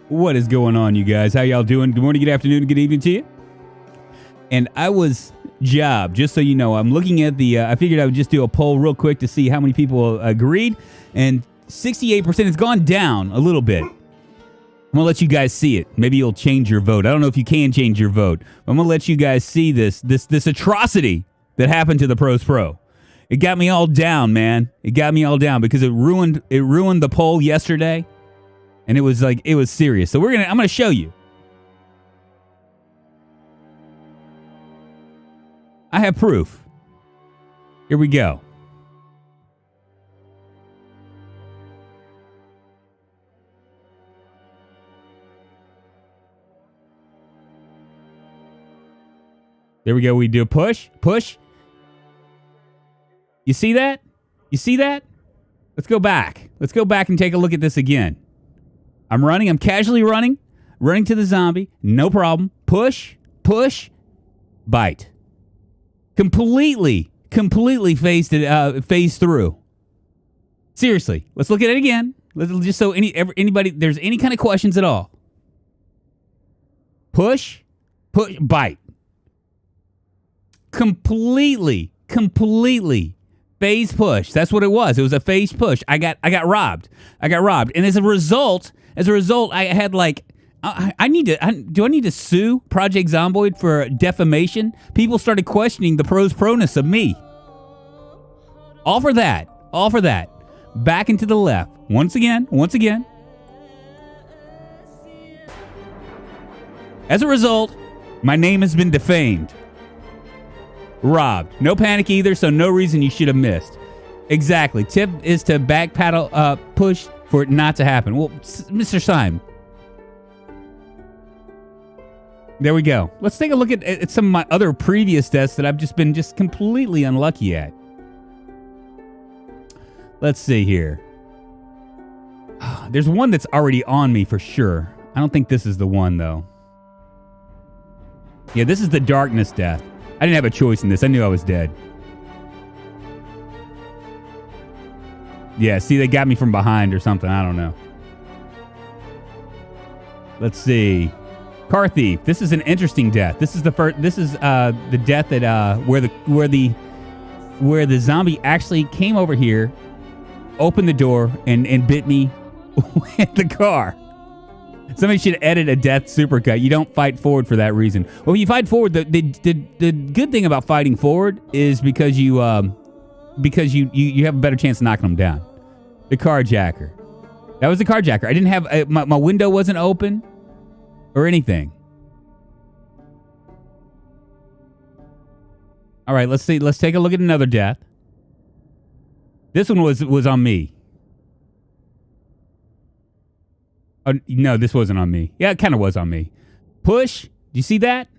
What is going on, you guys? How y'all doing? Good morning, good afternoon, good evening to you. And I was job, just so you know, I'm looking at the, I figured I would just do a poll real quick to see how many people agreed. And 68% has gone down a little bit. I'm going to let you guys see it. Maybe you'll change your vote. I don't know if you can change your vote. I'm going to let you guys see this atrocity that happened to the Pros Pro. It got me all down, man. It got me all down because it ruined the poll yesterday. And it was serious. So I'm going to show you. I have proof. Here we go. There we go. We do push. You see that? You see that? Let's go back. Let's go back and take a look at this again. I'm running. I'm casually running to the zombie. No problem. Push, bite. Completely phased through. Seriously, let's look at it again. Just so anybody, there's any kind of questions at all. Push, bite. Completely phase push. That's what it was. It was a phase push. I got robbed. And as a result, I had do I need to sue Project Zomboid for defamation? People started questioning the proness of me. All for that. Back into the left. Once again. As a result, my name has been defamed. Robbed. No panic either, so no reason you should have missed. Exactly. Tip is to back paddle push for it not to happen. Well, Mr. Syme. There we go. Let's take a look at some of my other previous deaths that I've just been completely unlucky at. Let's see here. There's one that's already on me for sure. I don't think this is the one, though. Yeah, this is the darkness death. I didn't have a choice in this. I knew I was dead. Yeah, see, they got me from behind or something. I don't know. Let's see. Car thief. This is an interesting death. This is the first. This is the death that where the zombie actually came over here, opened the door, and bit me with the car. Somebody should edit a death supercut. You don't fight forward for that reason. Well, you fight forward. The good thing about fighting forward is because you have a better chance of knocking them down. The carjacker. That was the carjacker. I didn't have my window wasn't open or anything. All right, let's see. Let's take a look at another death. This one was on me. Oh, no, this wasn't on me. Yeah, it kind of was on me. Push. Do you see that?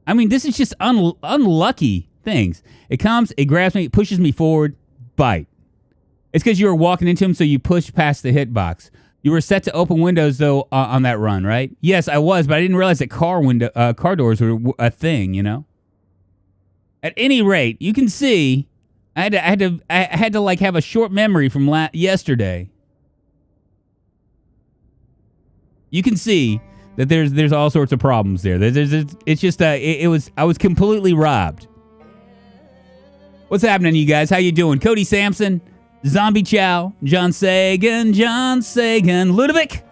I mean, this is just unlucky things. It comes, it grabs me, it pushes me forward, bite. It's because you were walking into him, so you pushed past the hitbox. You were set to open windows, though, on that run, right? Yes, I was, but I didn't realize that car doors were a thing, you know? At any rate, you can see, I had to like have a short memory from yesterday. You can see that there's all sorts of problems there. It's just I was completely robbed. What's happening, you guys? How you doing? Cody Sampson, Zombie Chow, John Sagan, Ludovic,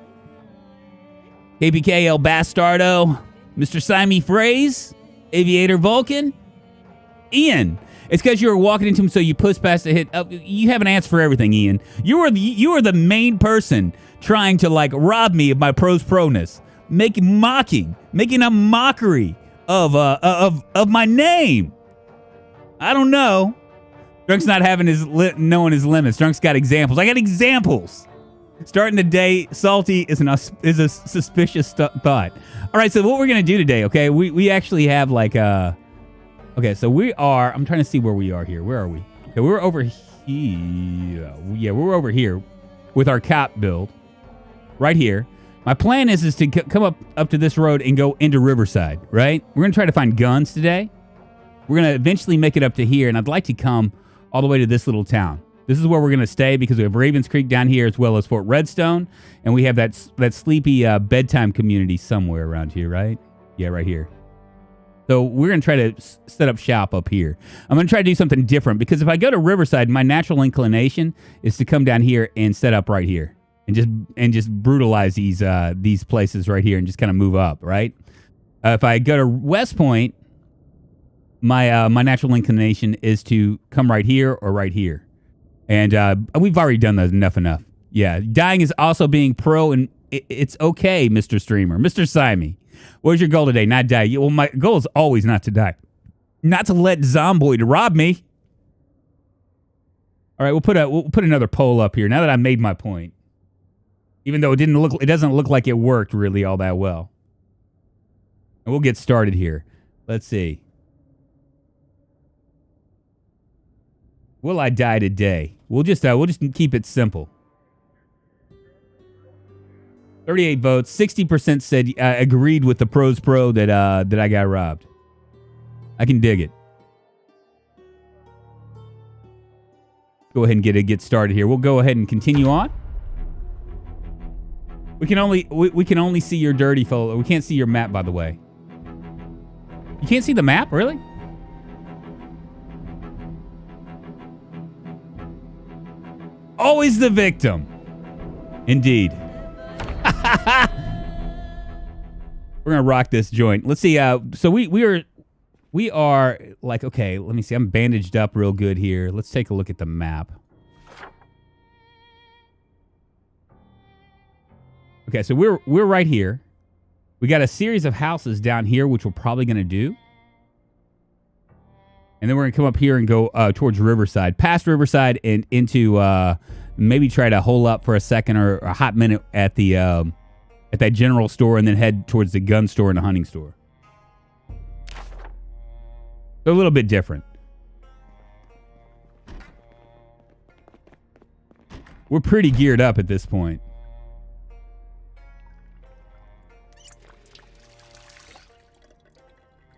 KPK El Bastardo, Mr. Syme Phrase, Aviator Vulcan, Ian. It's because you were walking into him, so you pushed past the hit. You have an answer for everything, Ian. You are the main person trying to like rob me of my proness, making a mockery of my name. I don't know. Drunk's not having knowing his limits. Drunk's got examples. I got examples. Starting the day salty is a suspicious thought. All right, so what we're gonna do today? Okay, we actually have like okay, so we are. I'm trying to see where we are here. Where are we? Okay, we're over here. Yeah, we're over here with our cop build. Right here. My plan is to come up to this road and go into Riverside, right? We're going to try to find guns today. We're going to eventually make it up to here, and I'd like to come all the way to this little town. This is where we're going to stay because we have Ravens Creek down here as well as Fort Redstone. And we have that sleepy bedtime community somewhere around here, right? Yeah, right here. So we're going to try to set up shop up here. I'm going to try to do something different because if I go to Riverside, my natural inclination is to come down here and set up right here and just brutalize these places right here and just kind of move up, right? If I go to West Point, my natural inclination is to come right here or right here. And we've already done that enough. Yeah, dying is also being pro, and it's okay, Mr. Streamer. Mr. Simey, what's your goal today? Not die. Well, my goal is always not to die. Not to let Zomboid rob me. All right, we'll put another poll up here now that I made my point. Even though it doesn't look like it worked really all that well. And we'll get started here. Let's see. Will I die today? We'll just keep it simple. 38 votes. 60% said agreed with the pros pro that I got robbed. I can dig it. Go ahead and get started here. We'll go ahead and continue on. We can only see your dirty photo. We can't see your map, by the way. You can't see the map, really? Always the victim. Indeed. We're gonna rock this joint. Let's see. So we are like, okay. Let me see. I'm bandaged up real good here. Let's take a look at the map. Okay, so we're right here. We got a series of houses down here, which we're probably gonna do. And then we're going to come up here and go towards Riverside, past Riverside and into maybe try to hole up for a second or a hot minute at that general store and then head towards the gun store and the hunting store. They're a little bit different. We're pretty geared up at this point.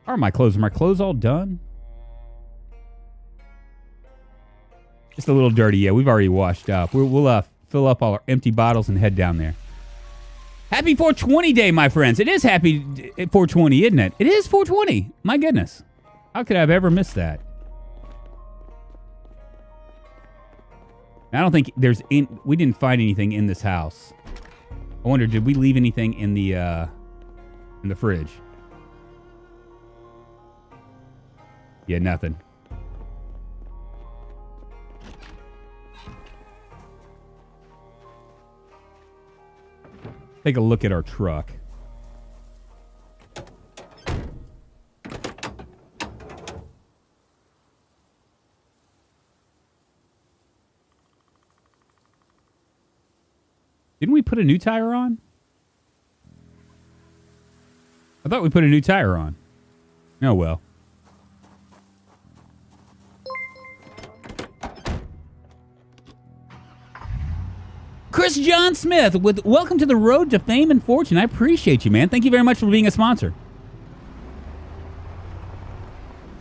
Are my clothes all done? Just a little dirty. Yeah, we've already washed up. We'll fill up all our empty bottles and head down there. Happy 420 day, my friends. It is happy 420, isn't it? It is 420. My goodness. How could I have ever missed that? I don't think we didn't find anything in this house. I wonder, did we leave anything in the fridge? Yeah, nothing. Take a look at our truck. Didn't we put a new tire on? I thought we put a new tire on. Oh, well. Chris John Smith with welcome to the road to fame and fortune. I appreciate you, man. Thank you very much for being a sponsor.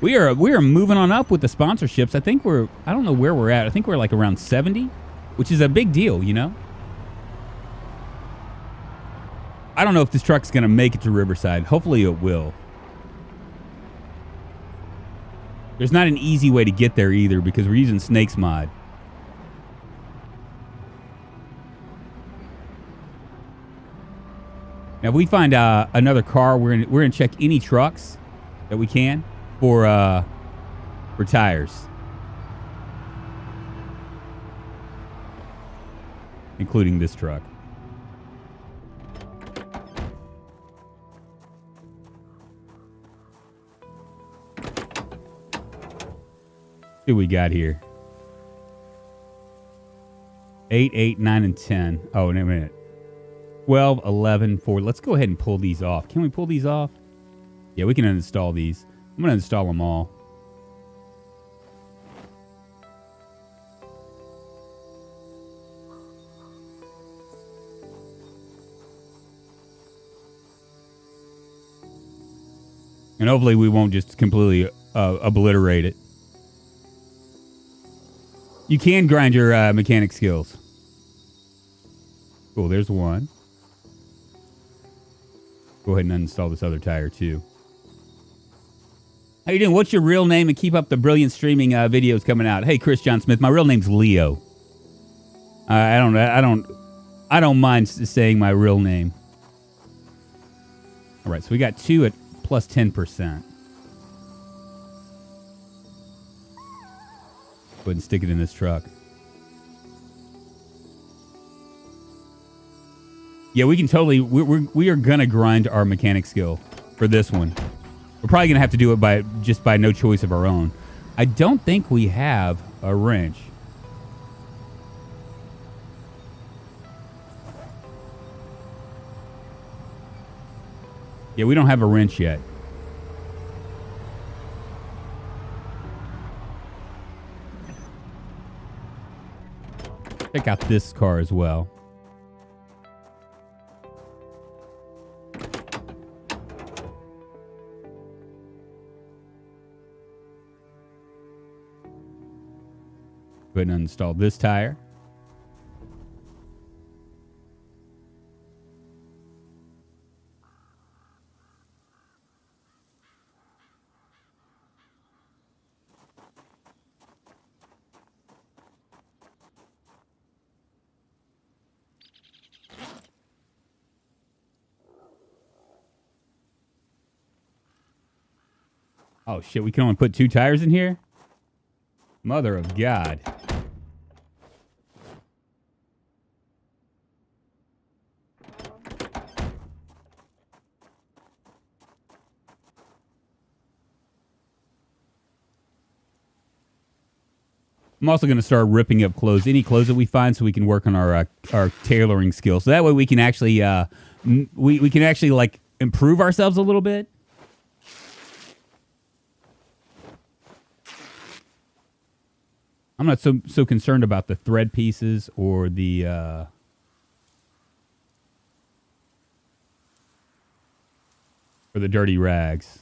We are moving on up with the sponsorships. I don't know where we're at. I think we're like around 70, which is a big deal, you know? I don't know if this truck's going to make it to Riverside. Hopefully it will. There's not an easy way to get there either because we're using Snake's mod. Now, if we find another car, we're gonna check any trucks that we can for tires, including this truck. See what we got here. 8, 8, 9, and 10. Oh, in a minute. 12, 11, 4. Let's go ahead and pull these off. Can we pull these off? Yeah, we can uninstall these. I'm going to install them all. And hopefully we won't just completely obliterate it. You can grind your mechanic skills. Cool, there's one. Go ahead and uninstall this other tire, too. How you doing? What's your real name? And keep up the brilliant streaming videos coming out. Hey, Chris John Smith. My real name's Leo. I don't mind saying my real name. All right, so we got 2 at plus 10%. Go ahead and stick it in this truck. Yeah, we can totally. We are gonna grind our mechanic skill for this one. We're probably gonna have to do it by no choice of our own. I don't think we have a wrench. Yeah, we don't have a wrench yet. Check out this car as well. Go ahead and uninstall this tire. Oh shit, we can only put 2 tires in here? Mother of God. I'm also going to start ripping up clothes, any clothes that we find, so we can work on our tailoring skills. So that way we can actually we can actually like improve ourselves a little bit. I'm not so concerned about the thread pieces or the dirty rags.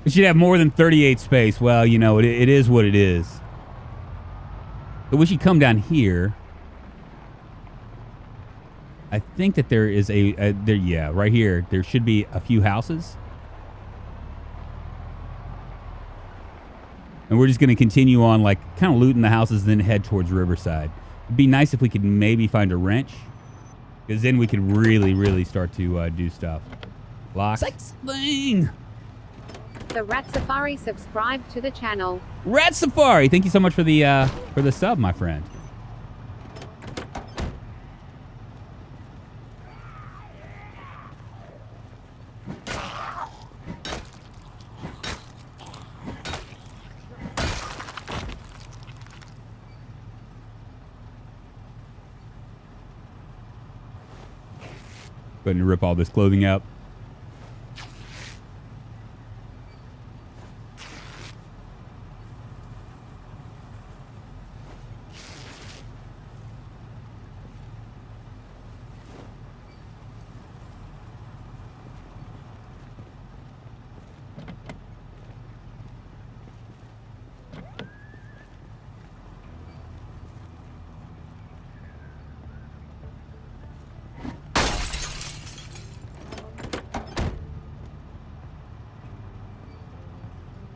We should have more than 38 space. Well, you know, it is what it is. But we should come down here. I think that there is yeah, right here. There should be a few houses. And we're just going to continue on, like, kind of looting the houses, then head towards Riverside. It'd be nice if we could maybe find a wrench. Because then we could really, really start to do stuff. Lock. Sling! The Rat Safari subscribed to the channel. Rat Safari, thank you so much for the sub, my friend. Go ahead and rip all this clothing up.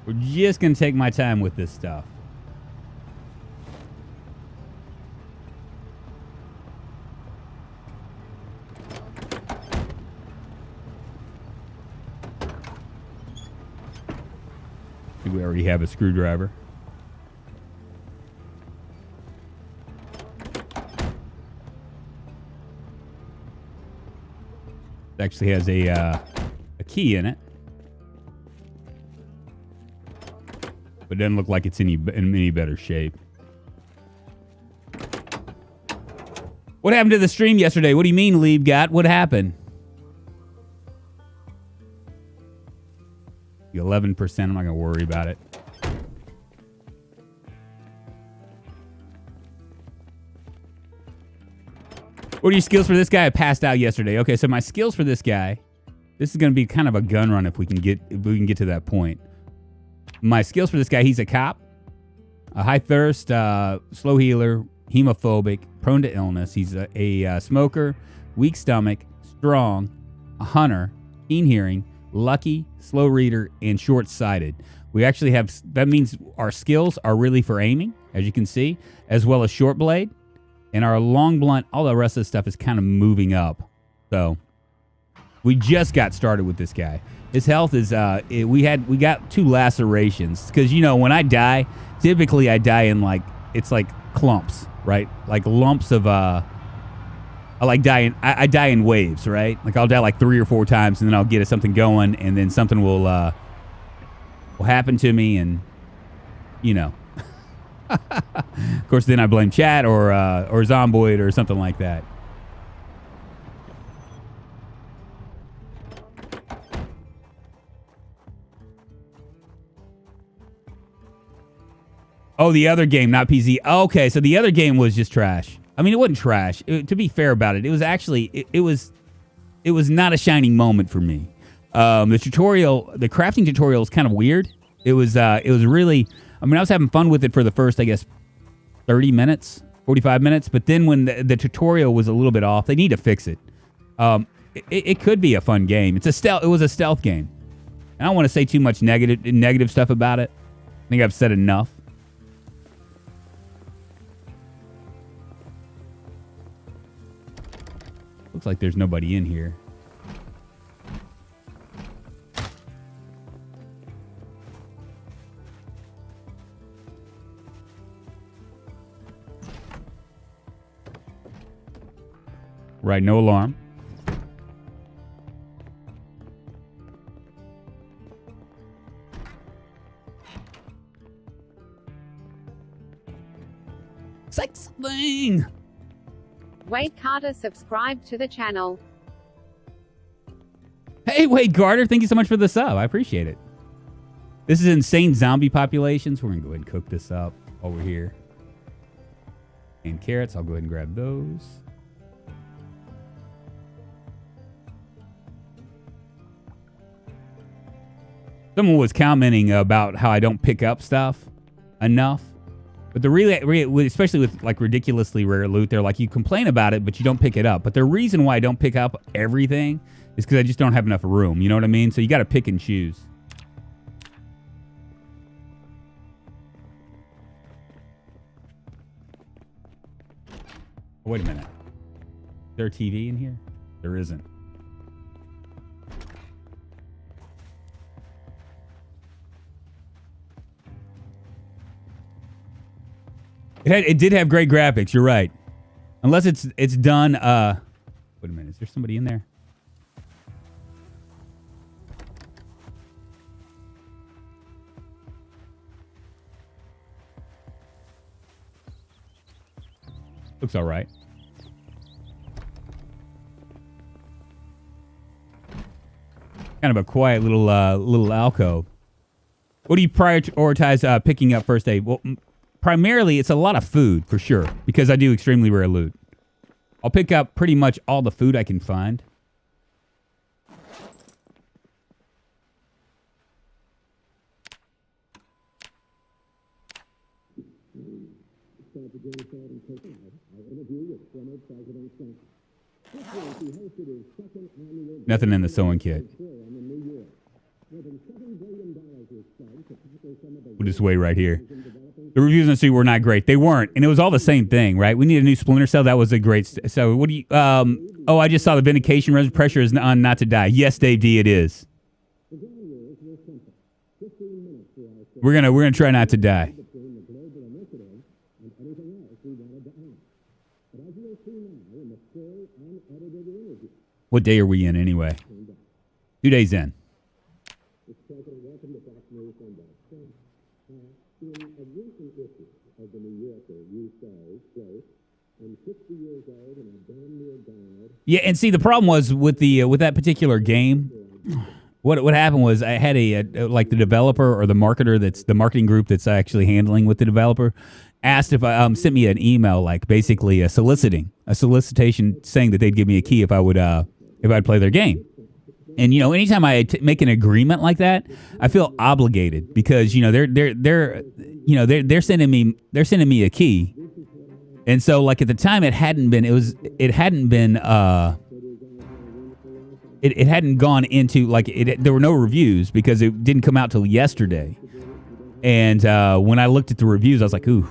We're just going to take my time with this stuff. I think we already have a screwdriver. It actually has a key in it. But it doesn't look like it's in any better shape. What happened to the stream yesterday? What do you mean, Liebgat? What happened? 11%. I'm not going to worry about it. What are your skills for this guy? I passed out yesterday. Okay, so my skills for this guy. This is going to be kind of a gun run if we can get to that point. My skills for this guy, he's a cop, a high thirst, slow healer, hemophobic, prone to illness. He's a smoker, weak stomach, strong, a hunter, keen hearing, lucky, slow reader, and short-sighted. We actually have, that means our skills are really for aiming, as you can see, as well as short blade. And our long blunt, all the rest of the stuff is kind of moving up. So we just got started with this guy. His health is, we got 2 lacerations. Because, you know, when I die, typically I die in it's like clumps, right? Like lumps of, I die in waves, right? Like I'll die like 3 or 4 times and then I'll get something going and then something will happen to me and, you know. Of course, then I blame chat or Zomboid or something like that. Oh, the other game, not PZ. Okay, so the other game was just trash. I mean, it wasn't trash. To be fair about it, it was actually it was not a shining moment for me. The tutorial, the crafting tutorial, is kind of weird. It was really. I mean, I was having fun with it for the first, I guess, 30 minutes, 45 minutes. But then when the tutorial was a little bit off, they need to fix it. It could be a fun game. It was a stealth game. I don't want to say too much negative stuff about it. I think I've said enough. Looks like there's nobody in here. Right, no alarm. Sex thing. Wade Carter subscribed to the channel. Hey, Wade Carter, thank you so much for the sub. I appreciate it. This is insane zombie populations. We're going to go ahead and cook this up while we're here. And carrots, I'll go ahead and grab those. Someone was commenting about how I don't pick up stuff enough. But the really, especially with like ridiculously rare loot, they're like, you complain about it, but you don't pick it up. But the reason why I don't pick up everything is because I just don't have enough room. You know what I mean? So you got to pick and choose. Wait a minute. Is there a TV in here? There isn't. It did have great graphics. You're right. Unless it's done. Wait a minute. Is there somebody in there? Looks all right. Kind of a quiet little alcove. What do you prioritize picking up first aid? Well, primarily, it's a lot of food, for sure, because I do extremely rare loot. I'll pick up pretty much all the food I can find. Nothing in the sewing kit. We'll just wait right here. The reviews on Steam were not great. They weren't, and it was all the same thing, right? We need a new Splinter Cell. That was a great. So what do you? Oh, I just saw the Vindication pressure is on not to die. Yes, Dave D, it is. We're gonna try not to die. What day are we in anyway? 2 days in. Yeah, and see, the problem was with the with that particular game, What happened was I had a like the developer or the marketer that's the marketing group that's actually handling with the developer asked if I sent me an email like basically a solicitation saying that they'd give me a key if I'd play their game. And anytime I make an agreement like that, I feel obligated because they're sending me a key. And so like at the time it hadn't gone into like there were no reviews because it didn't come out till yesterday. And when I looked at the reviews, I was like, ooh,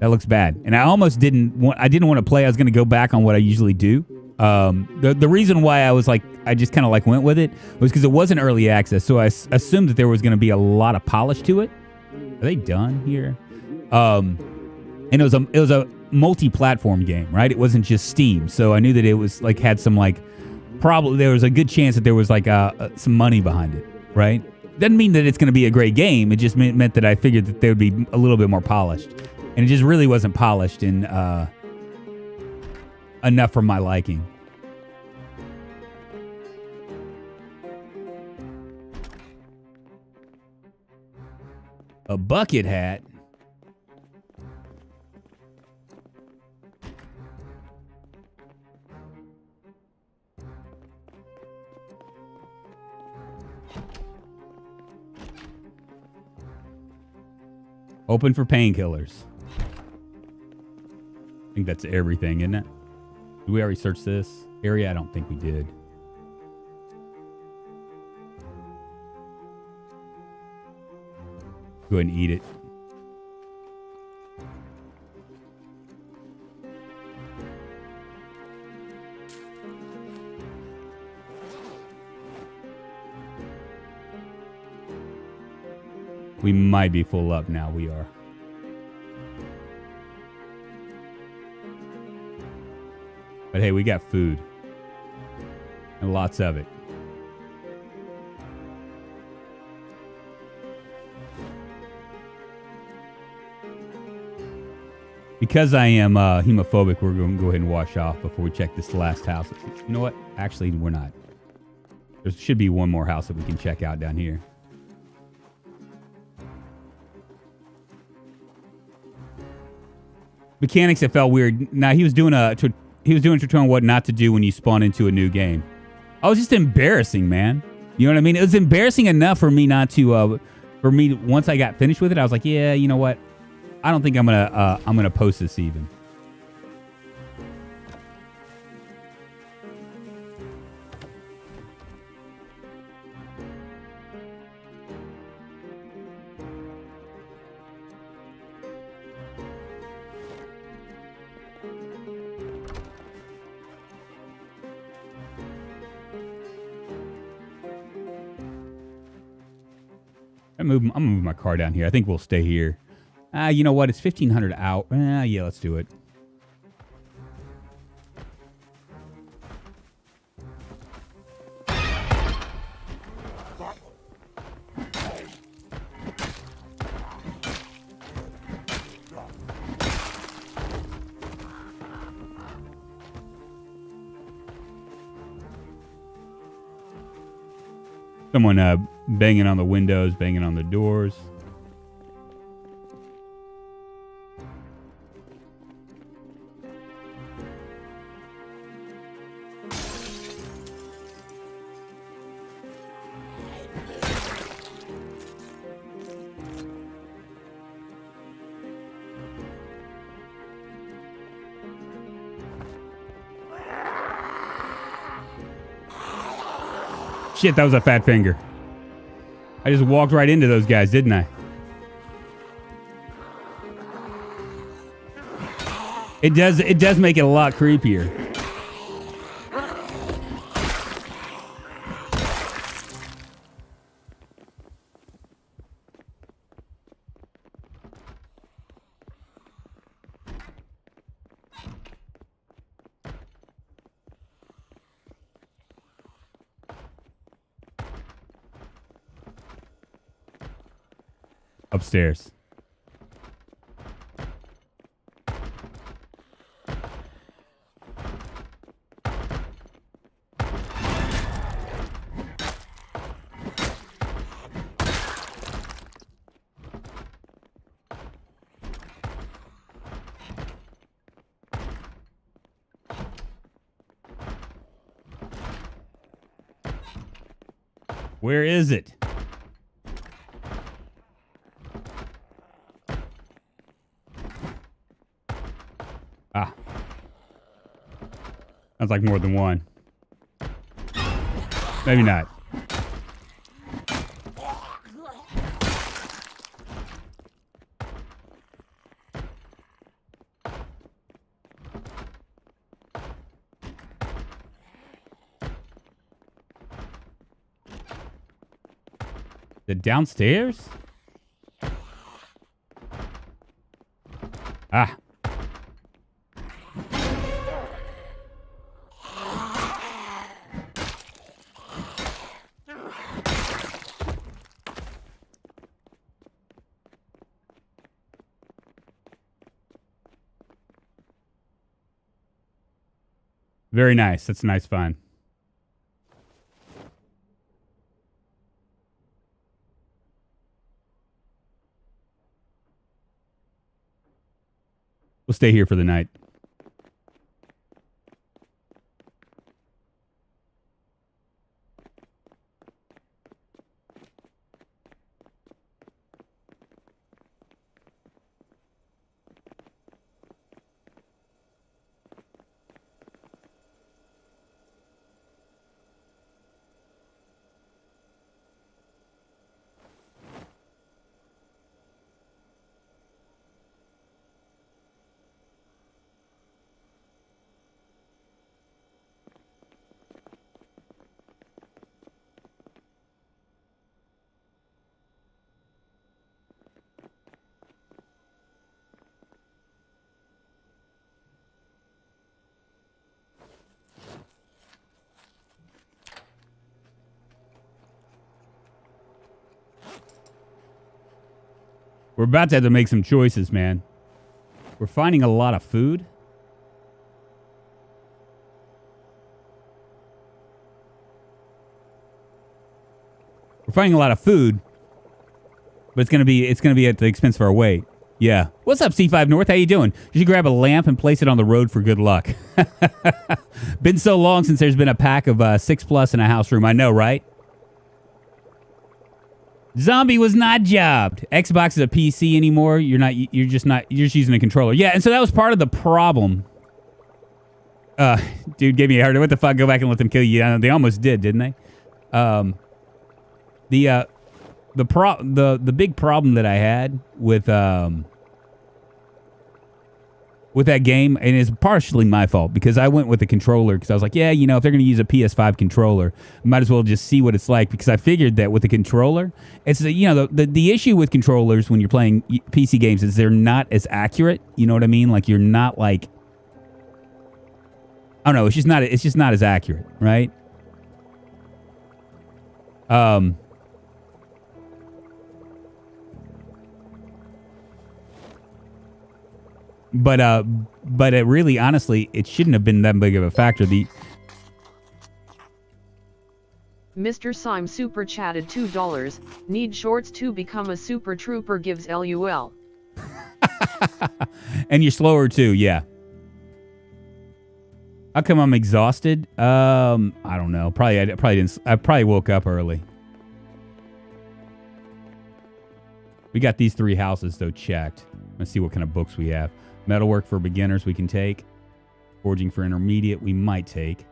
that looks bad. And I almost didn't want to play. I was going to go back on what I usually do. The reason why I was like, I just kind of like went with it was because it wasn't early access. So I assumed that there was going to be a lot of polish to it. Are they done here? And it was a multi-platform game, right? It wasn't just Steam. So I knew that it was like had some like probably there was a good chance that there was like some money behind it, right? Doesn't mean that it's going to be a great game. It just meant that I figured that they would be a little bit more polished, and it just really wasn't polished and enough for my liking. A bucket hat. Open for painkillers. I think that's everything, isn't it? Did we already search this area? I don't think we did. Go ahead and eat it. We might be full up now. We are. But hey, we got food. And lots of it. Because I am hemophobic, we're going to go ahead and wash off before we check this last house. You know what? Actually, we're not. There should be one more house that we can check out down here. Mechanics that felt weird. Now he was doing a tutorial on what not to do when you spawn into a new game. I was just embarrassing, man. You know what I mean? It was embarrassing enough for me not to. For me, once I got finished with it, I was like, yeah, you know what? I don't think I'm gonna post this even. I'm gonna move my car down here. I think we'll stay here. You know what? It's 1,500 out. Yeah, let's do it. Someone banging on the windows, banging on the doors. Shit, that was a fat finger. I just walked right into those guys, didn't I? It does make it a lot creepier. Upstairs. Where is it? Ah. Sounds like more than one. Maybe not. The downstairs? Ah. Very nice. That's nice fun. We'll stay here for the night. We're about to have to make some choices, man. We're finding a lot of food. We're finding a lot of food, but it's gonna be at the expense of our weight. Yeah. What's up, C5 North? How you doing? You should grab a lamp and place it on the road for good luck. Been so long since there's been a pack of 6+ in a house room. I know, right? Zombie was not jobbed. Xbox is a PC anymore. You're just using a controller. Yeah, and so that was part of the problem. Dude gave me a heart. What the fuck? Go back and let them kill you. They almost did, didn't they? The big problem that I had with that game, and it's partially my fault because I went with the controller because I was like, yeah, you know, if they're going to use a PS5 controller, might as well just see what it's like, because I figured that with the controller, it's the issue with controllers when you're playing PC games is they're not as accurate. You know what I mean? Like, you're not like, I don't know, it's just not as accurate, right? But it really, honestly, it shouldn't have been that big of a factor. Mr. Syme super chatted $2. Need shorts to become a super trooper, gives LUL. And you're slower too, yeah. How come I'm exhausted? I don't know. I probably woke up early. We got these 3 houses though checked. Let's see what kind of books we have. Metalwork for beginners we can take. Forging for intermediate we might take.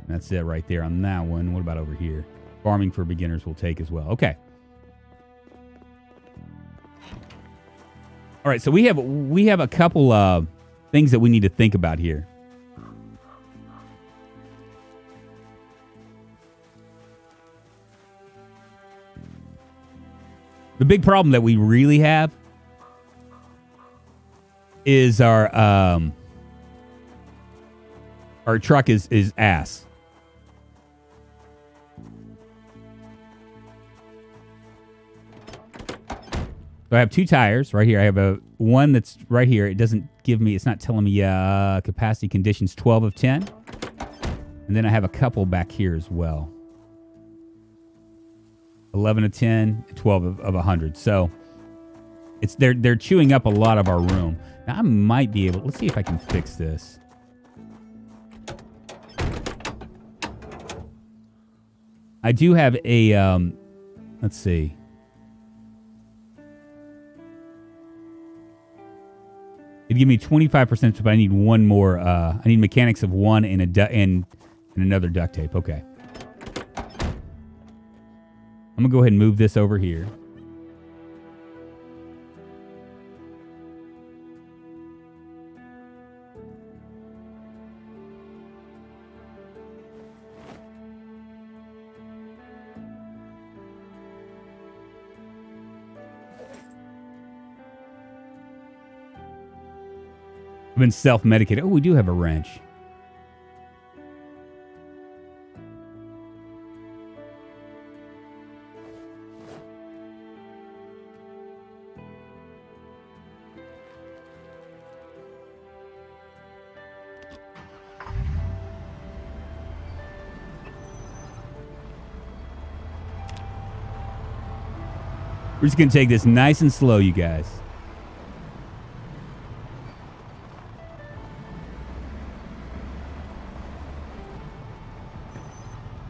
That's it right there on that one. What about over here? Farming for beginners we'll take as well. Okay. All right, so we have a couple things that we need to think about here. The big problem that we really have is our truck is ass. So I have 2 tires right here. I have one that's right here. It doesn't give me, it's not telling me capacity conditions 12 of 10. And then I have a couple back here as well. 11 of 10, 12 of 100. So they're chewing up a lot of our room. Now I might be able, let's see if I can fix this. I do have a, let's see. It'd give me 25%, but I need one more. I need mechanics of one and and another duct tape. Okay. I'm going to go ahead and move this over here. I've been self-medicated. Oh, we do have a wrench. We're just going to take this nice and slow, you guys.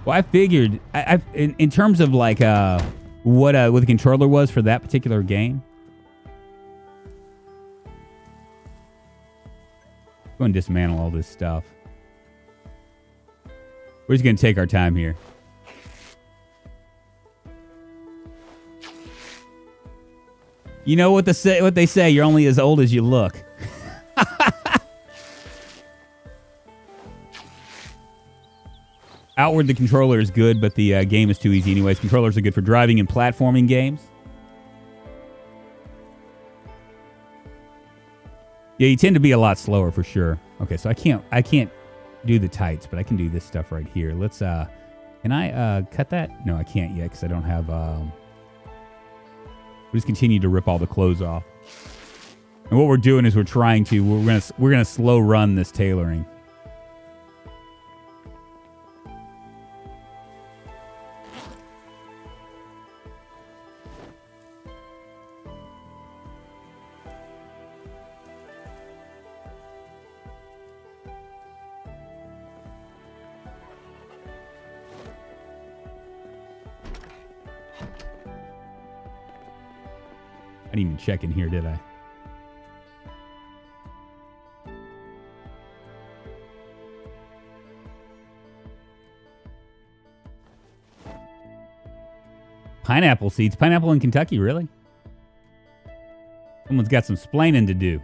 Well, I figured, in terms of like what the controller was for that particular game. Go and dismantle all this stuff. We're just going to take our time here. You know what they say, you're only as old as you look. Outward, the controller is good, but the game is too easy anyways. Controllers are good for driving and platforming games. Yeah, you tend to be a lot slower for sure. Okay, so I can't do the tights, but I can do this stuff right here. Let's can I cut that? No, I can't yet because I don't have we just continue to rip all the clothes off. And what we're doing is we're gonna slow run this tailoring. I didn't even check in here, did I? Pineapple seeds. Pineapple in Kentucky, really? Someone's got some splaining to do.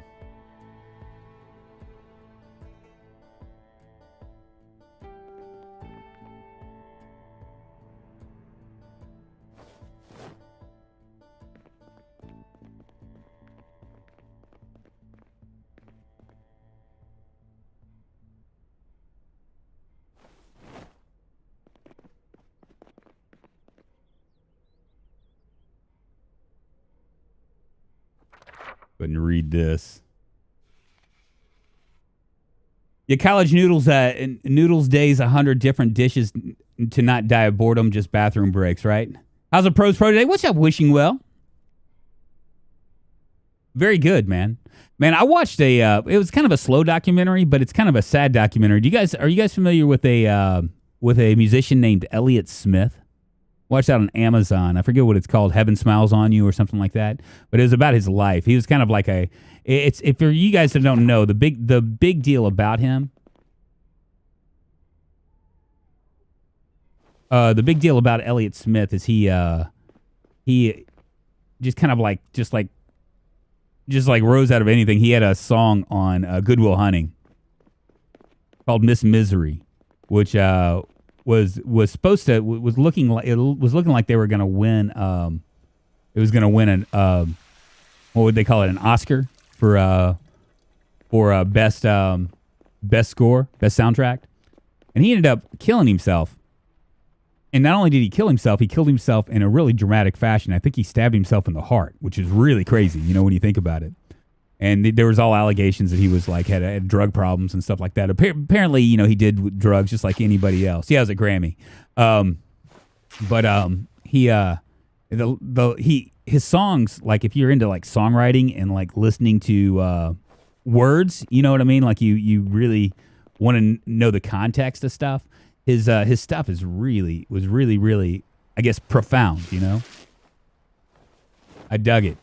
Go ahead and read this. Yeah, college noodles. Noodles days, 100 different dishes to not die of boredom, just bathroom breaks. Right? How's a pros pro today? What's up, wishing well? Very good, man. Man, I watched it was kind of a slow documentary, but it's kind of a sad documentary. Are you guys familiar with a musician named Elliott Smith? Watched that on Amazon. I forget what it's called, Heaven Smiles on You or something like that. But it was about his life. He was kind of like if for you guys that don't know, the big deal about him, the big deal about Elliott Smith is he just kind of like rose out of anything. He had a song on Good Will Hunting called Miss Misery, which was looking like they were going to win. It was going to win an what would they call it? An Oscar for best score, best soundtrack, and he ended up killing himself. And not only did he kill himself, he killed himself in a really dramatic fashion. I think he stabbed himself in the heart, which is really crazy, when you think about it. And there was all allegations that he was had drug problems and stuff like that. Apparently, he did drugs just like anybody else. He has a Grammy, his songs, like if you're into like songwriting and like listening to words, you know what I mean? Like you really want to know the context of stuff. his stuff was really, I guess, profound. You know, I dug it.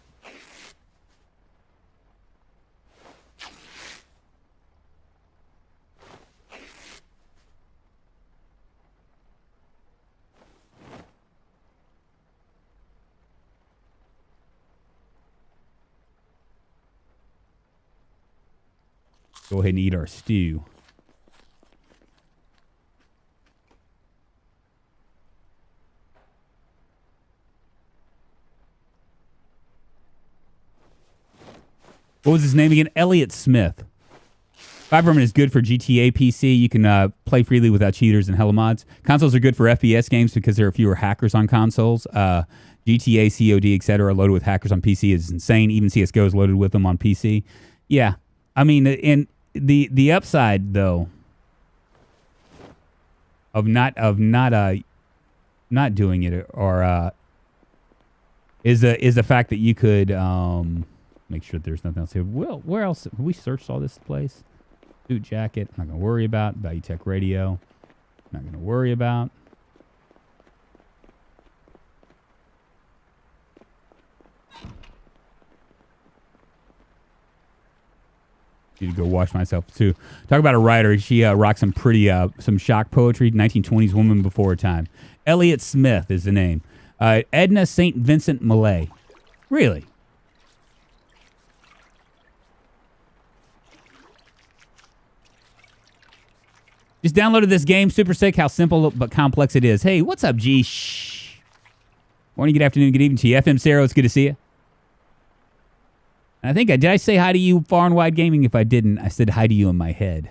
Go ahead and eat our stew. What was his name again? Elliot Smith. Vibrament is good for GTA PC. You can play freely without cheaters and hella mods. Consoles are good for FPS games because there are fewer hackers on consoles. GTA, COD, etc. loaded with hackers on PC is insane. Even CSGO is loaded with them on PC. Yeah. I mean, and the upside, though, of not doing it or is the fact that you could make sure there's nothing else here. Well, where else have we searched all this place? Suit jacket, I'm not gonna worry about. Value Tech Radio, not gonna worry about. Need to go wash myself too. Talk about a writer. She rocks some pretty some shock poetry. 1920s woman before her time. Elliot Smith is the name. Edna St. Vincent Millay. Really? Just downloaded this game. Super sick. How simple but complex it is. Hey, what's up, G? Shh. Morning, good afternoon, good evening to you. FM Sarah, it's good to see you. I think did I say hi to you, Far and Wide Gaming? If I didn't, I said hi to you in my head.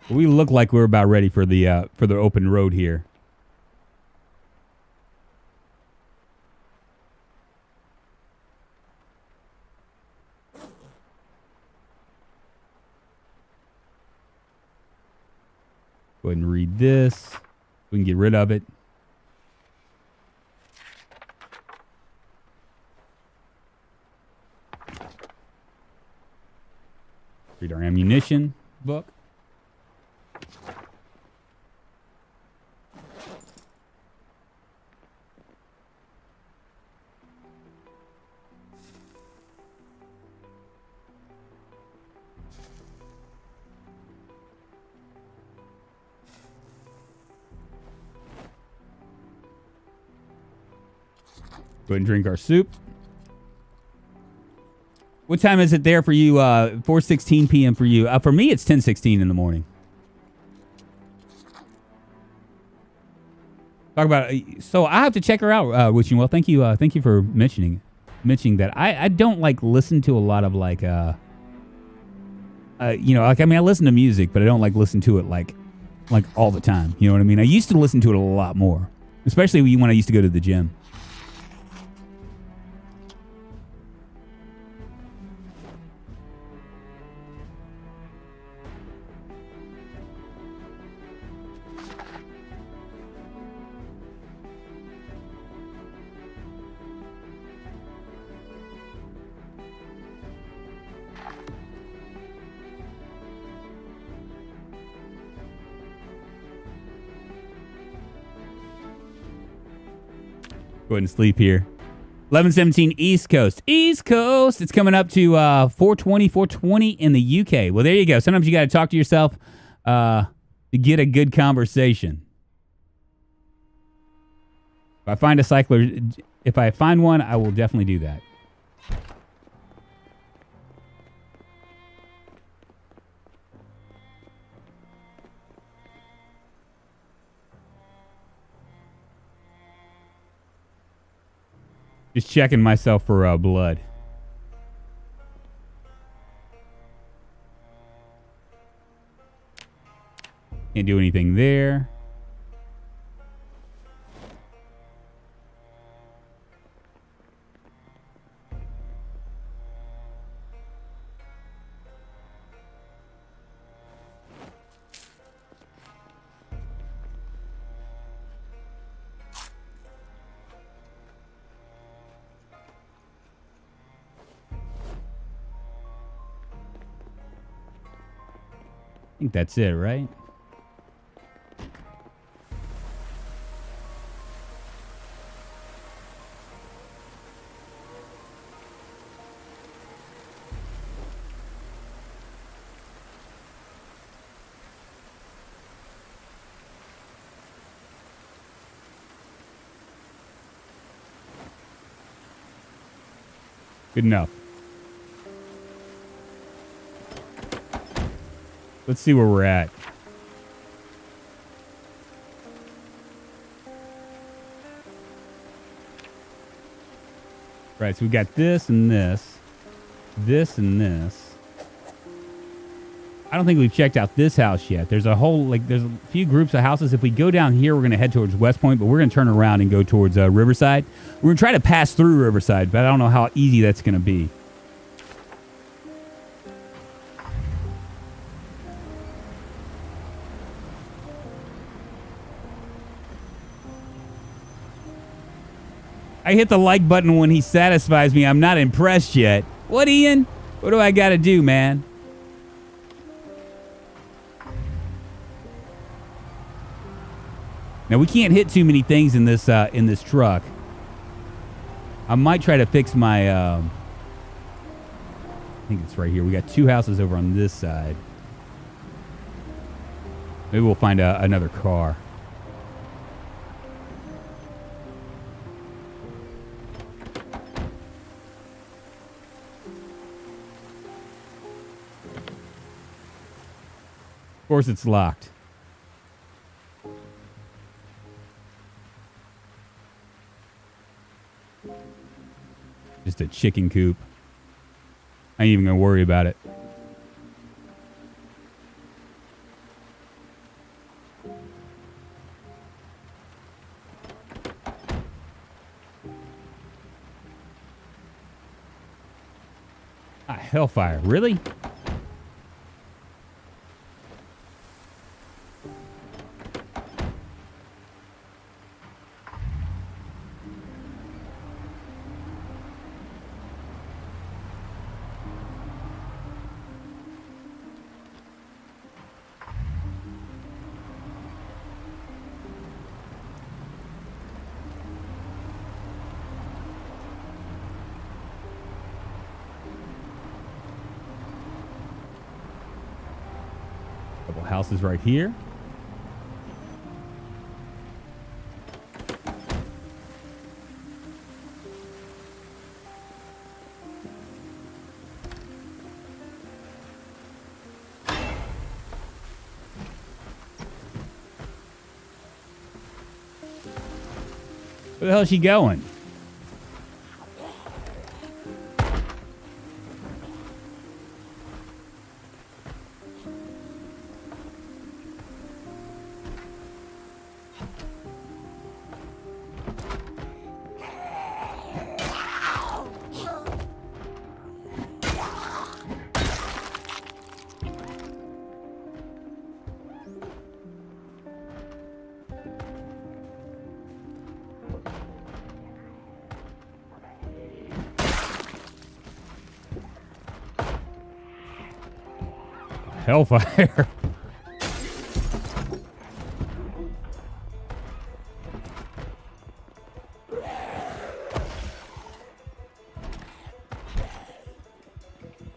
We look like we're about ready for the open road here. Go ahead and read this. We can get rid of it. Read our ammunition book. Go ahead and drink our soup. What time is it there for you? 4:16 p.m. for you. For me, it's 10:16 in the morning. Talk about. So I have to check her out. Wishing well. Thank you. Thank you for mentioning that. I don't like listen to a lot of like you know, like I mean I listen to music, but I don't like listen to it like all the time. You know what I mean? I used to listen to it a lot more, especially when I used to go to the gym. Go ahead and sleep here. 11:17 East Coast. East Coast. It's coming up to 4:20 in the UK. Well, there you go. Sometimes you got to talk to yourself to get a good conversation. If I find a cycler, if I find one, I will definitely do that. Just checking myself for blood. Can't do anything there. think that's it, right? Good enough. Let's see where we're at. Right, so we got this and this. This and this. I don't think we've checked out this house yet. There's a whole, like, there's a few groups of houses. If we go down here, we're going to head towards West Point, but we're going to turn around and go towards Riverside. We're going to try to pass through Riverside, but I don't know how easy that's going to be. I hit the like button when he satisfies me. I'm not impressed yet. What, Ian? What do I got to do, man? Now, we can't hit too many things in this truck. I might try to fix my... I think it's right here. We got two houses over on this side. Maybe we'll find another car. Of course, it's locked. Just a chicken coop. I ain't even gonna worry about it. Ah, hellfire. Really? Couple houses right here. Where the hell is she going? Hellfire.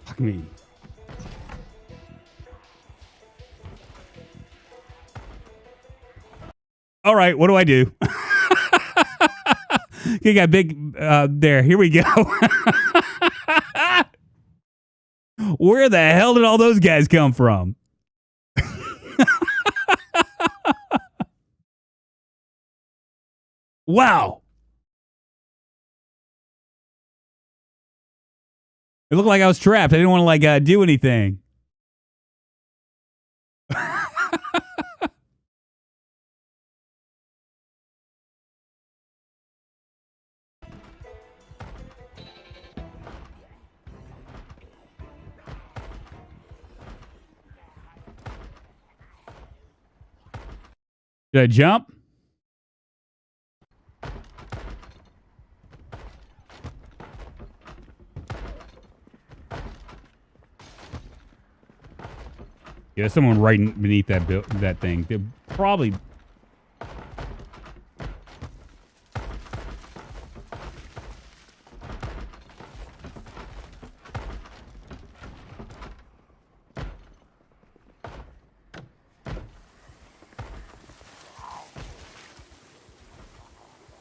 Fuck me. All right, what do I do? You got big there. Here we go. Where the hell did all those guys come from? Wow. It looked like I was trapped. I didn't want to like do anything. Did I jump? Yeah, someone right beneath that thing. They're probably.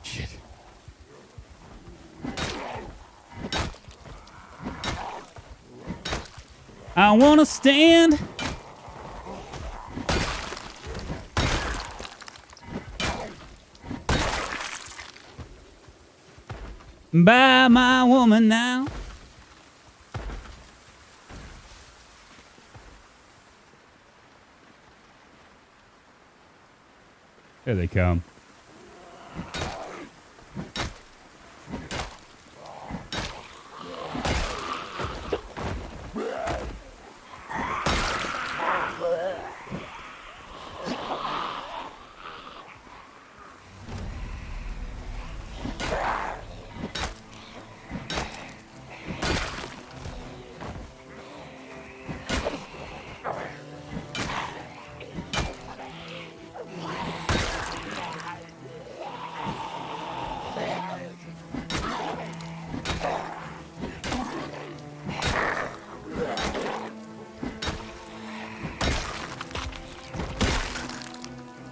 Shit. I wanna stand. By my woman now. Here they come.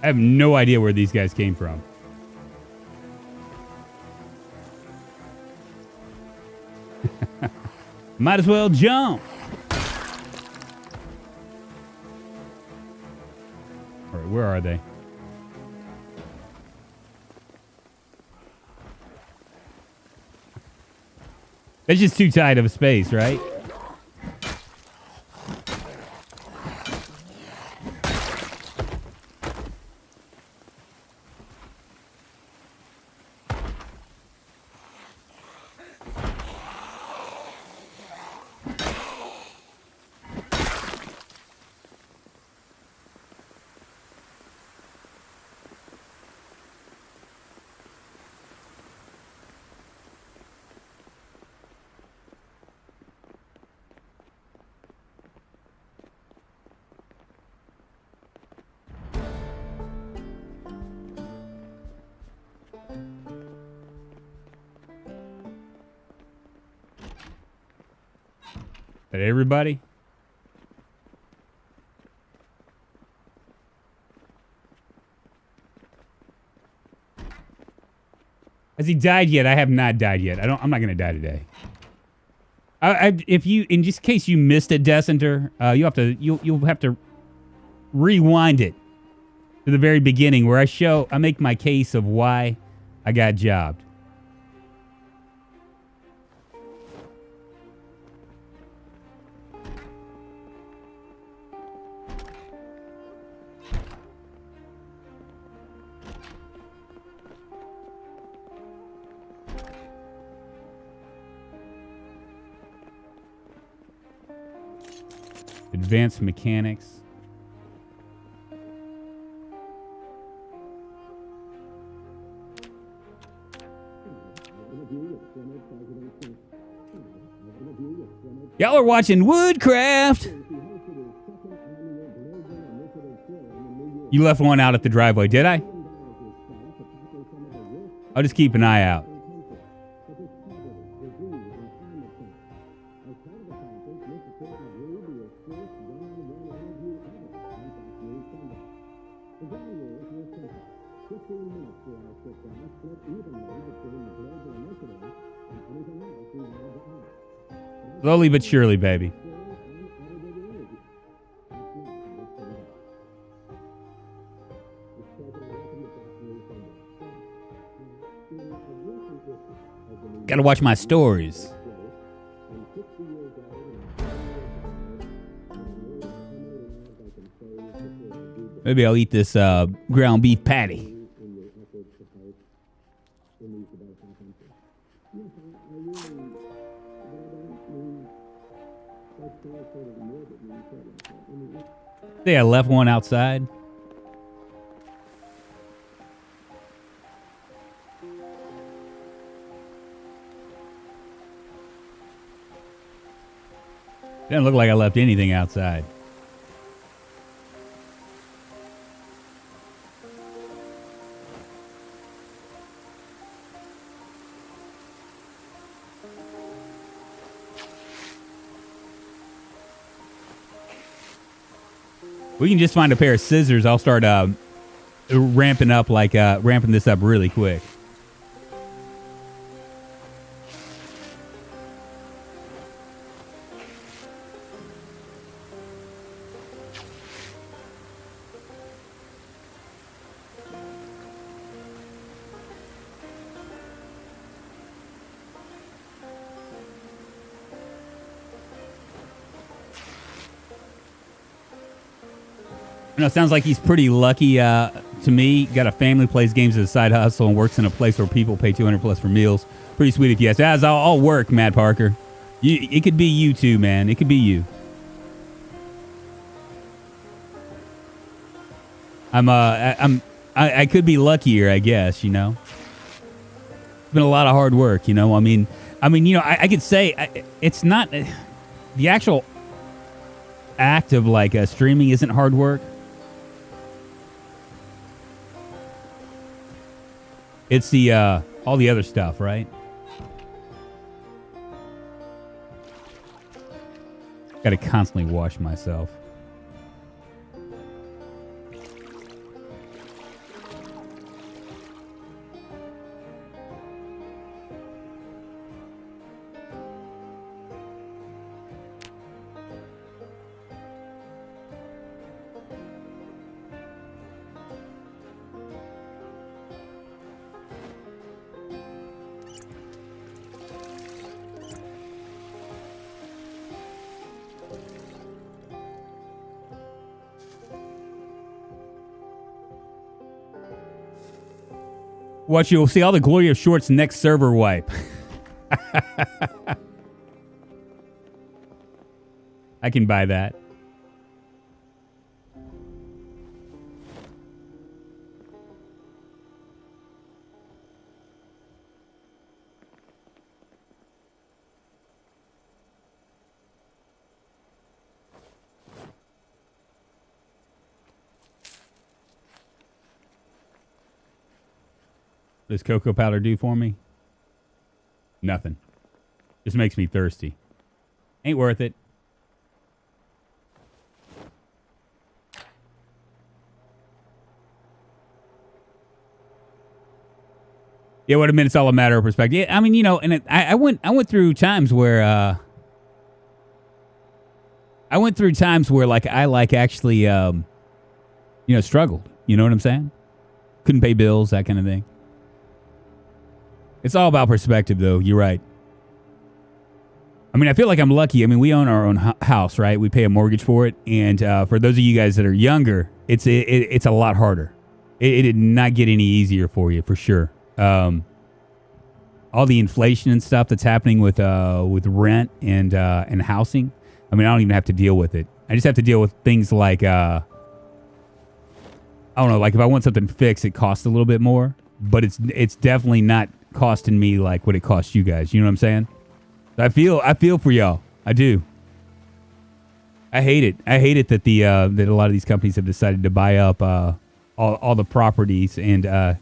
I have no idea where these guys came from. Might as well jump. All right, where are they? That's just too tight of a space, right? That everybody? Has he died yet? I have not died yet. I'm not gonna die today. If you, in just case you missed it, Decenter, you'll have to rewind it to the very beginning where I make my case of why I got jobbed. Advanced mechanics. Y'all are watching Woodcraft. You left one out at the driveway, did I? I'll just keep an eye out. Slowly but surely, baby. Gotta watch my stories. Maybe I'll eat this ground beef patty. See, I left one outside. Didn't look like I left anything outside. We can just find a pair of scissors. I'll start ramping this up really quick. You know, it sounds like he's pretty lucky to me. Got a family, plays games as a side hustle, and works in a place where people pay $200 plus for meals. Pretty sweet if you ask. As I'll work, Matt Parker. It could be you too, man. It could be you. I could be luckier, I guess. You know, it's been a lot of hard work. You know, I mean, you know, I could say it's not the actual act of like streaming isn't hard work. It's the all the other stuff, right? Got to constantly wash myself. Watch, you'll see all the glory of Short's next server wipe. I can buy that. What does cocoa powder do for me? Nothing. Just makes me thirsty. Ain't worth it. Yeah, what a minute. It's all a matter of perspective. Yeah, I mean, you know, and I went through times where like I like actually you know, struggled. You know what I'm saying? Couldn't pay bills, that kind of thing. It's all about perspective, though. You're right. I mean, I feel like I'm lucky. I mean, we own our own house, right? We pay a mortgage for it. And for those of you guys that are younger, it's a lot harder. It did not get any easier for you, for sure. All the inflation and stuff that's happening with rent and housing. I mean, I don't even have to deal with it. I just have to deal with things like, I don't know, like if I want something fixed, it costs a little bit more. But it's definitely not costing me like what it costs you guys. You know what I'm saying? I feel for y'all. I do. I hate it. I hate it that that a lot of these companies have decided to buy up all the properties and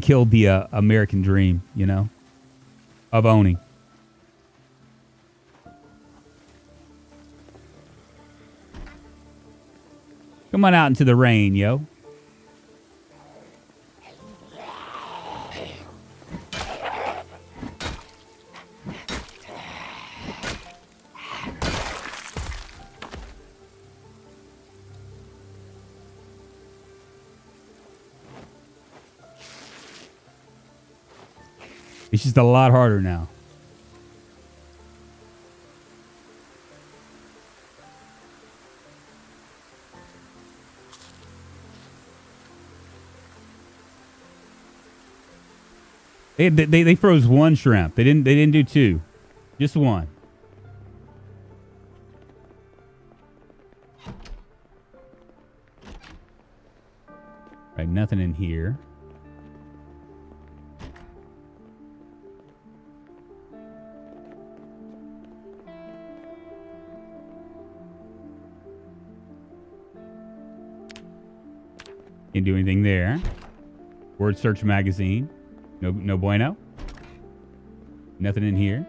killed the American dream, you know, of owning. Come on out into the rain, yo. It's just a lot harder now. They froze one shrimp. They didn't do two. Just one. Right, nothing in here. Can't do anything there. Word search magazine. No bueno. Nothing in here.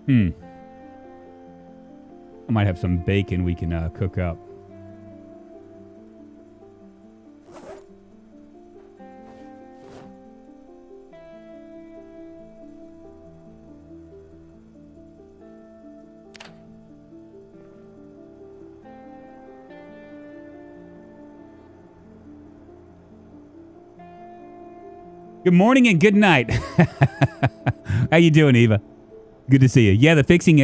I might have some bacon we can cook up. Good morning and good night. How you doing, Eva? Good to see you. Yeah, the fixing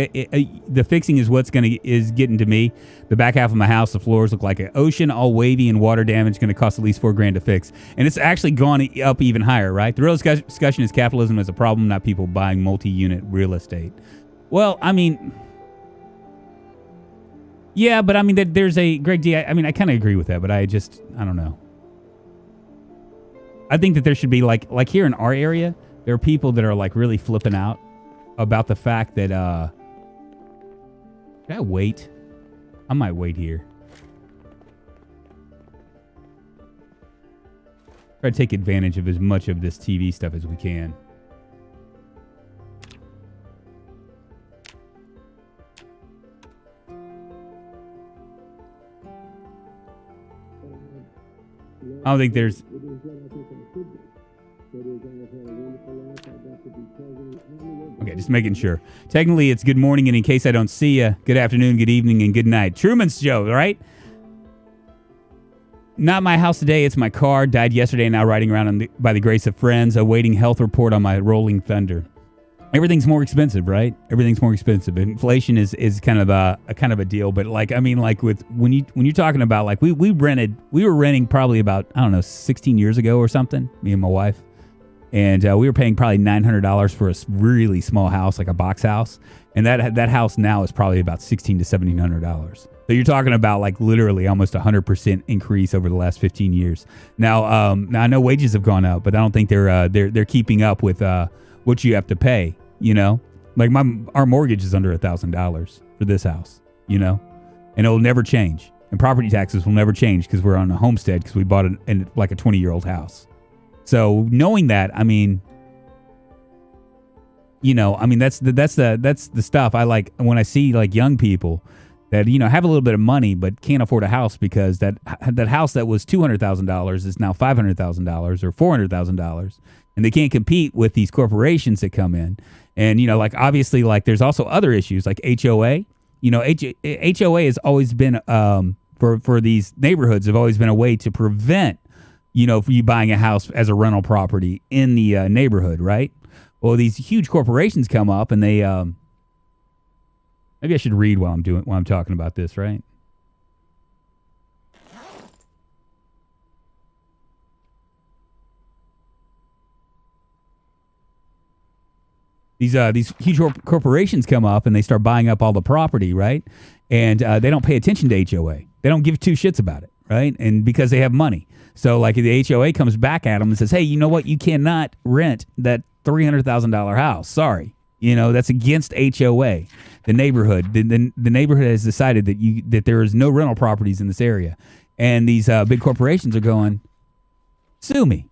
is what's is getting to me. The back half of my house, the floors look like an ocean, all wavy and water damage. Going to cost at least $4,000 to fix, and it's actually gone up even higher. Right? The real discussion is capitalism as a problem, not people buying multi-unit real estate. Well, I mean, yeah, but I mean, there's a Greg D. I mean, I kind of agree with that, but I don't know. I think that there should be like here in our area, there are people that are like really flipping out about the fact that should I wait? I might wait here. Try to take advantage of as much of this TV stuff as we can. I don't think there's... Okay, just making sure. Technically, it's good morning, and in case I don't see you, good afternoon, good evening, and good night. Truman's Joe, right? Not my house today, it's my car. Died yesterday, now riding around by the grace of friends, awaiting health report on my Rolling Thunder. Everything's more expensive, right? Everything's more expensive. Inflation is kind of a deal, but like I mean, like with when you're talking about like we were renting probably about 16 years ago or something. Me and my wife, and we were paying probably $900 for a really small house, like a box house, and that house now is probably about $1,600 to $1,700. So you're talking about like literally almost 100% increase over the last 15 years. Now I know wages have gone up, but I don't think they're keeping up with what you have to pay. You know, like our mortgage is under $1,000 for this house, you know, and it'll never change. And property taxes will never change because we're on a homestead because we bought it in like a 20-year-old house. So knowing that, I mean, you know, I mean, that's the stuff I like when I see like young people that, you know, have a little bit of money but can't afford a house because that house that was $200,000 is now $500,000 or $400,000. And they can't compete with these corporations that come in. And, you know, like, obviously, like, there's also other issues like HOA. You know, HOA has always been, for these neighborhoods, have always been a way to prevent, you know, you buying a house as a rental property in the neighborhood, right? Well, these huge corporations come up and they, maybe I should read while I'm talking about this, right? These huge corporations come up and they start buying up all the property, right? And they don't pay attention to HOA. They don't give two shits about it, right? And because they have money. So like the HOA comes back at them and says, hey, you know what? You cannot rent that $300,000 house. Sorry. You know, that's against HOA. The neighborhood. The neighborhood has decided that there is no rental properties in this area. And these big corporations are going, sue me.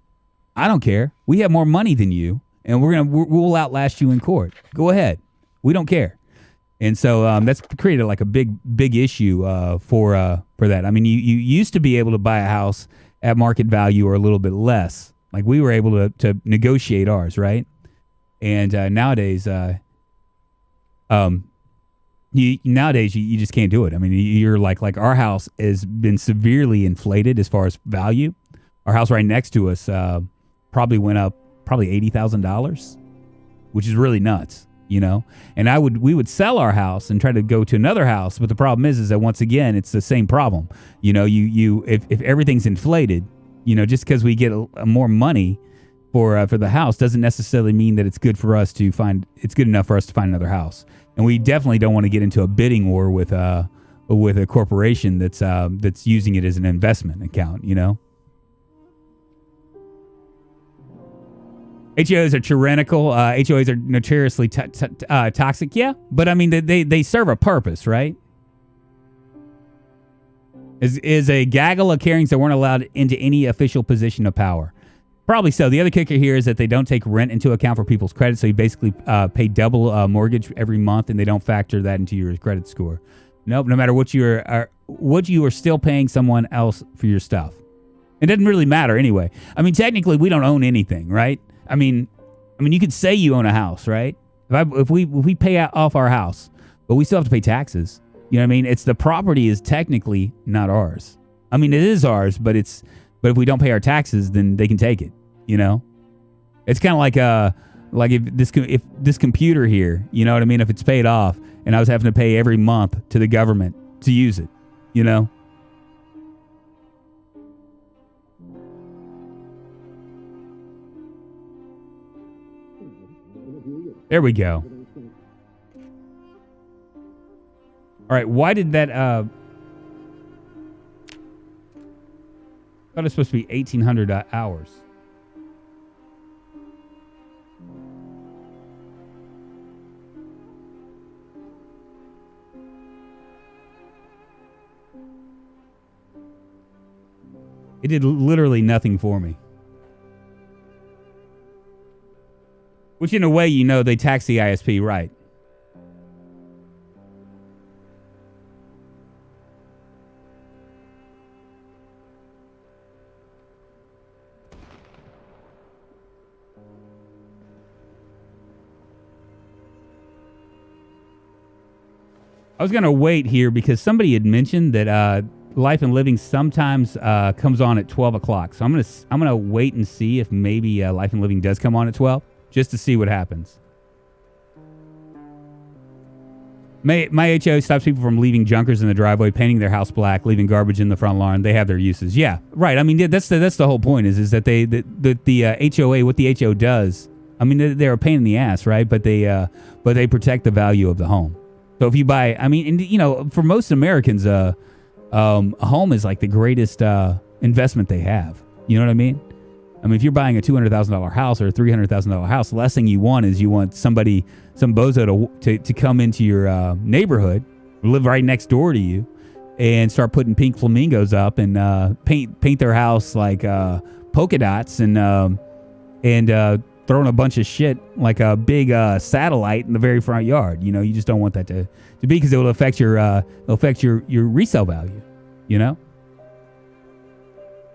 I don't care. We have more money than you. And we'll outlast you in court. Go ahead. We don't care. And so that's created like a big issue for that. I mean, you used to be able to buy a house at market value or a little bit less. Like we were able to negotiate ours, right? And nowadays, you just can't do it. I mean, you're like our house has been severely inflated as far as value. Our house right next to us probably went up. Probably $80,000, which is really nuts, you know. And we would sell our house and try to go to another house, but the problem is that once again it's the same problem. You know, if everything's inflated, you know, just because we get more money for the house doesn't necessarily mean that it's good enough for us to find another house. And we definitely don't want to get into a bidding war with a corporation that's using it as an investment account, you know. HOAs are tyrannical. HOAs are notoriously toxic. Yeah, but I mean, they serve a purpose, right? Is a gaggle of Karens that weren't allowed into any official position of power. Probably so. The other kicker here is that they don't take rent into account for people's credit, so you basically pay double mortgage every month, and they don't factor that into your credit score. Nope. No matter what you are still paying someone else for your stuff. It doesn't really matter anyway. I mean, technically, we don't own anything, right? I mean, you could say you own a house, right? If we pay off our house, but we still have to pay taxes. You know what I mean? It's the property is technically not ours. I mean, it is ours, but if we don't pay our taxes, then they can take it. You know, it's kind of like if this computer here, you know what I mean? If it's paid off and I was having to pay every month to the government to use it, you know? There we go. All right. Why did that, I thought it was supposed to be 1,800 hours. It did literally nothing for me. Which, in a way, you know, they tax the ISP, right? I was going to wait here because somebody had mentioned that Life and Living sometimes comes on at 12 o'clock. So I'm gonna wait and see if maybe Life and Living does come on at 12, just to see what happens. My HO stops people from leaving junkers in the driveway, painting their house black, leaving garbage in the front lawn. They have their uses. Yeah, right. I mean, that's the whole point is that the HOA, what the HO does. I mean, they're a pain in the ass, right? But they protect the value of the home. So if you buy, I mean, and, you know, for most Americans, a home is like the greatest investment they have. You know what I mean? I mean, if you're buying a $200,000 house or a $300,000 house, the last thing you want is you want some bozo to come into your neighborhood, live right next door to you, and start putting pink flamingos up and paint their house like polka dots and throwing a bunch of shit like a big satellite in the very front yard. You know, you just don't want that to be because it will affect your resale value. You know.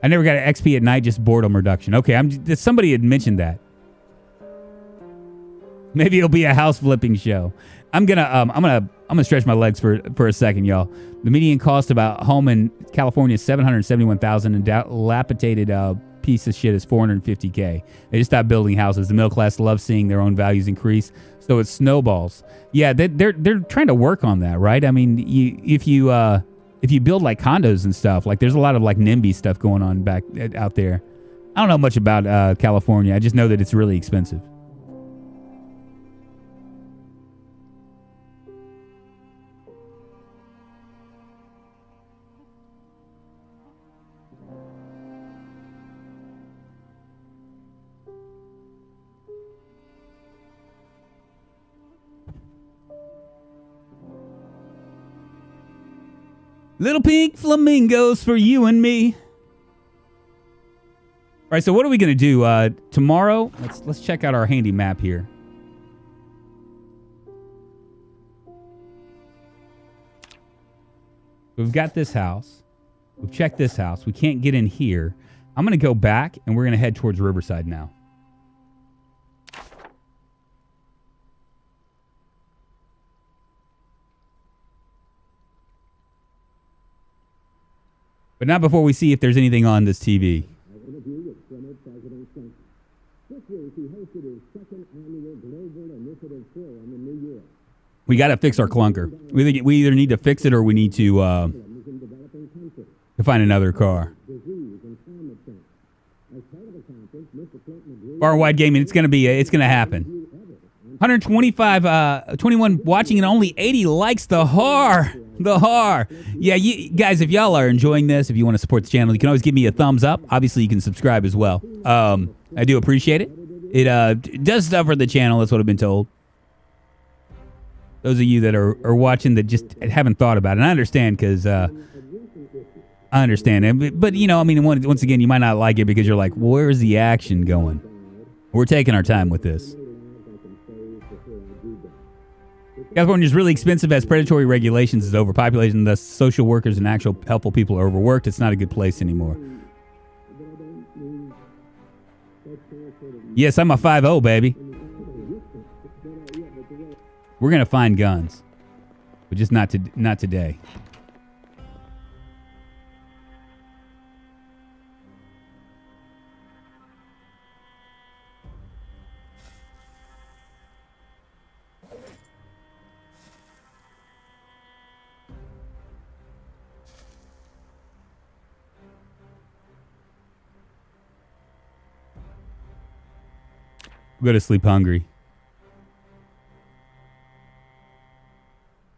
I never got an XP at night, just boredom reduction. Okay, somebody had mentioned that. Maybe it'll be a house flipping show. I'm gonna stretch my legs for a second, y'all. The median cost of a home in California is $771,000, and dilapidated piece of shit is $450K. They just stopped building houses. The middle class loves seeing their own values increase, so it snowballs. Yeah, they're trying to work on that, right? I mean, if you build like condos and stuff, like there's a lot of like NIMBY stuff going on back out there. I don't know much about California. I just know that it's really expensive. Little pink flamingos for you and me. All right, so what are we gonna do tomorrow? Let's check out our handy map here. We've got this house. We've checked this house. We can't get in here. I'm gonna go back and we're gonna head towards Riverside now. But not before we see if there's anything on this TV. We got to fix our clunker. We either need to fix it or we need to find another car. Far Wide Gaming, it's going to happen. 125, 21 watching and only 80 likes. The har. Yeah, guys, if y'all are enjoying this, if you want to support the channel, you can always give me a thumbs up. Obviously, you can subscribe as well. I do appreciate it. It does stuff for the channel. That's what I've been told. Those of you that are watching that just haven't thought about it, and I understand because I understand it, but you know, I mean, once again, you might not like it because you're like, where's the action going? We're taking our time with this. California is really expensive as predatory regulations is overpopulated, and thus social workers and actual helpful people are overworked. It's not a good place anymore. Yes, I'm a 5-0, baby. We're gonna find guns, but just not today. Go to sleep hungry.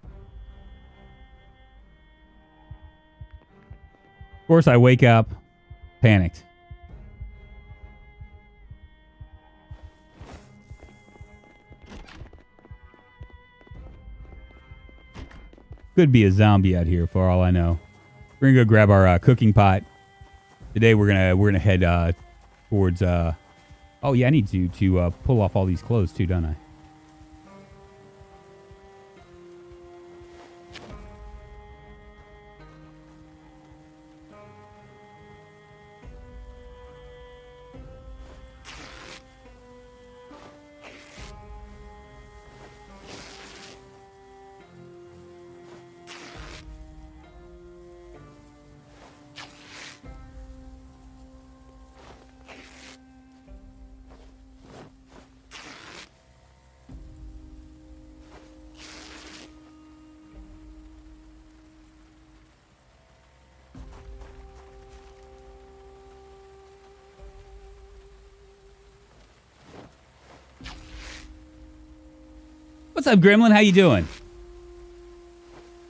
Of course, I wake up panicked. Could be a zombie out here for all I know. We're gonna go grab our cooking pot. Today we're gonna head towards. Oh yeah, I need to pull off all these clothes too, don't I? What's up, Gremlin? How you doing?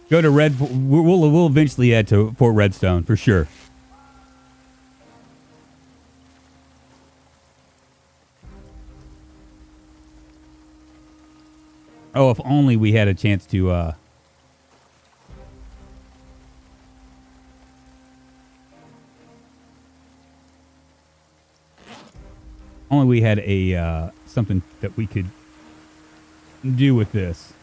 Go to Red. We'll eventually head to Fort Redstone for sure. Oh, if only we had a chance to. Only we had a something that we could do with this.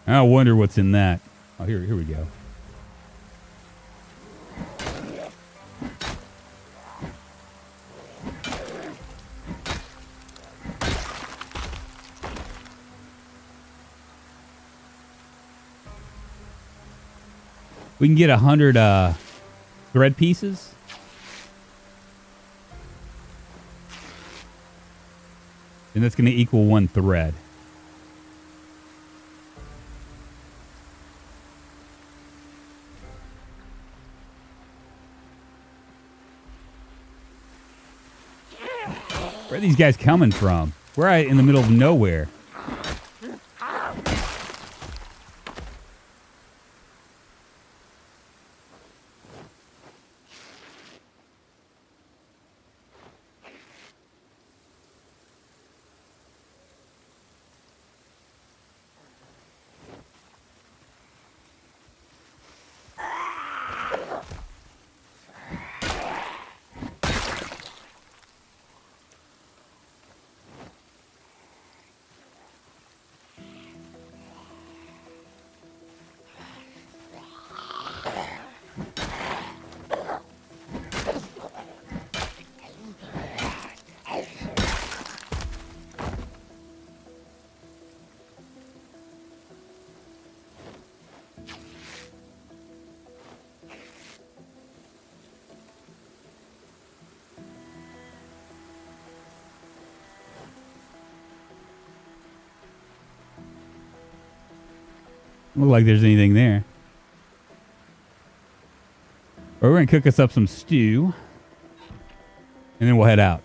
I wonder what's in that. Oh, here we go. We can get 100 thread pieces. And that's going to equal 1 thread. Where are these guys coming from? We're out in the middle of nowhere. Look like there's anything there. Or we're going to cook us up some stew. And then we'll head out.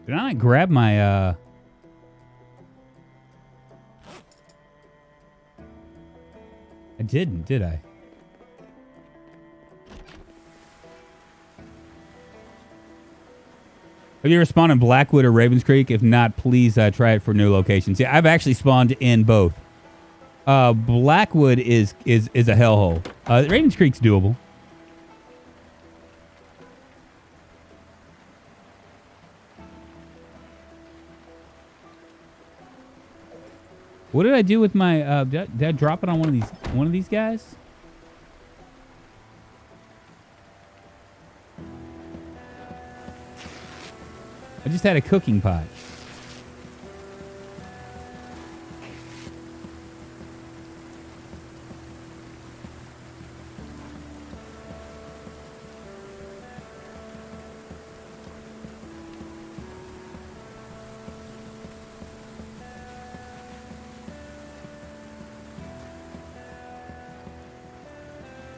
Did I not grab my, I didn't, did I? Have you ever spawned in Blackwood or Ravens Creek? If not, please try it for new locations. Yeah, I've actually spawned in both. Blackwood is a hellhole. Ravens Creek's doable. What did I do with my? Did I drop it on one of these guys? I just had a cooking pot.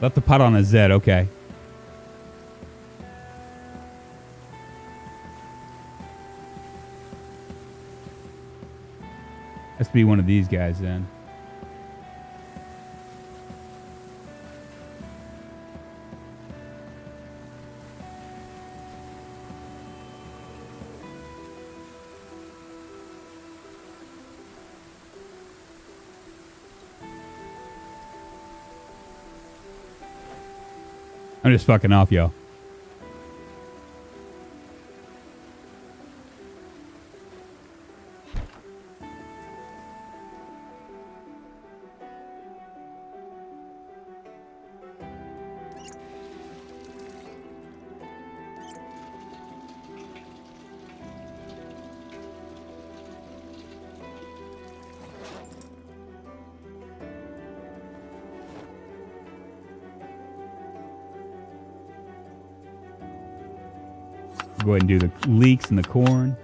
Left the pot on a Z, okay. Has to be one of these guys then. I'm just fucking off, yo. Go ahead and do the leeks and the corn.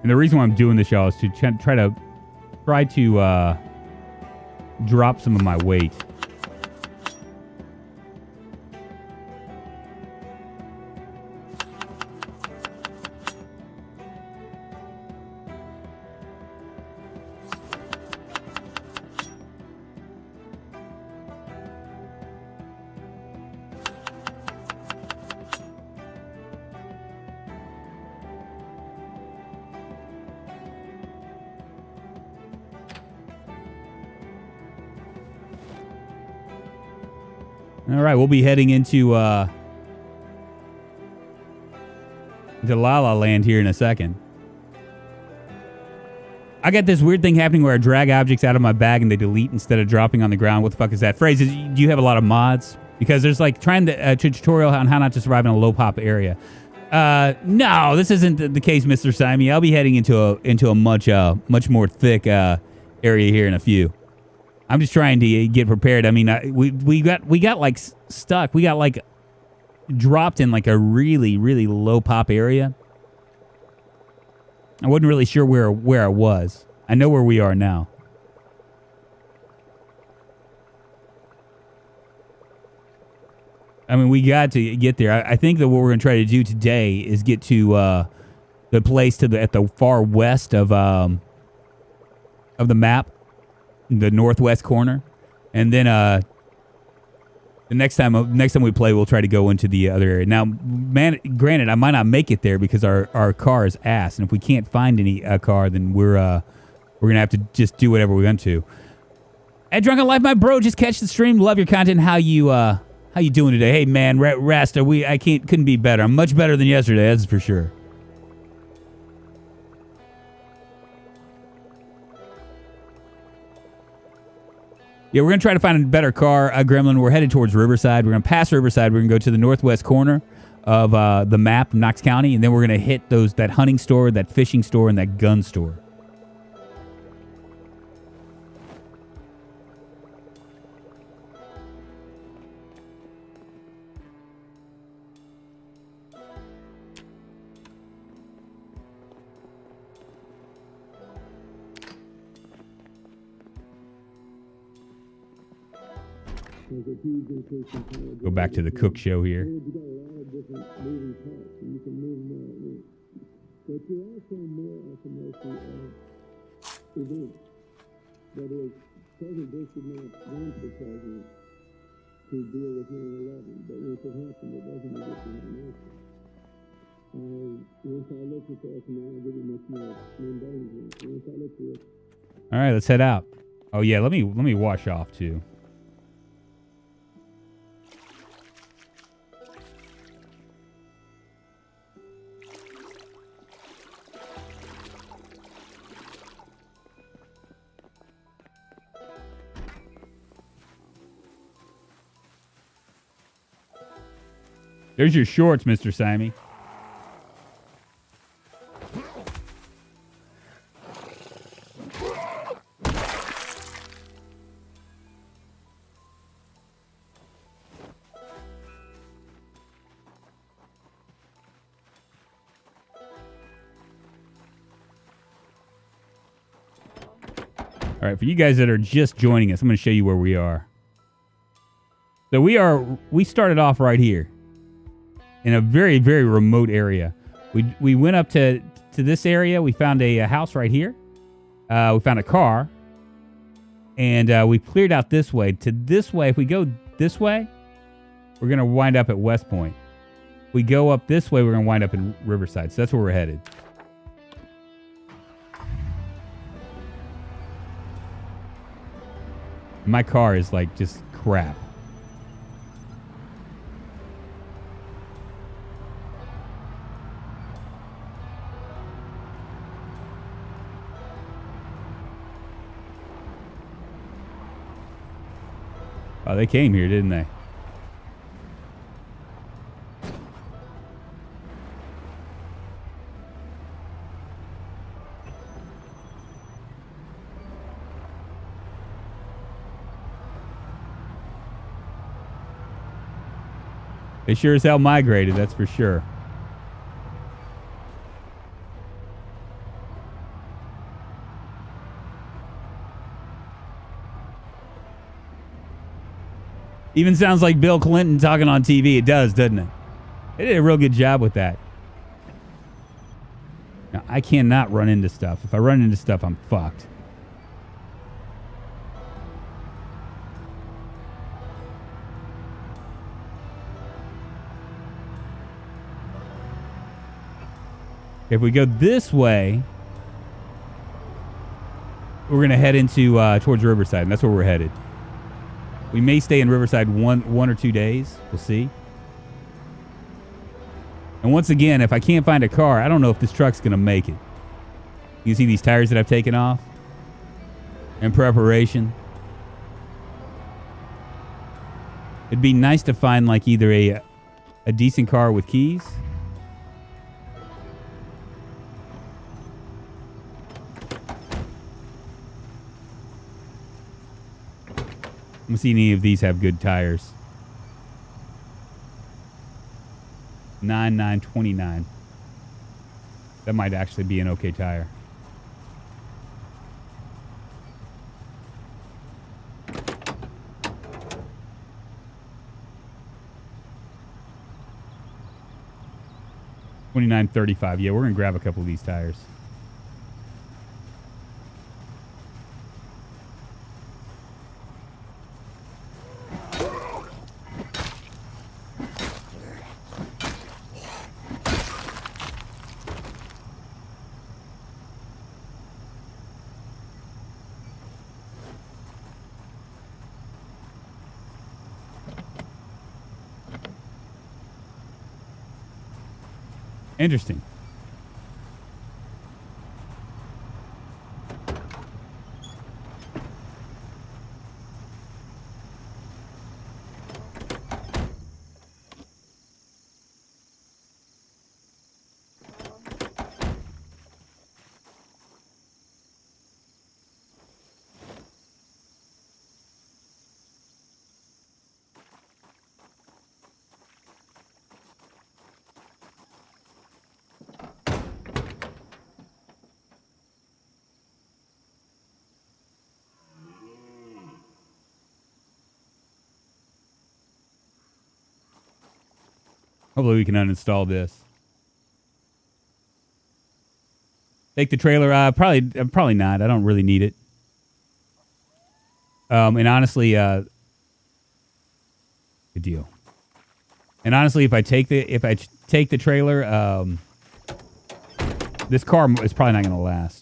And the reason why I'm doing this, y'all, is to try to drop some of my weight. All right, we'll be heading into La La Land here in a second. I got this weird thing happening where I drag objects out of my bag and they delete instead of dropping on the ground. What the fuck is that? Phrase, do you have a lot of mods? Because there's like trying to tutorial on how not to survive in a low pop area. No, this isn't the case, Mr. Simon. I'll be heading into a much more thick area here in a few. I'm just trying to get prepared. I mean, we got like stuck. We got like dropped in like a really, really low pop area. I wasn't really sure where I was. I know where we are now. I mean, we got to get there. I think that what we're going to try to do today is get to the place at the far west of the map. The northwest corner, and then the next time we play, we'll try to go into the other area. Now, man, granted, I might not make it there because our car is ass, and if we can't find any car, then we're gonna have to just do whatever we want to. At Drunkonlife, my bro, just catch the stream. Love your content. How you doing today? Hey man, Rasta, couldn't be better. I'm much better than yesterday, that's for sure. Yeah, we're going to try to find a better car, Gremlin. We're headed towards Riverside. We're going to pass Riverside. We're going to go to the northwest corner of the map, Knox County, and then we're going to hit that hunting store, that fishing store, and that gun store. Go back to the cook show here. All right, let's head out. Oh yeah, let me wash off too. There's your shorts, Mr. Simon. All right, for you guys that are just joining us, I'm going to show you where we are. So we started off right here in a very, very remote area. We went up to this area. We found a house right here. We found a car. And we cleared out this way. To this way, if we go this way, we're going to wind up at West Point. If we go up this way, we're going to wind up in Riverside. So that's where we're headed. My car is like just crap. Oh, they came here, didn't they? They sure as hell migrated, that's for sure. Even sounds like Bill Clinton talking on TV. It does, doesn't it? They did a real good job with that. Now, I cannot run into stuff. If I run into stuff, I'm fucked. If we go this way, we're going to head into towards Riverside, and that's where we're headed. We may stay in Riverside one or 2 days. We'll see. And once again, if I can't find a car, I don't know if this truck's going to make it. You see these tires that I've taken off in preparation. It'd be nice to find like either a decent car with keys. I'm see any of these have good tires. 9929. That might actually be an okay tire. $29.35. Yeah, we're gonna grab a couple of these tires. Interesting. Hopefully we can uninstall this. Take the trailer. Probably not. I don't really need it. And honestly, good deal. And honestly, if I take the trailer, this car is probably not going to last.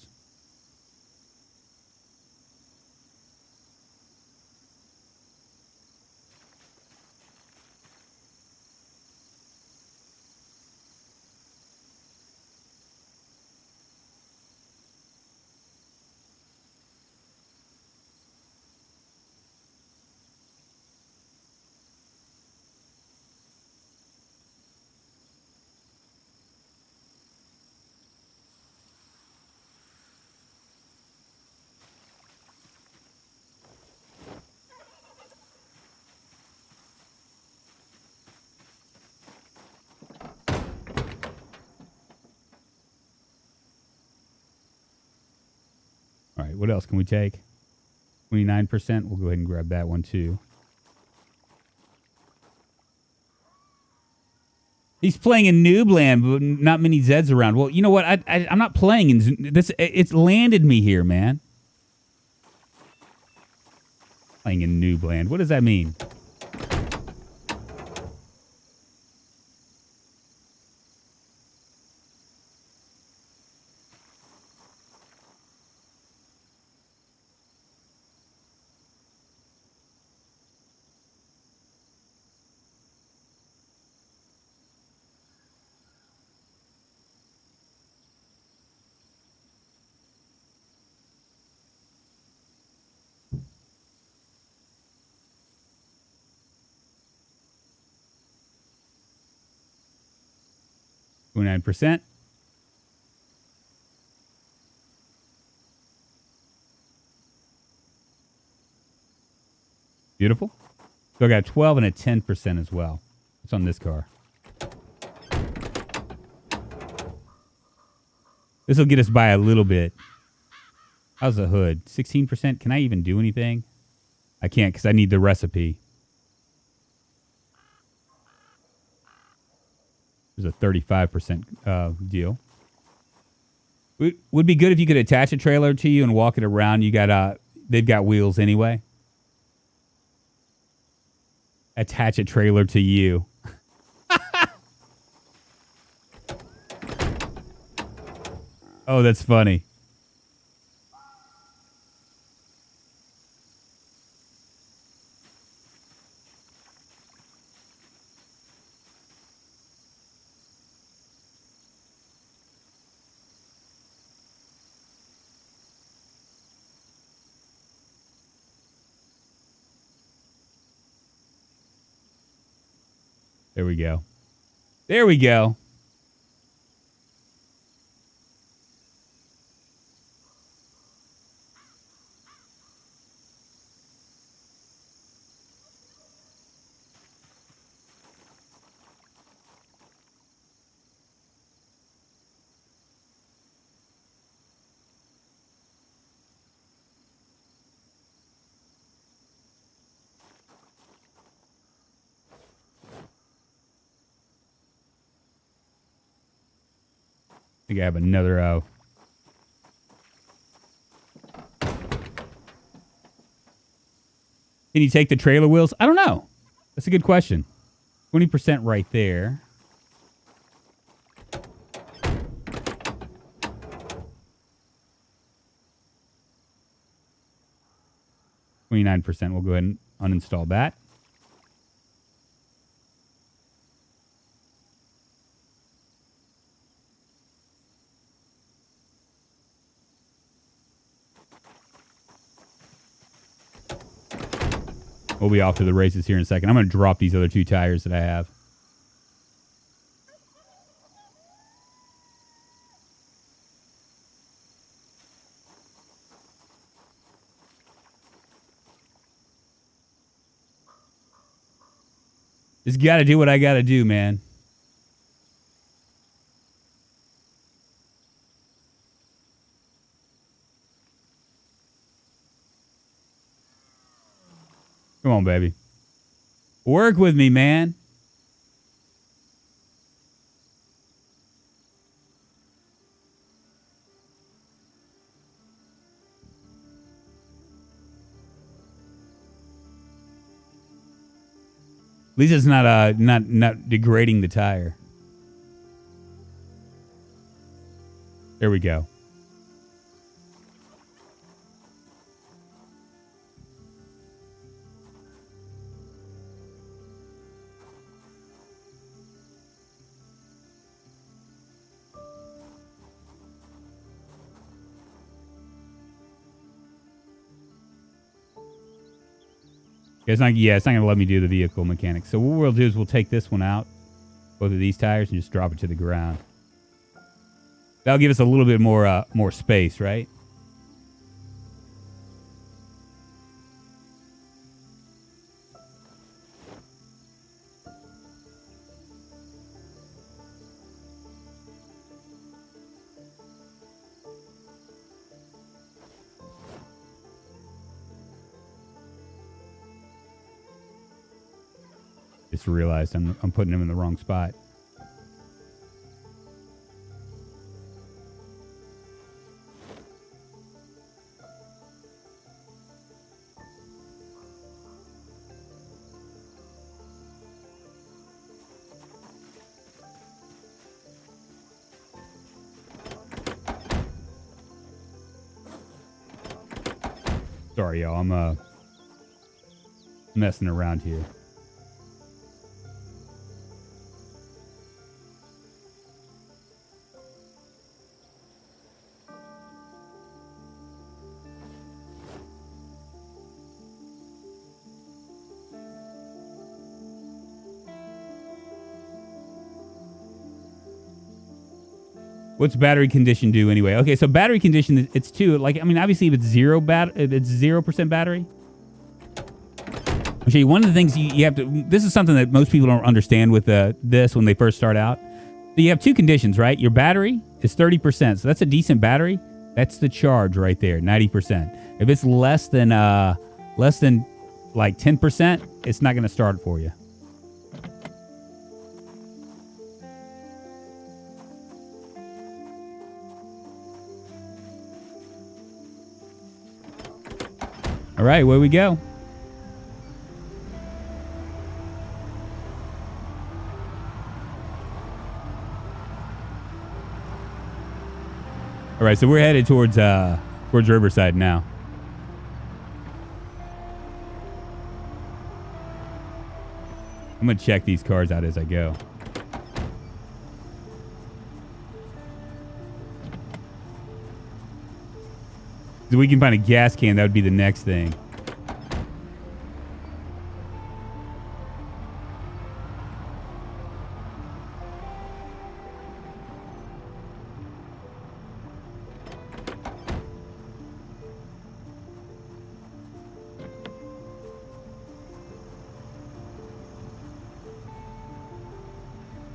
All right, what else can we take? 29%. We'll go ahead and grab that one too. He's playing in Noobland, but not many Zeds around. Well, you know what? I'm not playing in this. It's landed me here, man. Playing in Noobland. What does that mean? %. Beautiful. So I got 12 and a 10% as well. What's on this car? This will get us by a little bit. How's the hood? 16%. Can I even do anything? I can't because I need the recipe. There's a 35% deal. Would be good if you could attach a trailer to you and walk it around. You got they've got wheels anyway. Attach a trailer to you. Oh, that's funny. There we go. There we go. I think I have another. Can you take the trailer wheels? I don't know. That's a good question. 20% right there. %. We'll go ahead and uninstall that. We'll be off to the races here in a second. I'm going to drop these other 2 tires that I have. Just got to do what I got to do, man. Come on, baby. Work with me, man. At least it's not degrading the tire. There we go. It's not going to let me do the vehicle mechanics. So what we'll do is we'll take this one out, both of these tires, and just drop it to the ground. That'll give us a little bit more space, right? Just realized I'm putting him in the wrong spot. Sorry, y'all. I'm messing around here. What's battery condition do anyway? Okay, so battery condition, it's two. Like, I mean, obviously, if it's 0% battery. I'll show you one of the things you have to. This is something that most people don't understand with this when they first start out. So you have two conditions, right? Your battery is 30%, so that's a decent battery. That's the charge right there, 90%. If it's less than like 10%, it's not going to start for you. All right, where we go? All right, so we're headed towards Riverside now. I'm gonna check these cars out as I go. If we can find a gas can, that would be the next thing.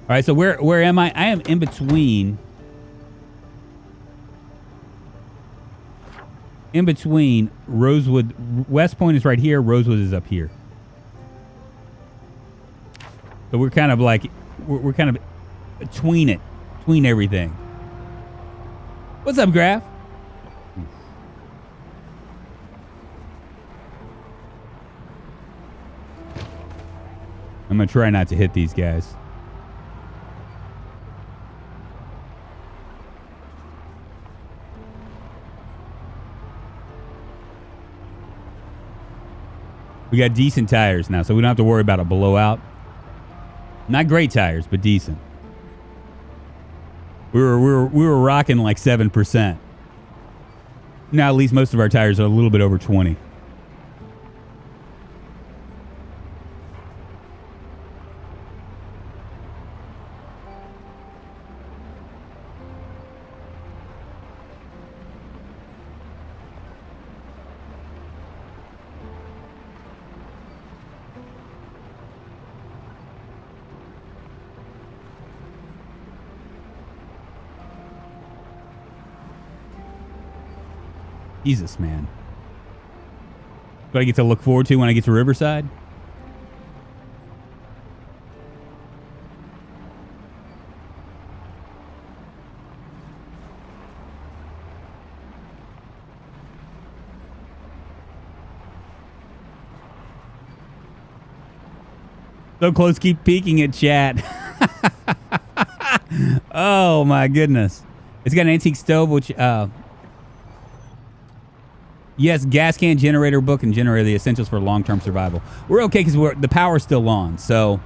All right, so where am I? I am in between. In between Rosewood. West Point is right here. Rosewood is up here. So we're kind of like we're kind of between it, between everything. What's up, Graf? I'm gonna try not to hit these guys. We got decent tires now, so we don't have to worry about a blowout. Not great tires, but decent. We were rocking like 7%. Now at least most of our tires are a little bit over 20. Jesus, man. What I get to look forward to when I get to Riverside? So close, keep peeking at chat. Oh my goodness. It's got an antique stove, which yes, gas can, generator, book, and generator, the essentials for long-term survival. We're okay because the power's still on, so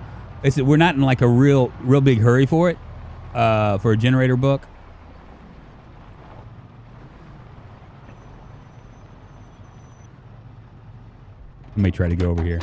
we're not in like a real big hurry for it, for a generator book. Let me try to go over here.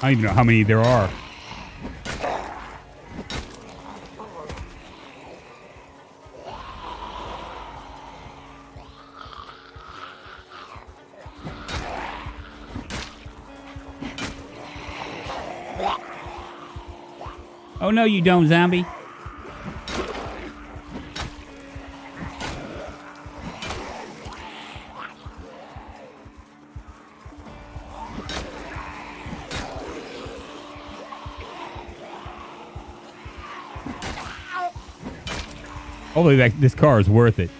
I don't even know how many there are. Oh no, you don't, zombie. Hopefully this car is worth it.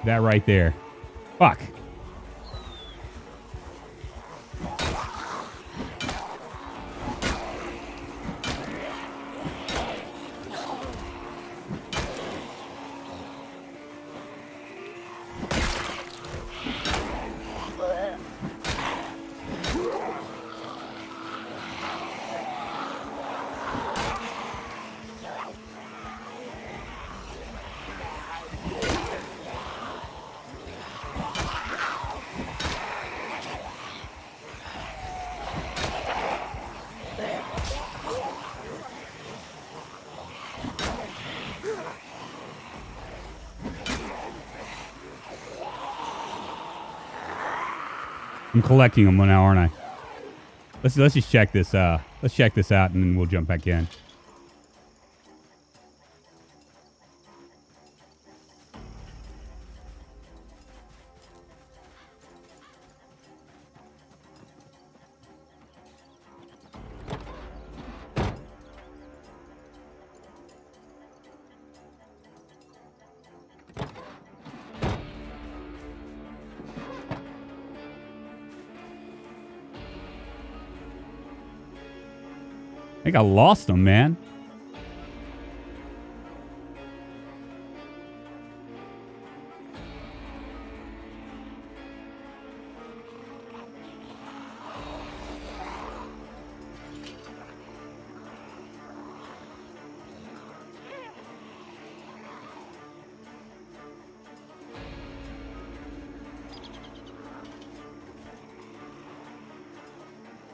That right there. Fuck. I'm collecting them now, aren't I? Let's just check this. Let's check this out, and then we'll jump back in. I think I lost them, man.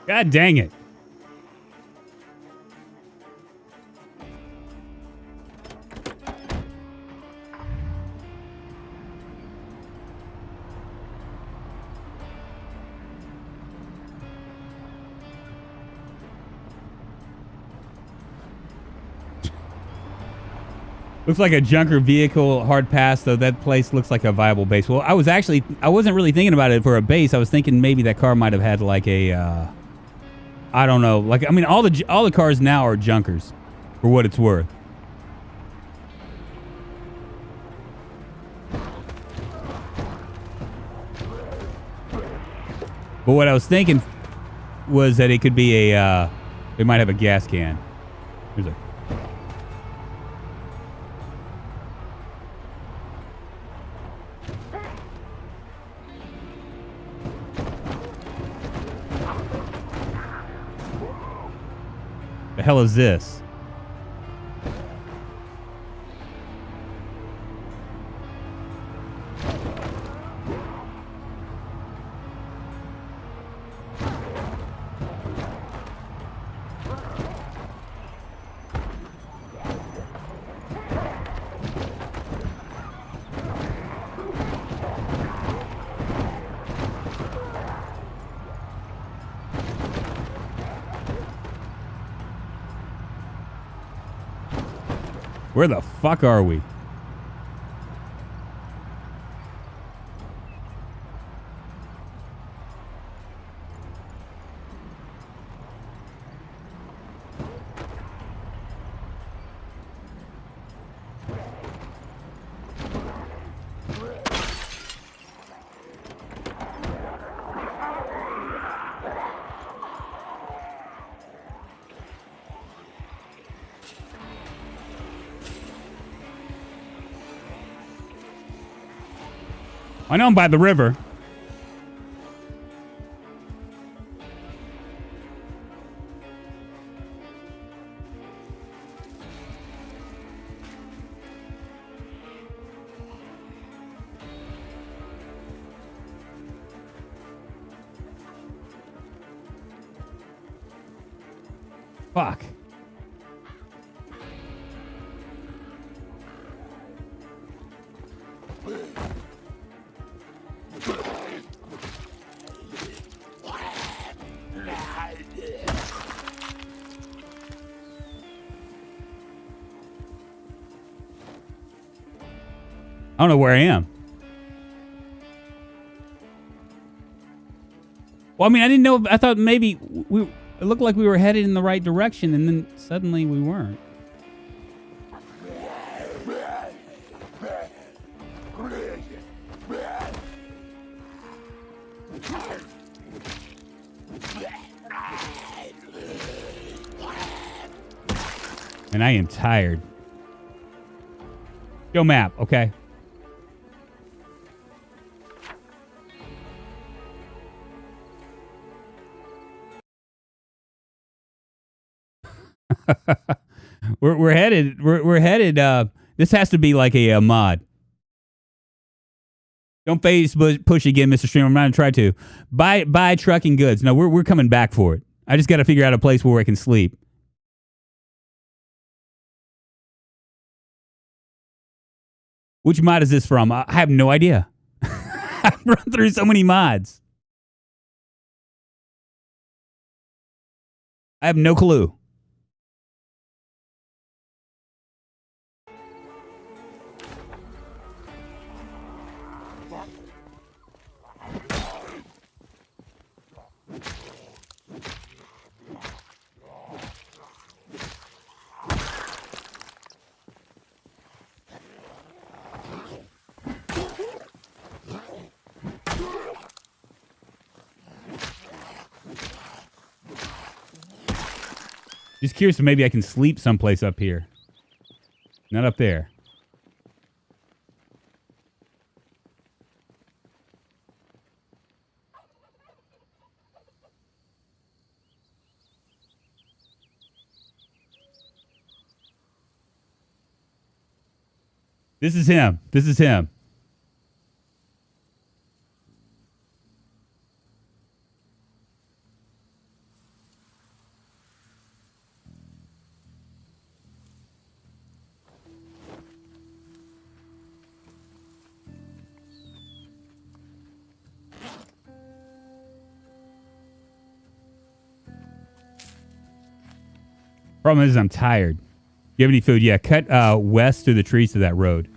God dang it. Looks like a junker vehicle, hard pass, though. That place looks like a viable base. Well, I wasn't really thinking about it for a base. I was thinking maybe that car might have had like a, I don't know. Like, I mean, all the cars now are junkers, for what it's worth. But what I was thinking was that it could be a, it might have a gas can. Here's a... The hell is this? Where the fuck are we? I know I'm by the river. Fuck. I don't know where I am. Well, I mean, I didn't know. I thought maybe it looked like we were headed in the right direction, and then suddenly we weren't. And I am tired. Yo, map, okay? we're headed. We're headed. This has to be like a mod. Don't phase push again, Mr. Stream. I'm not gonna try to buy trucking goods. No, we're coming back for it. I just got to figure out a place where I can sleep. Which mod is this from? I have no idea. I've run through so many mods. I have no clue. Just curious if maybe I can sleep someplace up here. Not up there. This is him. This is him. Problem is, I'm tired. You have any food? Yeah, cut west through the trees to that road.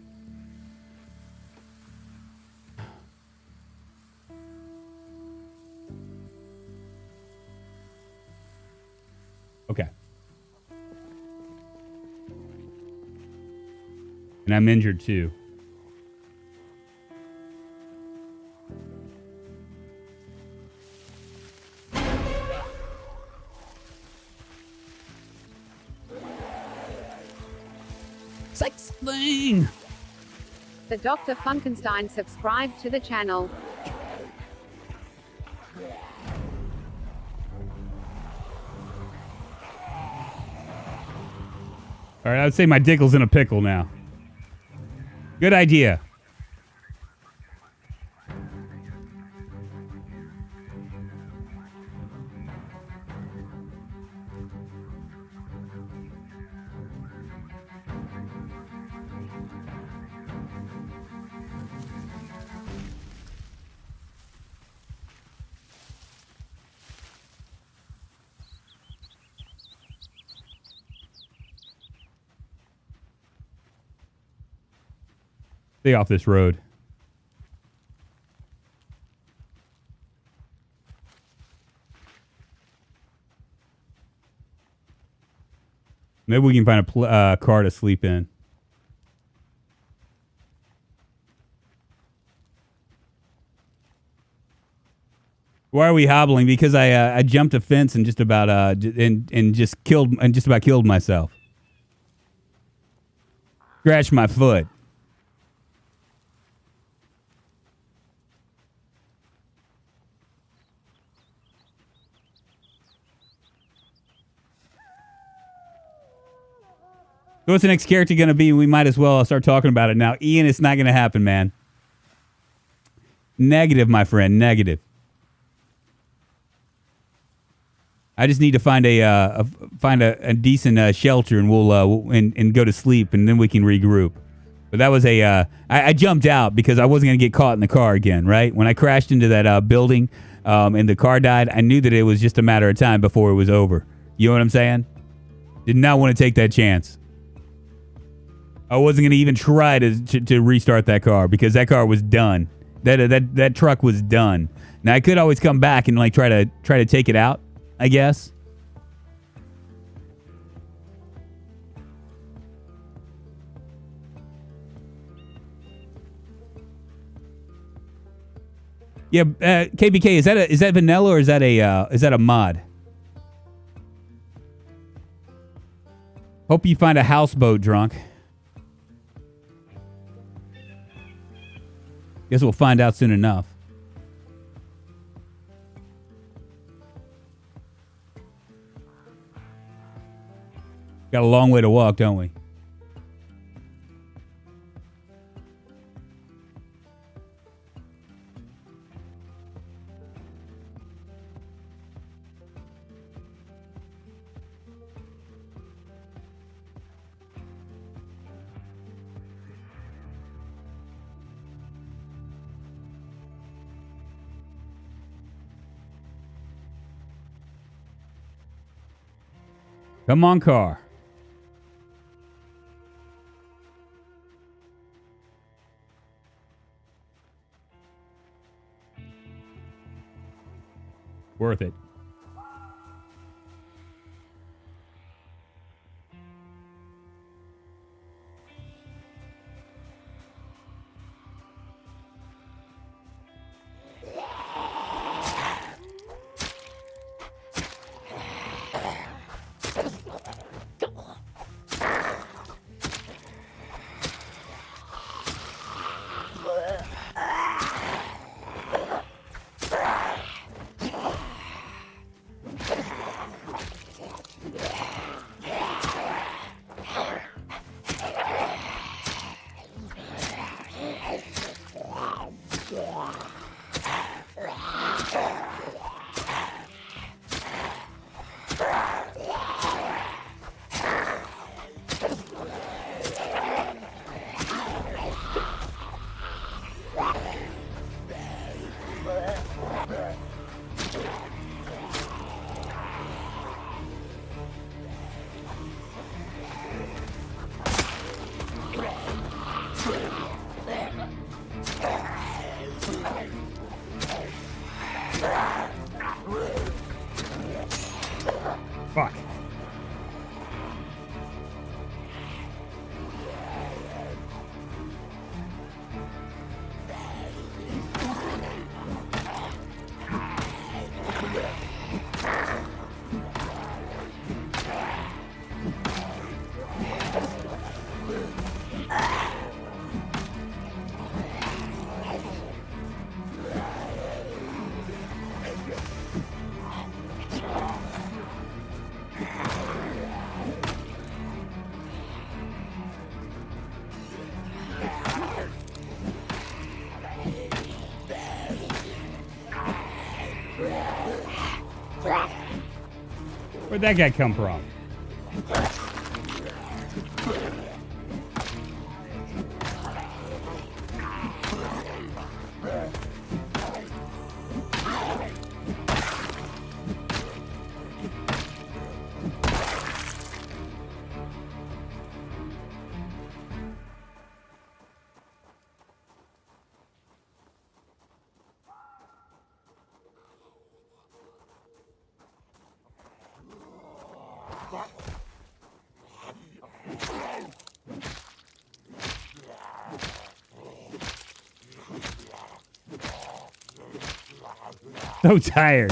Okay. And I'm injured too. Sex thing. The Dr. Funkenstein subscribed to the channel. All right, I would say my dickle's in a pickle now. Good idea. Stay off this road. Maybe we can find a car to sleep in. Why are we hobbling? Because I jumped a fence and just about just about killed myself. Scratched my foot. So what's the next character going to be? We might as well start talking about it now. Ian, it's not going to happen, man. Negative, my friend. Negative. I just need to find a decent shelter, and we'll and go to sleep, and then we can regroup. But that was I jumped out because I wasn't going to get caught in the car again, right? When I crashed into that building and the car died, I knew that it was just a matter of time before it was over. You know what I'm saying? Did not want to take that chance. I wasn't going to even try to restart that car because that car was done. That truck was done. Now I could always come back and like try to take it out, I guess. Yeah, KBK, is that vanilla or is that a mod? Hope you find a houseboat, drunk. Guess we'll find out soon enough. Got a long way to walk, don't we? Come on, car. Worth it. Where'd that guy come from? So tired.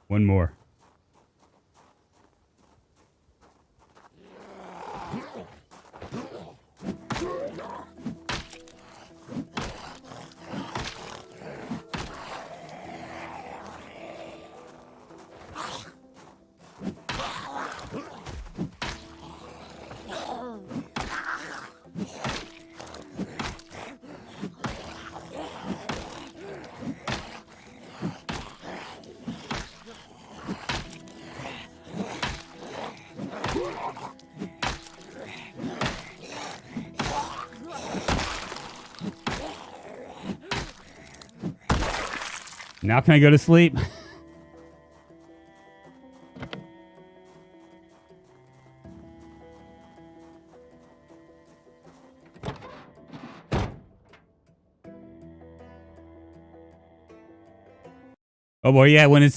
One more. Now can I go to sleep? Oh boy, yeah. When the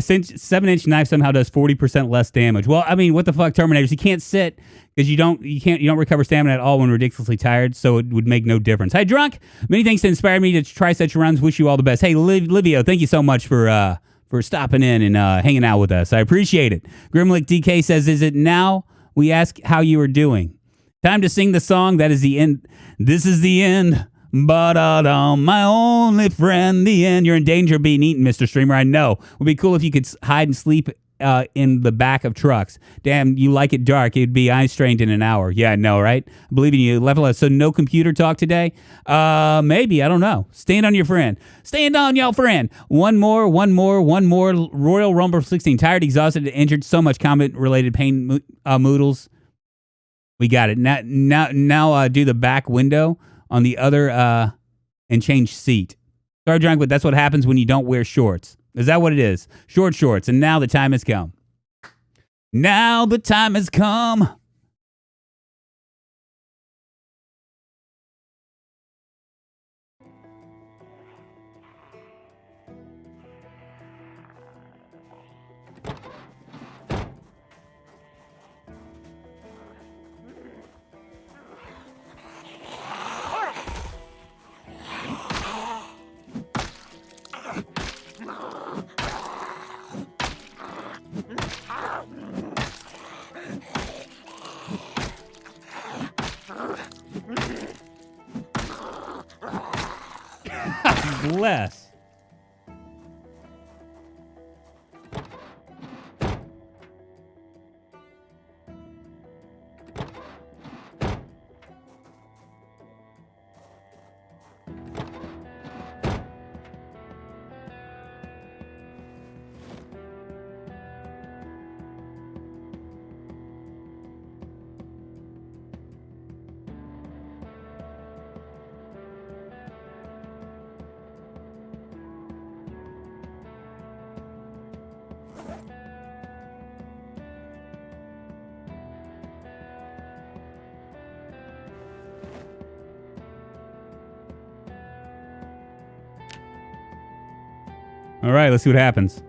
7-inch knife somehow does 40% less damage. Well, I mean, what the fuck, Terminators? You can't sit because you don't recover stamina at all when ridiculously tired. So it would make no difference. Hey, Drunk, many thanks to inspire me to try such runs. Wish you all the best. Hey, Livio, thank you so much for stopping in and hanging out with us. I appreciate it. Grimlick DK says, "Is it now? We ask how you are doing. Time to sing the song. That is the end. This is the end." My only friend, the end. You're in danger of being eaten, Mr. Streamer. I know. It would be cool if you could hide and sleep in the back of trucks. Damn, you like it dark. It'd be eye strained in an hour. Yeah, I know, right? I believe in you. Level up. So no computer talk today? Maybe. I don't know. Stand on your friend. Stand on your friend. One more. Royal Rumble 16. Tired, exhausted, injured. So much combat-related pain moodles. We got it. Now do the back window on the other and change seat. Sorry, Drunk, but that's what happens when you don't wear shorts. Is that what it is? Shorts. And now the time has come. Now the time has come. Bless. All right, let's see what happens.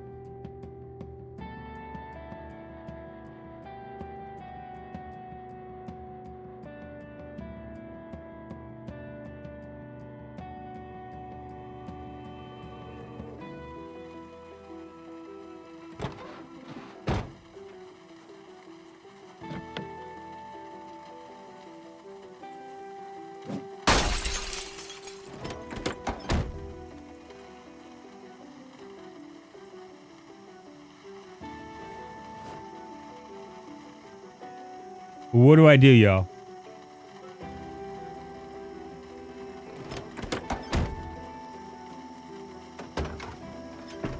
What do I do, y'all?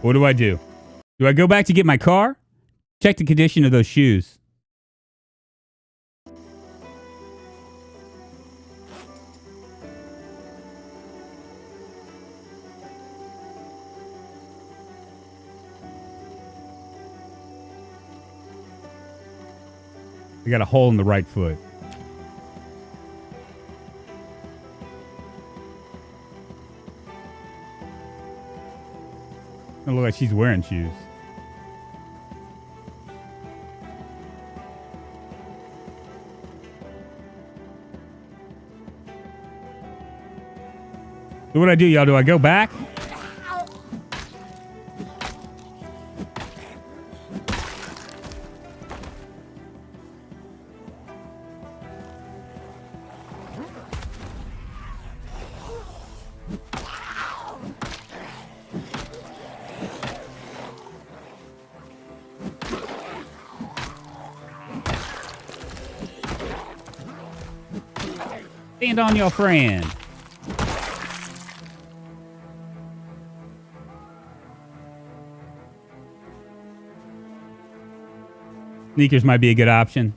What do I do? Do I go back to get my car? Check the condition of those shoes. I got a hole in the right foot. It looks like she's wearing shoes. So what do I do, y'all? Do I go back? Stand on your friend. Sneakers might be a good option.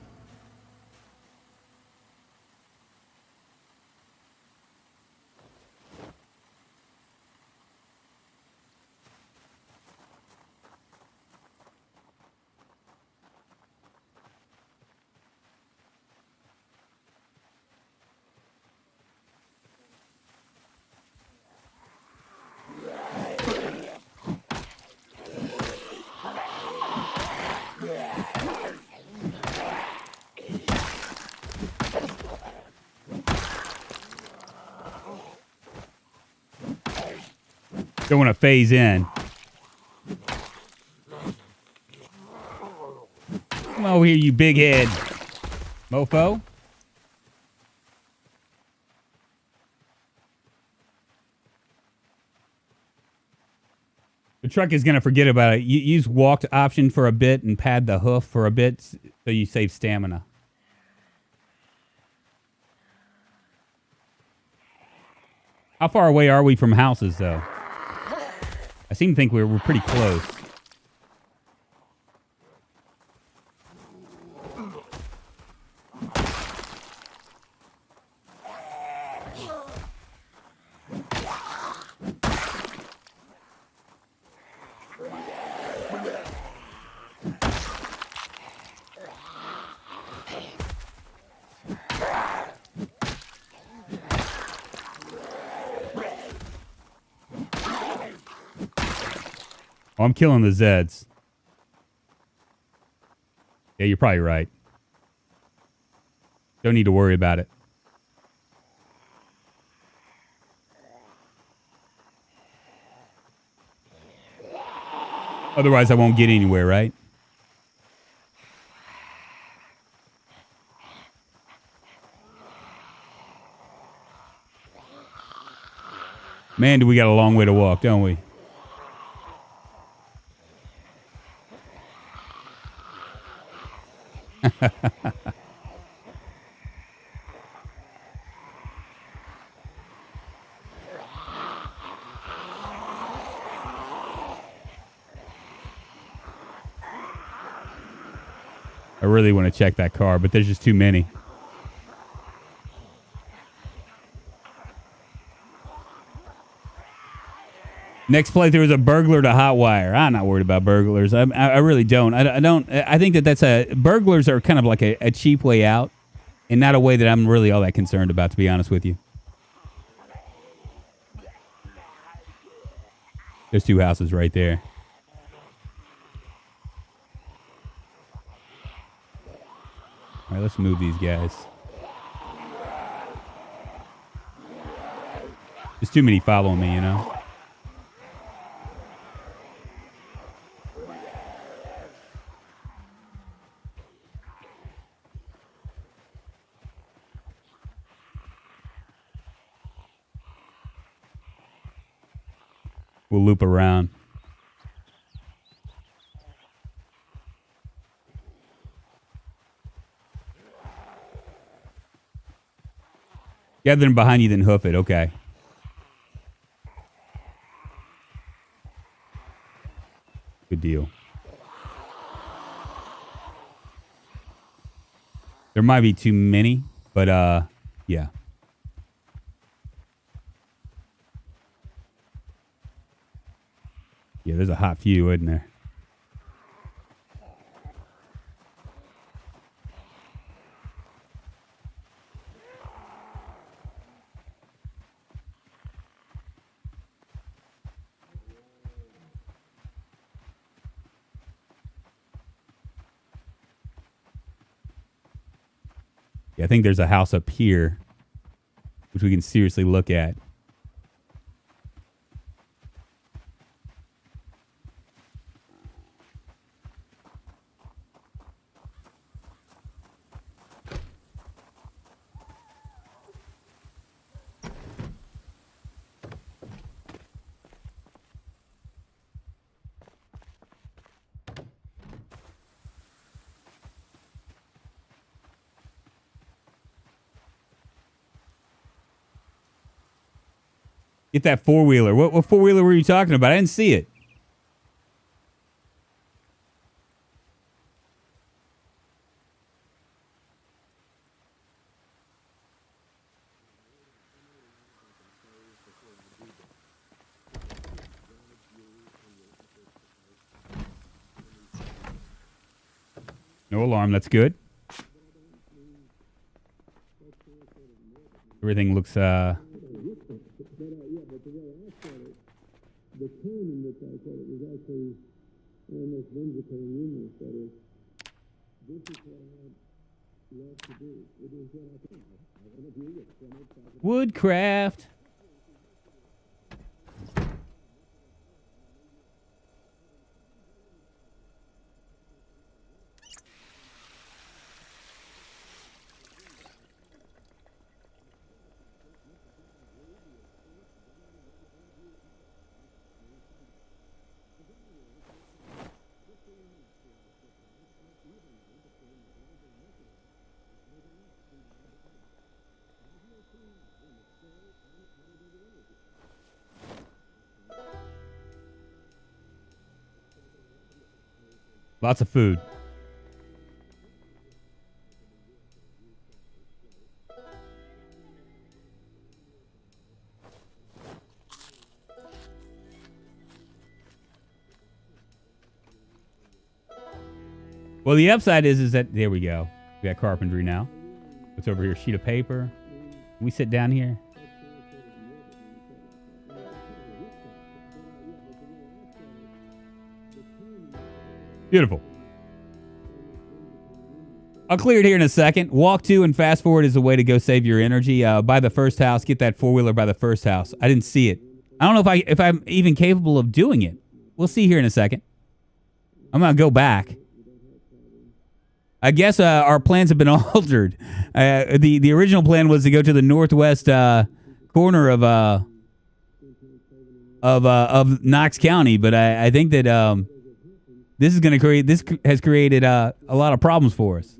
Don't want to phase in. Come over here, you big head mofo. The truck is going to forget about it. You use walked option for a bit and pad the hoof for a bit so you save stamina. How far away are we from houses, though? I seem to think we're pretty close. Oh, I'm killing the Zeds. Yeah, you're probably right. Don't need to worry about it. Otherwise, I won't get anywhere, right? Man, do we got a long way to walk, don't we? I really want to check that car, but there's just too many. Next playthrough is a burglar to hotwire. I'm not worried about burglars. I really don't. I don't. I think burglars are kind of like a cheap way out, and not a way that I'm really all that concerned about, to be honest with you. There's two houses right there. All right, let's move these guys. There's too many following me, you know? We'll loop around. Gather them behind you, then hoof it. Okay. Good deal. There might be too many, but yeah. Yeah, there's a hot few, isn't there? Yeah, I think there's a house up here, which we can seriously look at. Get that four-wheeler. What four-wheeler were you talking about? I didn't see it. No alarm. That's good. Everything looks the tone in which I said it was actually almost whimsical and humorous. That is, this is what I love to do. It is what I think. I interview with Woodcraft. Lots of food. Well, the upside is that there we go. We got carpentry now. What's over here? Sheet of paper. Can we sit down here? Beautiful. I'll clear it here in a second. Walk to and fast forward is a way to go save your energy. Buy the first house. Get that four-wheeler by the first house. I didn't see it. I don't know if I'm even capable of doing it. We'll see here in a second. I'm going to go back. I guess our plans have been altered. The original plan was to go to the northwest corner of Knox County, but I think that this has created a lot of problems for us.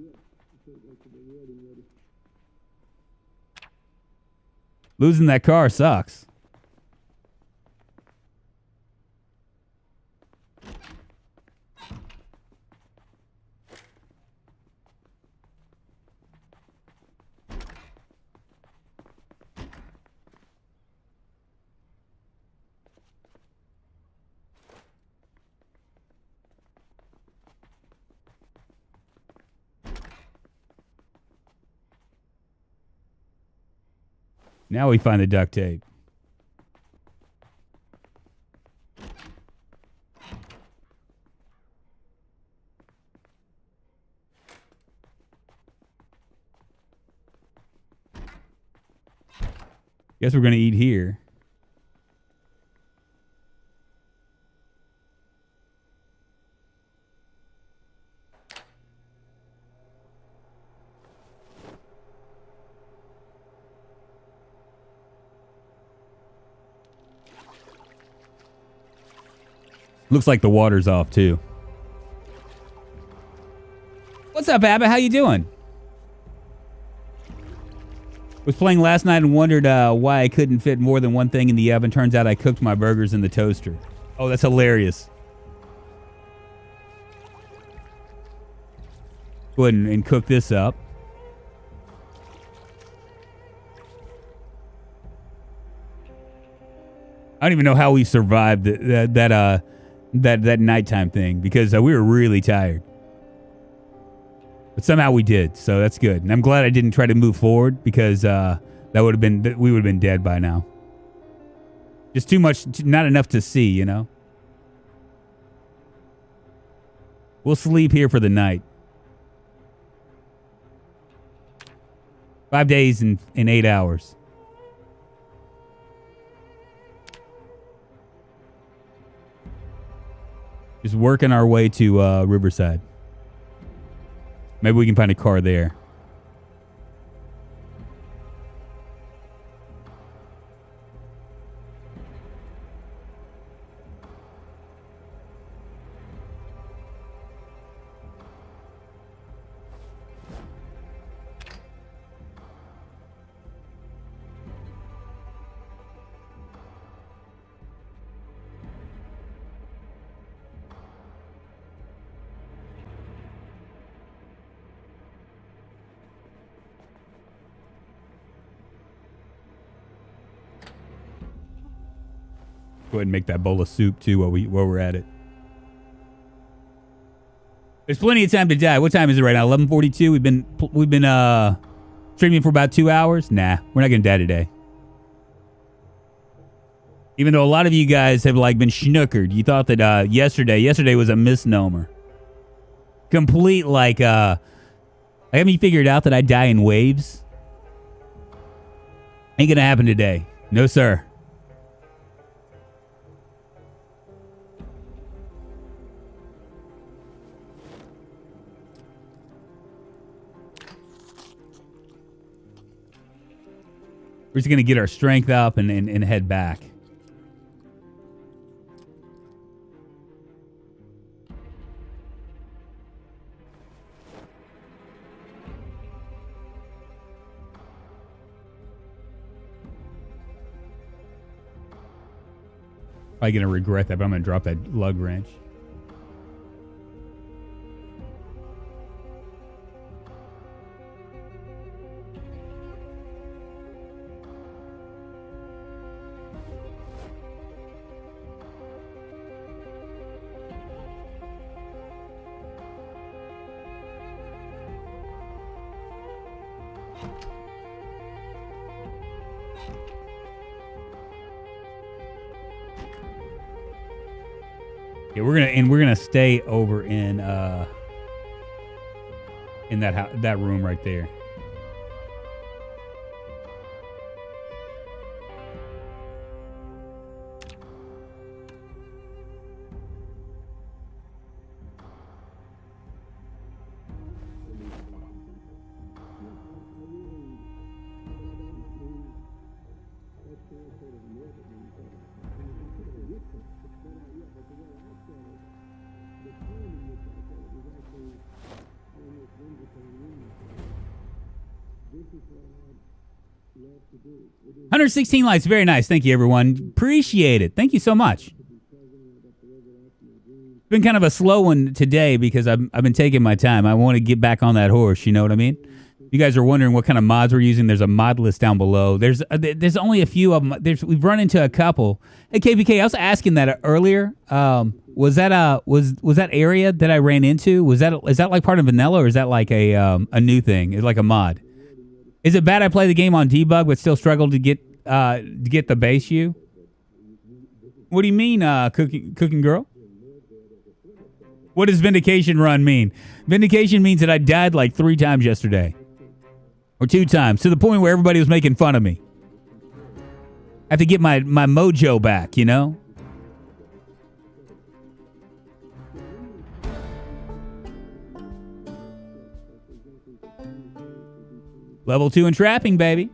Losing that car sucks. Now we find the duct tape. Guess we're going to eat here. Looks like the water's off too. What's up, Abbott? How you doing? Was playing last night and wondered why I couldn't fit more than one thing in the oven. Turns out I cooked my burgers in the toaster. Oh, that's hilarious. Go ahead and cook this up. I don't even know how we survived that nighttime thing because we were really tired. But somehow we did, so that's good. And I'm glad I didn't try to move forward because we would have been dead by now. Just too much, not enough to see, you know. We'll sleep here for the night. 5 days and 8 hours. Just working our way to Riverside. Maybe we can find a car there. Go ahead and make that bowl of soup too while we're at it. There's plenty of time to die. What time is it right now? 11:42. We've been streaming for about 2 hours. Nah, we're not gonna die today. Even though a lot of you guys have like been schnookered, you thought that yesterday was a misnomer. Complete like haven't you figured out that I die in waves? Ain't gonna happen today. No sir. We're just going to get our strength up and head back. Probably going to regret that, but I'm going to drop that lug wrench. Yeah, we're gonna stay over in that room right there. love to do. 116 likes. Very nice. Thank you, everyone. Appreciate it. Thank you so much. It's been kind of a slow one today because I've been taking my time. I want to get back on that horse. You know what I mean? You guys are wondering what kind of mods we're using. There's a mod list down below. There's only a few of them. We've run into a couple. Hey, KBK, I was asking that earlier. Was that area that I ran into? Is that like part of vanilla, or is that like a new thing? It's like a mod. Is it bad I play the game on debug but still struggle to get the base U? What do you mean, cooking girl? What does Vindication run mean? Vindication means that I died like 3 times yesterday. Or 2 times, to the point where everybody was making fun of me. I have to get my mojo back, you know? Level 2 in trapping, baby.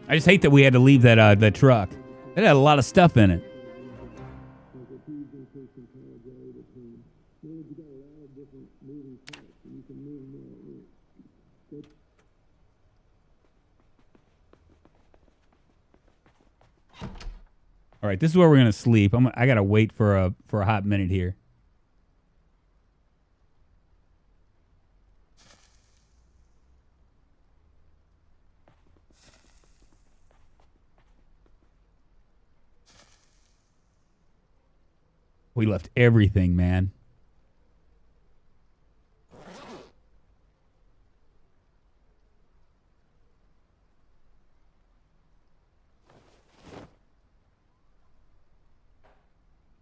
I just hate that we had to leave that truck. It had a lot of stuff in it. means you got a lot of different moving parts, and you can move them all at once. But All right, this is where we're gonna sleep. I gotta wait for a hot minute here. We left everything, man.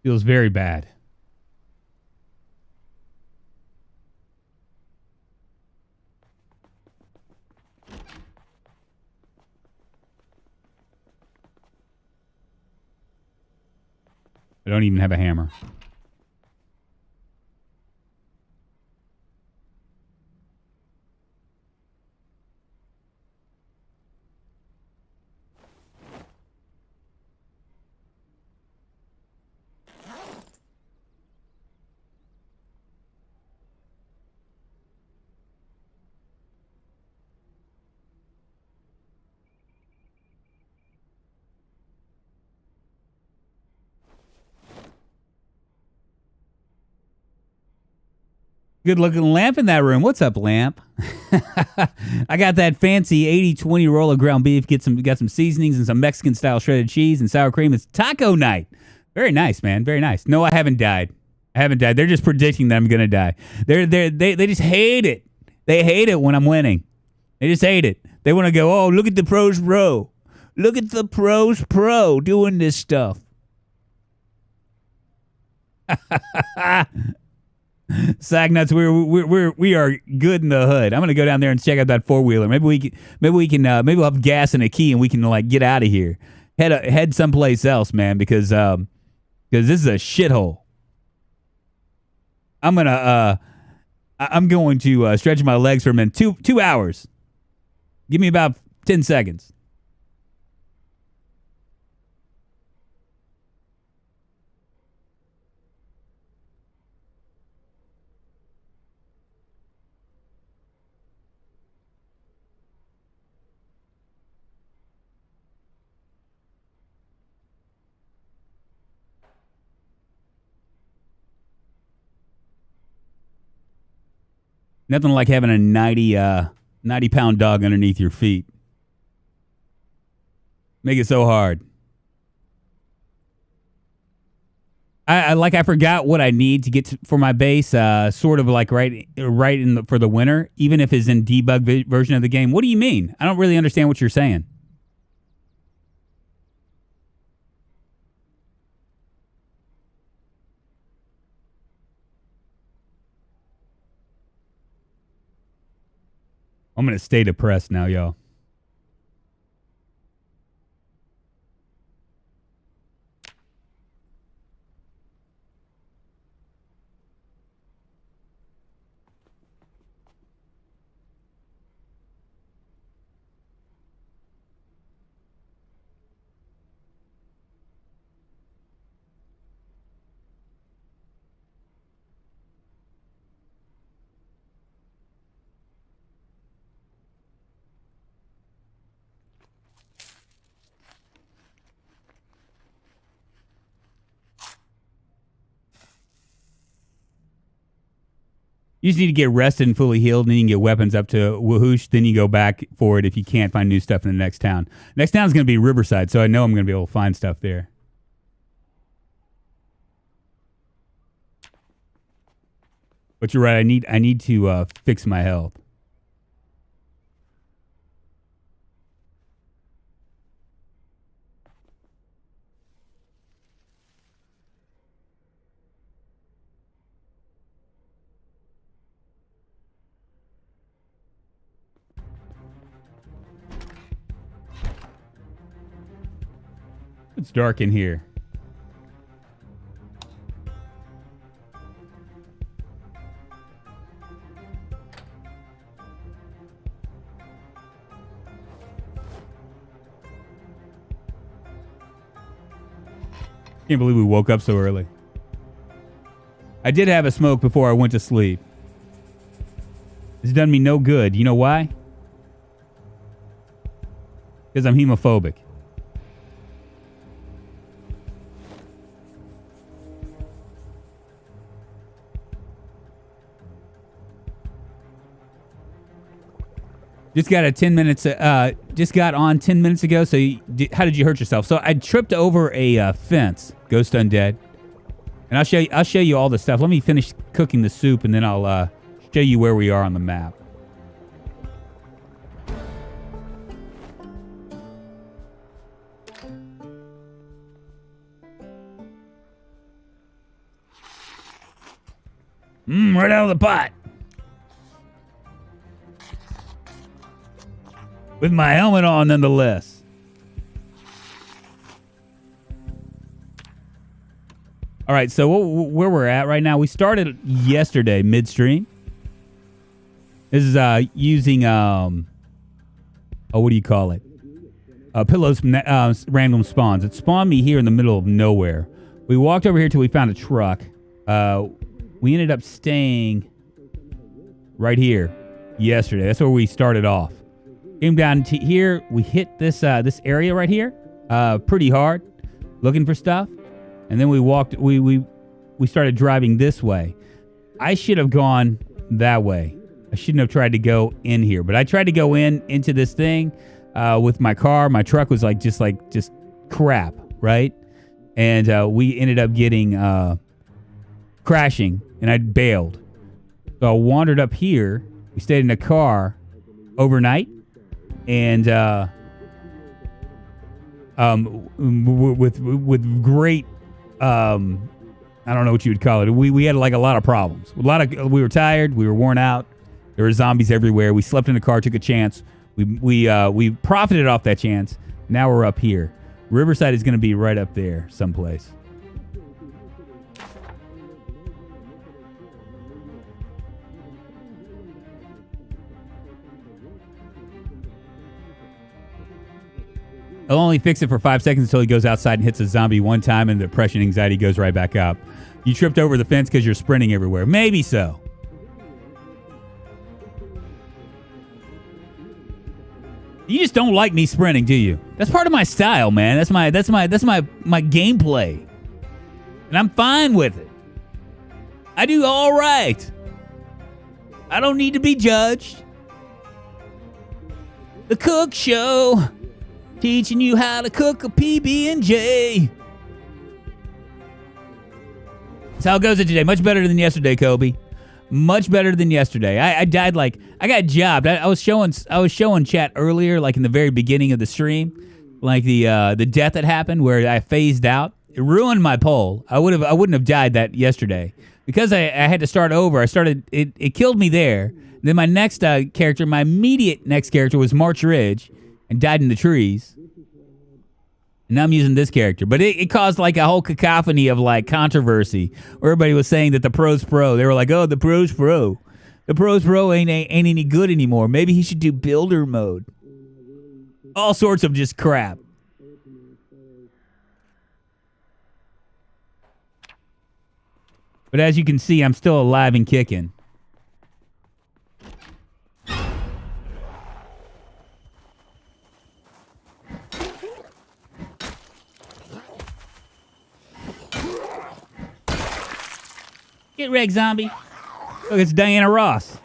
Feels very bad. I don't even have a hammer. Good looking lamp in that room. What's up, lamp? I got that fancy 80-20 roll of ground beef. Got some seasonings and some Mexican style shredded cheese and sour cream. It's taco night. Very nice, man. Very nice. No, I haven't died. They're just predicting that I'm gonna die. They just hate it. They hate it when I'm winning. They just hate it. They want to go, oh, look at the pros pro. Look at the pros pro doing this stuff. Sagnuts, we are good in the hood. I'm gonna go down there and check out that 4-wheeler. Maybe we'll have gas and a key and we can like get out of here. Head someplace else, man, because this is a shithole. I'm going to stretch my legs for a minute. 2 hours. Give me about 10 seconds. Nothing like having a 90-pound dog underneath your feet. Make it so hard. I forgot what I need to get for my base. Sort of like right for the winter, even if it's in debug version of the game. What do you mean? I don't really understand what you're saying. I'm going to stay depressed now, y'all. You just need to get rested and fully healed, and then you can get weapons up to whoosh. Then you go back for it if you can't find new stuff in the next town. Next town is going to be Riverside, so I know I'm going to be able to find stuff there. But you're right. I need to fix my health. It's dark in here. Can't believe we woke up so early. I did have a smoke before I went to sleep. It's done me no good. You know why? Because I'm hemophobic. Just got a 10 minutes. Just got on 10 minutes ago. So, how did you hurt yourself? So I tripped over a fence. Ghost Undead, and I'll show you all the stuff. Let me finish cooking the soup, and then I'll show you where we are on the map. Right out of the pot. With my helmet on, nonetheless. All right, so where we're at right now, we started yesterday midstream. This is using what do you call it? Pillows random spawns. It spawned me here in the middle of nowhere. We walked over here till we found a truck. We ended up staying right here yesterday. That's where we started off. Came down to here. We hit this area right here pretty hard, looking for stuff, and then we walked. We started driving this way. I should have gone that way. I shouldn't have tried to go in here, but I tried to go into this thing with my car. My truck was just crap, right? And we ended up getting crashing, and I bailed. So I wandered up here. We stayed in a car overnight. And with great I don't know what you would call it. We had a lot of problems. We were tired. We were worn out. There were zombies everywhere. We slept in the car. Took a chance. We profited off that chance. Now we're up here. Riverside is going to be right up there someplace. I'll only fix it for 5 seconds until he goes outside and hits a zombie one time and the depression anxiety goes right back up. You tripped over the fence because you're sprinting everywhere. Maybe so. You just don't like me sprinting, do you? That's part of my style, man. That's my gameplay. And I'm fine with it. I do all right. I don't need to be judged. The Cook Show. Teaching you how to cook a PB&J. That's how it goes today. Much better than yesterday, Kobe. Much better than yesterday. I died I got jobbed. I was showing chat earlier, in the very beginning of the stream, the death that happened where I phased out. It ruined my poll. I wouldn't have died that yesterday because I had to start over. It killed me there. Then my next character, my immediate next character was March Ridge. And died in the trees. And now I'm using this character. But it caused a whole cacophony of controversy. Where everybody was saying that the pro's pro. They were like, oh, the pro's pro. The pro's pro ain't any good anymore. Maybe he should do builder mode. All sorts of just crap. But as you can see, I'm still alive and kicking. Get wrecked, zombie. Look, it's Diana Ross.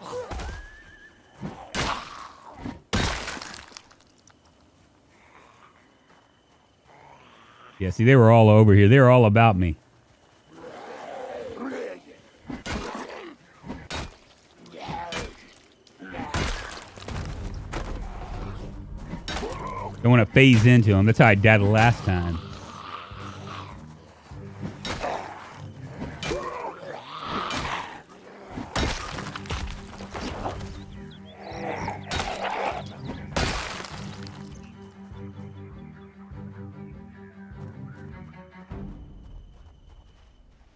Yeah, see, they were all over here. They were all about me. Don't want to phase into them. That's how I died the last time.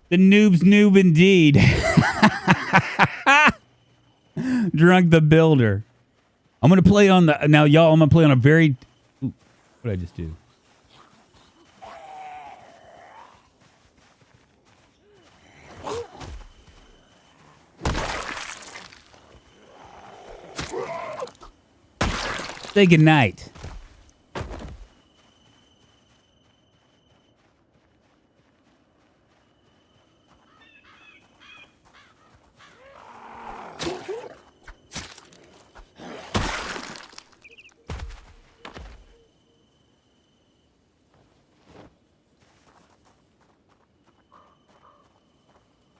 The noob's noob indeed. Drunk the Builder. I'm going to play on the... Now, y'all, I'm going to play on a very... Ooh, what did I just do? Say goodnight.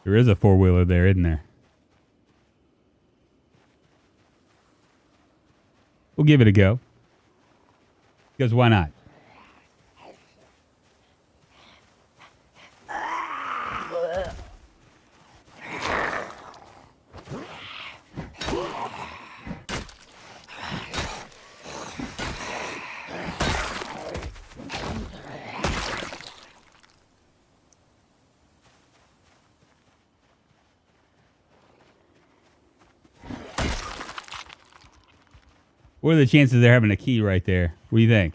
There is a four-wheeler there, isn't there? We'll give it a go. Because why not? What are the chances they're having a key right there? What do you think?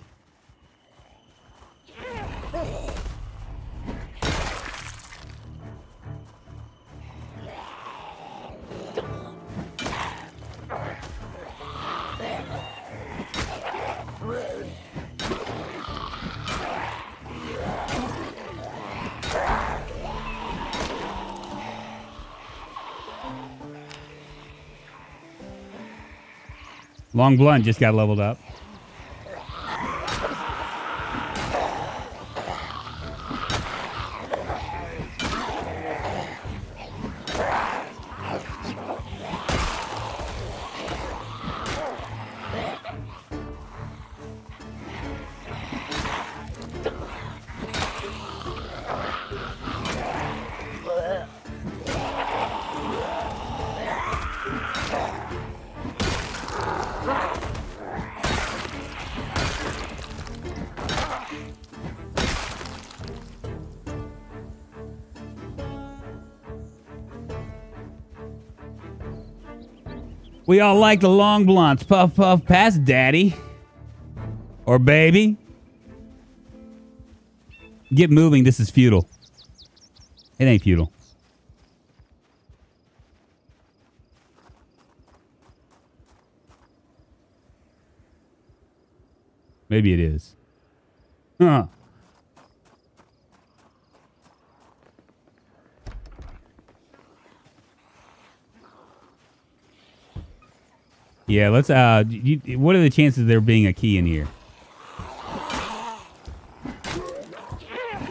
Long Blunt just got leveled up. We all like the long blunts. Puff, puff, pass, daddy. Or baby. Get moving. This is futile. It ain't futile. Maybe it is. Huh. Yeah, let's, what are the chances of there being a key in here?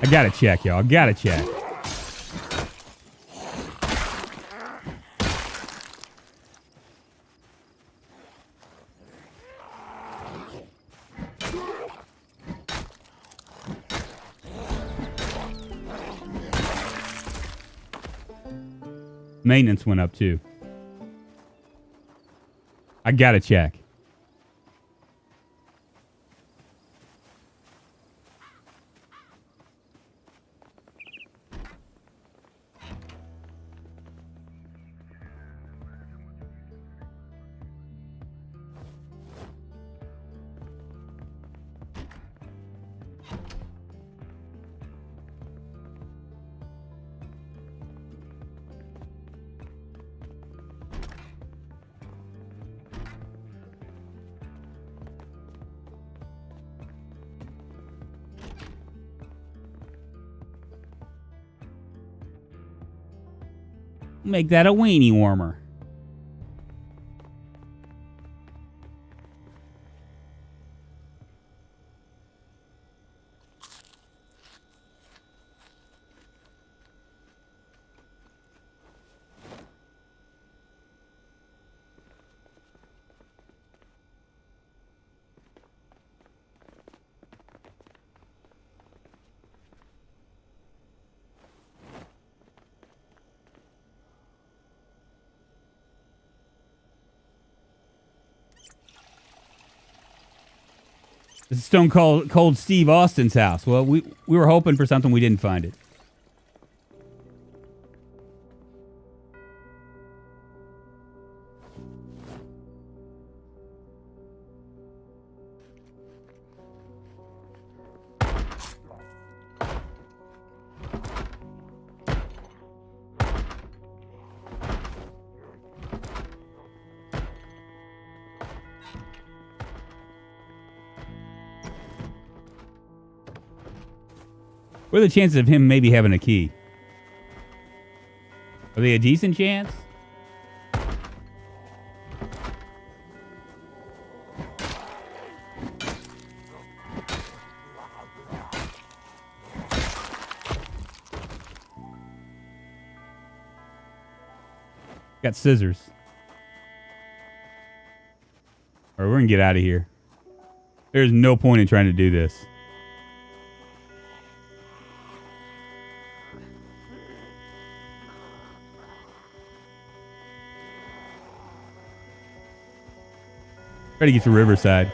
I gotta check, y'all. Gotta check. Maintenance went up, too. I gotta check. Make that a weenie warmer. This is Stone Cold Steve Austin's house. Well, we were hoping for something, we didn't find it. What are the chances of him maybe having a key? Are they a decent chance? Got scissors. All right, we're gonna get out of here. There's no point in trying to do this. Try to get to Riverside.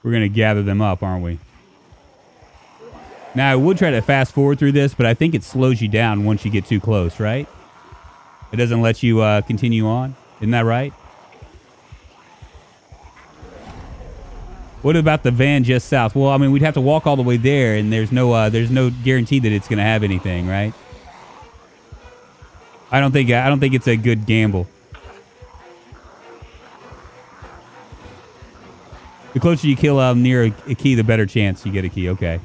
We're going to gather them up, aren't we? Now, I would try to fast forward through this, but I think it slows you down once you get too close, right? It doesn't let you continue on. Isn't that right? What about the van just south? Well, I mean, we'd have to walk all the way there, and there's no guarantee that it's going to have anything, right? I don't think it's a good gamble. The closer you kill near a key, the better chance you get a key. Okay.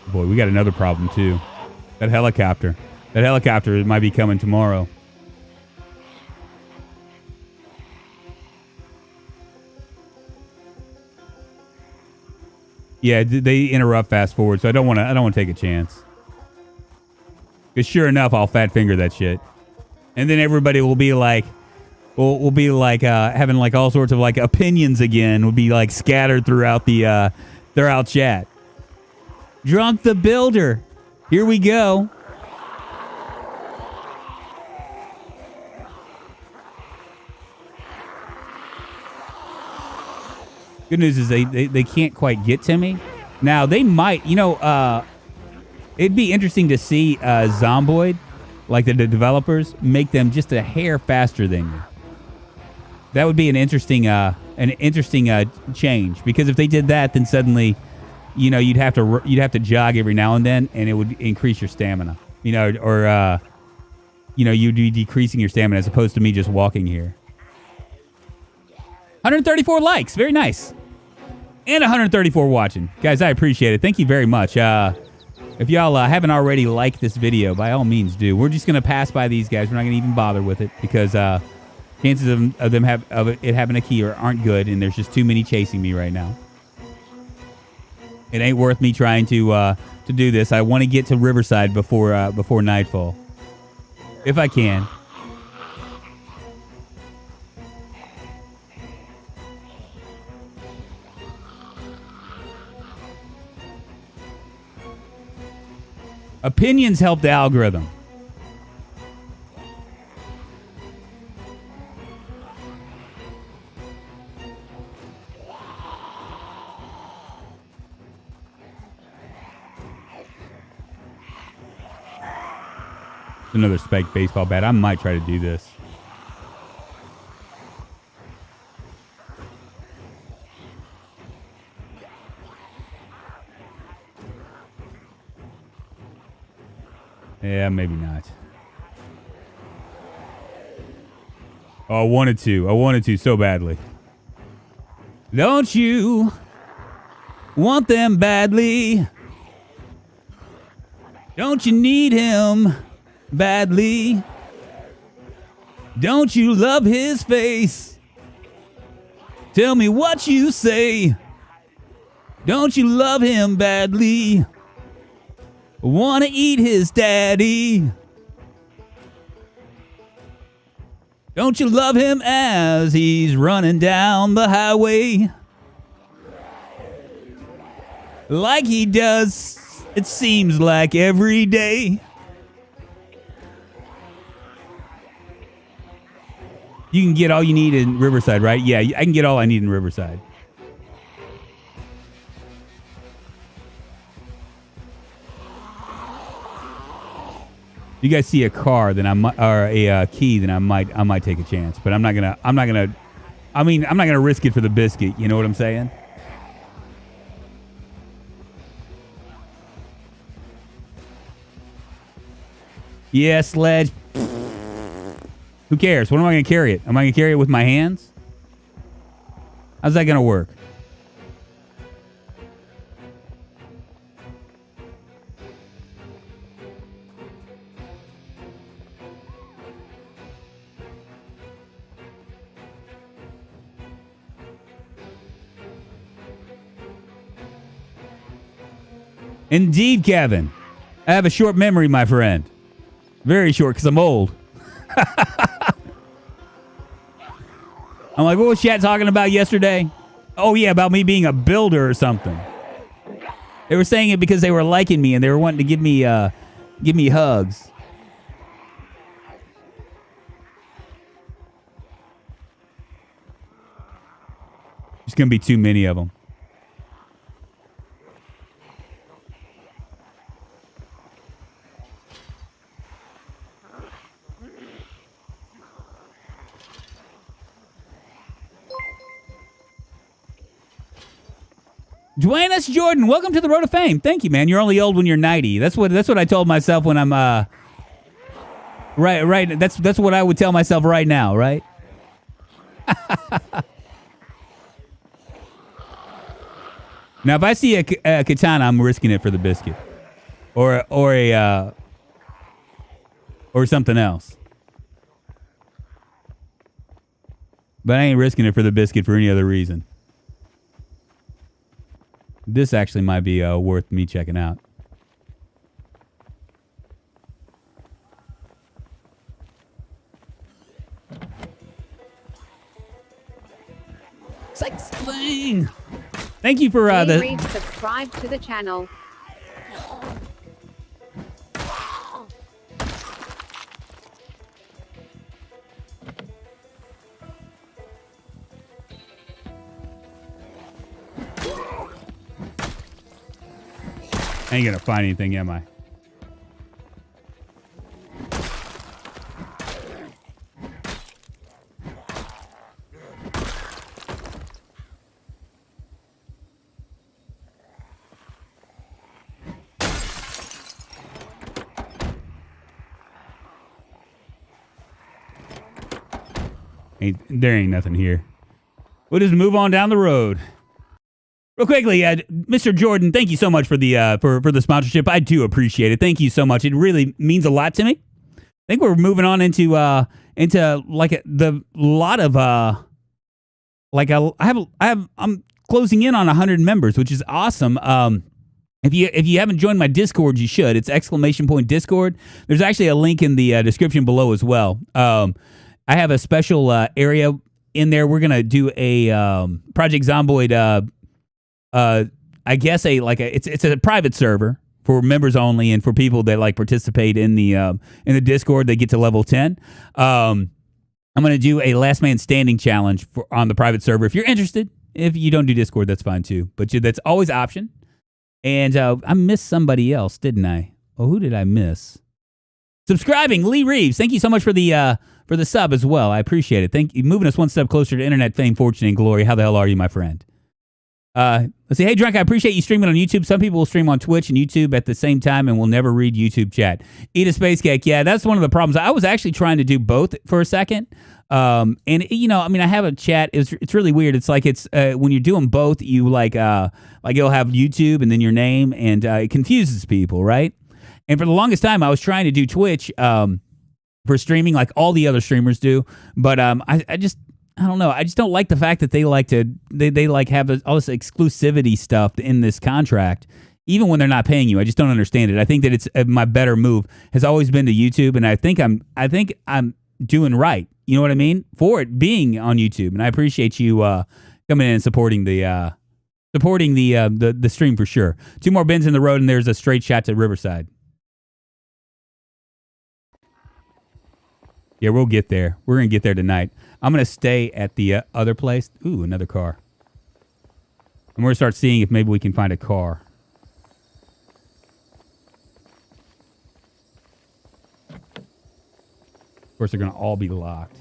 Boy, we got another problem too. That helicopter. That helicopter might be coming tomorrow. Yeah, they interrupt fast forward, so I don't want to take a chance. Because sure enough, I'll fat finger that shit. And then everybody will be like, we'll be like having like all sorts of like opinions again. Will be like scattered throughout the throughout chat. Drunk the Builder. Here we go. Good news is they can't quite get to me. Now they might, it'd be interesting to see Zomboid, like the developers, make them just a hair faster than you. That would be an interesting change, because if they did that, then suddenly, you'd have to jog every now and then, and it would increase your stamina. You'd be decreasing your stamina as opposed to me just walking here. 134 likes, very nice, and 134 watching, guys. I appreciate it. Thank you very much. If y'all haven't already liked this video, by all means do. We're just gonna pass by these guys. We're not gonna even bother with it because chances of it having a key aren't good, and there's just too many chasing me right now. It ain't worth me trying to do this. I want to get to Riverside before nightfall, if I can. Opinions help the algorithm. Another spiked baseball bat. I might try to do this. Yeah, maybe not. Oh, I wanted to so badly. Don't you want them badly? Don't you need him badly? Don't you love his face? Tell me what you say. Don't you love him badly? Wanna eat his daddy? Don't you love him as he's running down the highway? Like he does, it seems like every day. You can get all you need in Riverside, right? Yeah, I can get all I need in Riverside. you guys see a car, then I might, or a key, then I might take a chance. But I'm not gonna risk it for the biscuit. You know what I'm saying? Yeah, sledge. Who cares? What am I going to carry it? Am I going to carry it with my hands? How's that going to work? Indeed, Kevin. I have a short memory, my friend. Very short, because I'm old. I'm like, what was chat talking about yesterday? Oh, yeah, about me being a builder or something. They were saying it because they were liking me and they were wanting to give me hugs. There's going to be too many of them. Dwayne S. Jordan, welcome to the Road of Fame. Thank you, man. You're only old when you're 90. That's what I told myself when I'm right. That's what I would tell myself right now, right? Now, if I see a katana, I'm risking it for the biscuit, or something else. But I ain't risking it for the biscuit for any other reason. This actually might be worth me checking out. Sling. Thank you for Read, subscribe to the channel. I ain't gonna find anything, am I? There ain't nothing here. We'll just move on down the road. Real quickly, Mr. Jordan, thank you so much for the for the sponsorship. I do appreciate it. Thank you so much. It really means a lot to me. I think we're moving on into like the lot of I'm closing in on 100 members, which is awesome. If you haven't joined my Discord, you should. It's !Discord. There's actually a link in the description below as well. I have a special area in there. We're gonna do a Project Zomboid. I guess it's a private server for members only, and for people that like participate in the Discord, they get to level 10. I'm gonna do a last man standing challenge on the private server. If you're interested, if you don't do Discord, that's fine too. But that's always an option. And I missed somebody else, didn't I? Oh, who did I miss? Subscribing, Lee Reeves. Thank you so much for the sub as well. I appreciate it. Thank you, moving us one step closer to internet fame, fortune, and glory. How the hell are you, my friend? Let's see. Hey, Drunk, I appreciate you streaming on YouTube. Some people will stream on Twitch and YouTube at the same time and will never read YouTube chat. Eat a space cake. Yeah, that's one of the problems. I was actually trying to do both for a second. And I have a chat. It's really weird. It's like when you're doing both, you like you'll have YouTube and then your name, and it confuses people, right? And for the longest time, I was trying to do Twitch for streaming like all the other streamers do, but I don't know. I just don't like the fact that they have all this exclusivity stuff in this contract, even when they're not paying you. I just don't understand it. I think that it's my better move has always been to YouTube, and I think I'm doing right. You know what I mean? For it being on YouTube, and I appreciate you coming in and supporting the stream for sure. 2 more bends in the road, and there's a straight shot to Riverside. Yeah, we'll get there. We're going to get there tonight. I'm going to stay at the other place. Ooh, another car. And we're going to start seeing if maybe we can find a car. Of course, they're going to all be locked.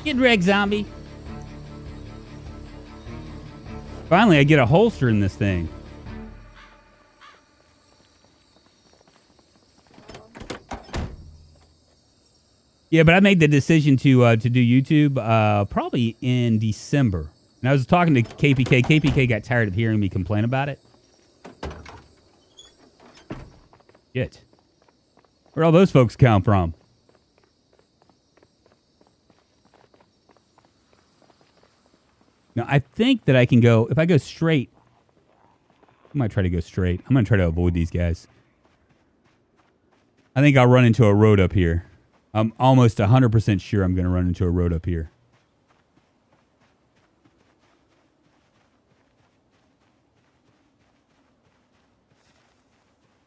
Get wrecked, zombie. Finally, I get a holster in this thing. Yeah, but I made the decision to do YouTube probably in December. And I was talking to KPK. KPK got tired of hearing me complain about it. Shit. Where'd all those folks come from? Now, I think that I can go... If I go straight... I might try to go straight. I'm going to try to avoid these guys. I think I'll run into a road up here. I'm almost 100% sure I'm going to run into a road up here.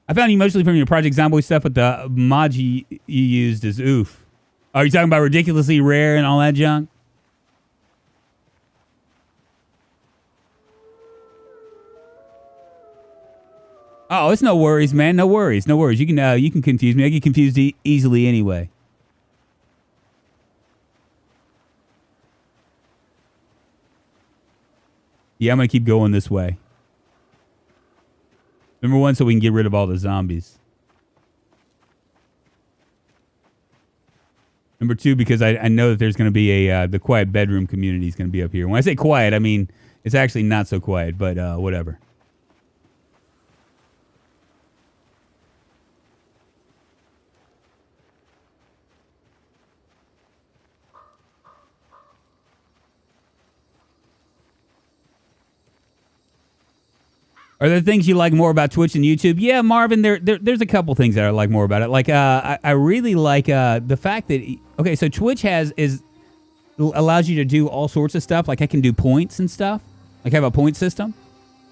I found you mostly from your Project Zomboid stuff, but the mods you used is oof. Are you talking about ridiculously rare and all that junk? Oh, it's no worries, man. No worries. No worries. You can confuse me. I get confused easily anyway. Yeah, I'm going to keep going this way. Number one, so we can get rid of all the zombies. Number two, because I know that there's going to be the quiet bedroom community is going to be up here. When I say quiet, I mean it's actually not so quiet, but whatever. Are there things you like more about Twitch and YouTube? Yeah, Marvin, there's a couple things that I like more about it. Like, I really like the fact that... Okay, so Twitch allows you to do all sorts of stuff. Like, I can do points and stuff. Like, I have a point system.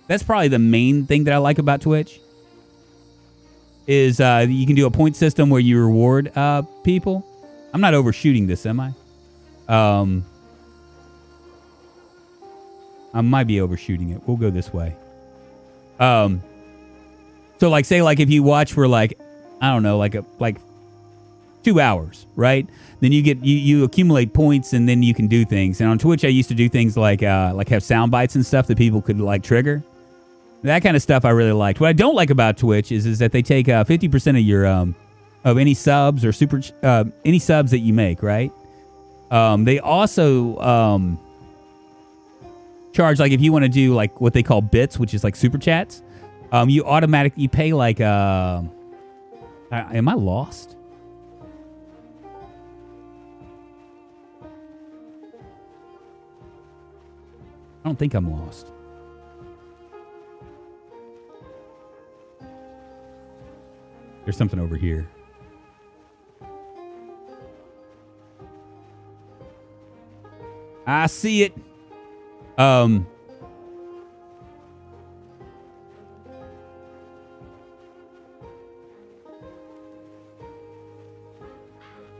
That's probably the main thing that I like about Twitch. Is you can do a point system where you reward people. I'm not overshooting this, am I? I might be overshooting it. We'll go this way. So like, say like if you watch for like, I don't know, like 2 hours, right? Then you accumulate points and then you can do things. And on Twitch, I used to do things like have sound bites and stuff that people could like trigger. That kind of stuff I really liked. What I don't like about Twitch is that they take 50% of your of any subs or any subs that you make, right? They also charge, like if you want to do like what they call bits, which is like super chats, you pay like am I lost? I don't think I'm lost. There's something over here. I see it.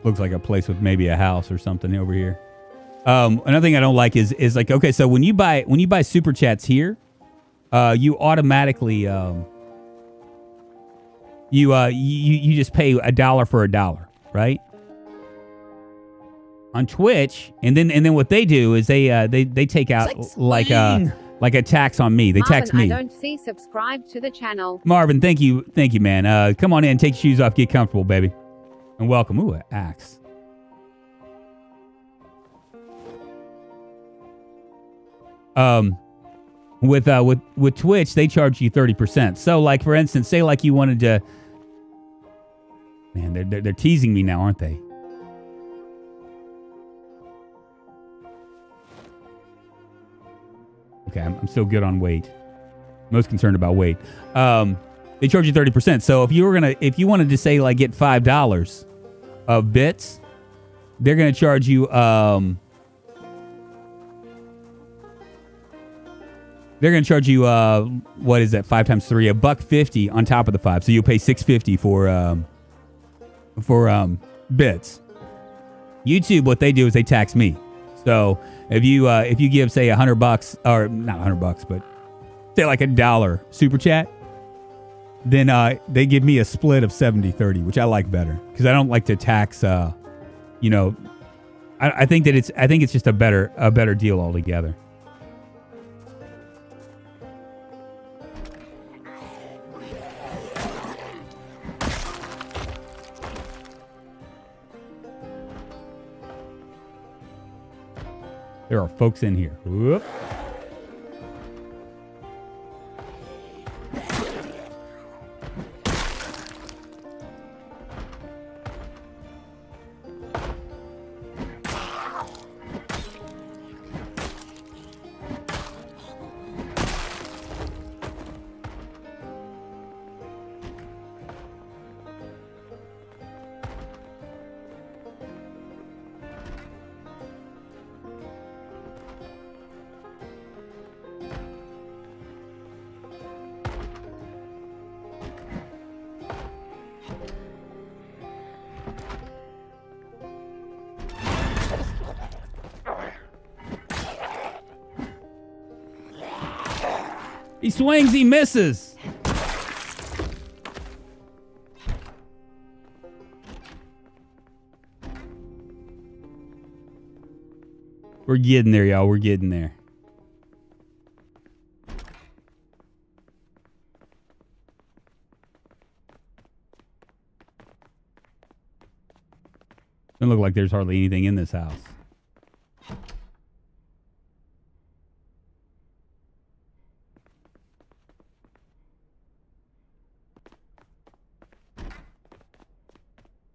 Looks like a place with maybe a house or something over here. Another thing I don't like is like, okay, so when you buy super chats here, you automatically you just pay $1 for $1, right? On Twitch, and then what they do is they take out like a tax on me. They tax me. I don't see subscribe to the channel. Marvin, thank you, man. Come on in, take your shoes off, get comfortable, baby, and welcome. Ooh, an axe. With Twitch, they charge you 30%. So, like for instance, say like you wanted to. Man, they're teasing me now, aren't they? Okay, I'm still good on weight. Most concerned about weight. They charge you 30%. So if you wanted to say like get $5 of bits, they're gonna charge you what is that? 5 times 3, $1.50 on top of the 5. So you'll pay $6.50 for bits. YouTube, what they do is they tax me. So if you give say $100 or not $100, but say like $1 super chat, then they give me a split of 70-30, which I like better because I don't like to tax. I think it's just a better deal altogether. There are folks in here. Whoop. He swings, he misses. We're getting there, y'all. We're getting there. Doesn't look like there's hardly anything in this house.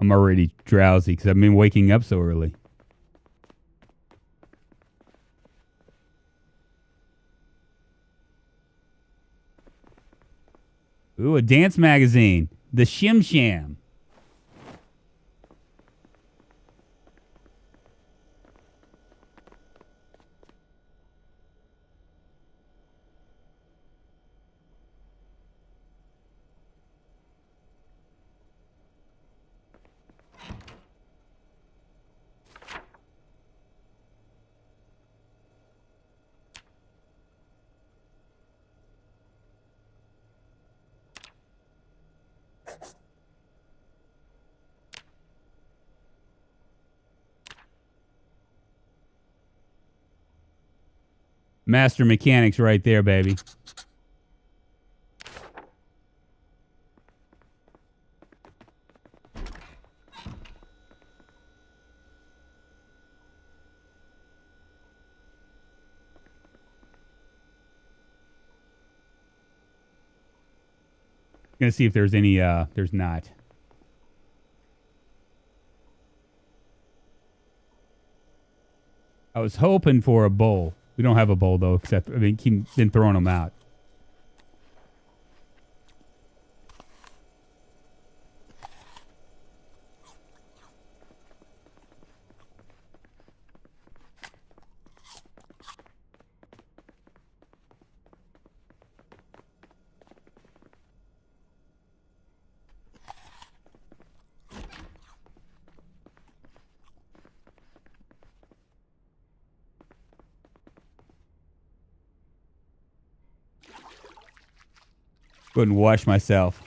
I'm already drowsy because I've been waking up so early. Ooh, a dance magazine. The Shim Sham. Master mechanics right there, baby. Gonna see if there's any, there's not. I was hoping for a bowl. We don't have a bowl, though, except, I mean, keep been throwing them out. Go ahead and wash myself.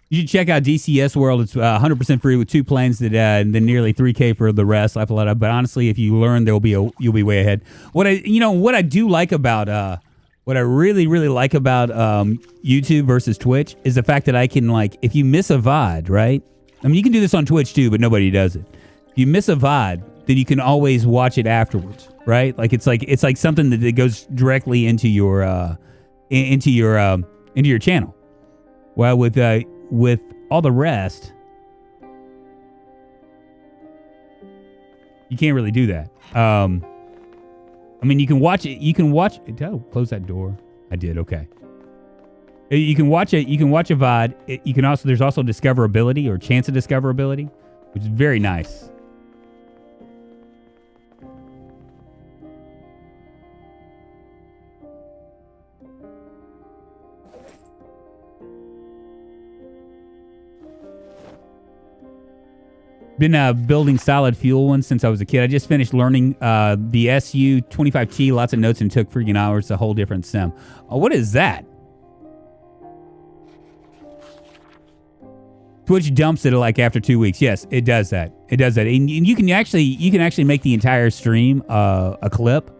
You should check out DCS World. It's 100% free with 2 planes that, and then nearly $3K for the rest. I've a lot of, but honestly, if you learn, you'll be way ahead. What I do like about what I really like about YouTube versus Twitch is the fact that I can, like, if you miss a VOD, right? I mean, you can do this on Twitch too, but nobody does it. If you miss a VOD, then you can always watch it afterwards, right? Like it's like something that goes directly into your channel. Well, with all the rest, you can't really do that. I mean, you can watch it. You can watch. Did I close that door? I did. Okay. You can watch it. You can watch a VOD. You can also. There's also discoverability or chance of discoverability, which is very nice. Been building solid fuel ones since I was a kid. I just finished learning the SU-25T, lots of notes, and took freaking hours. A whole different sim. Oh, what is that? Twitch dumps it like after 2 weeks. Yes, it does that. It does that, and you can actually make the entire stream a clip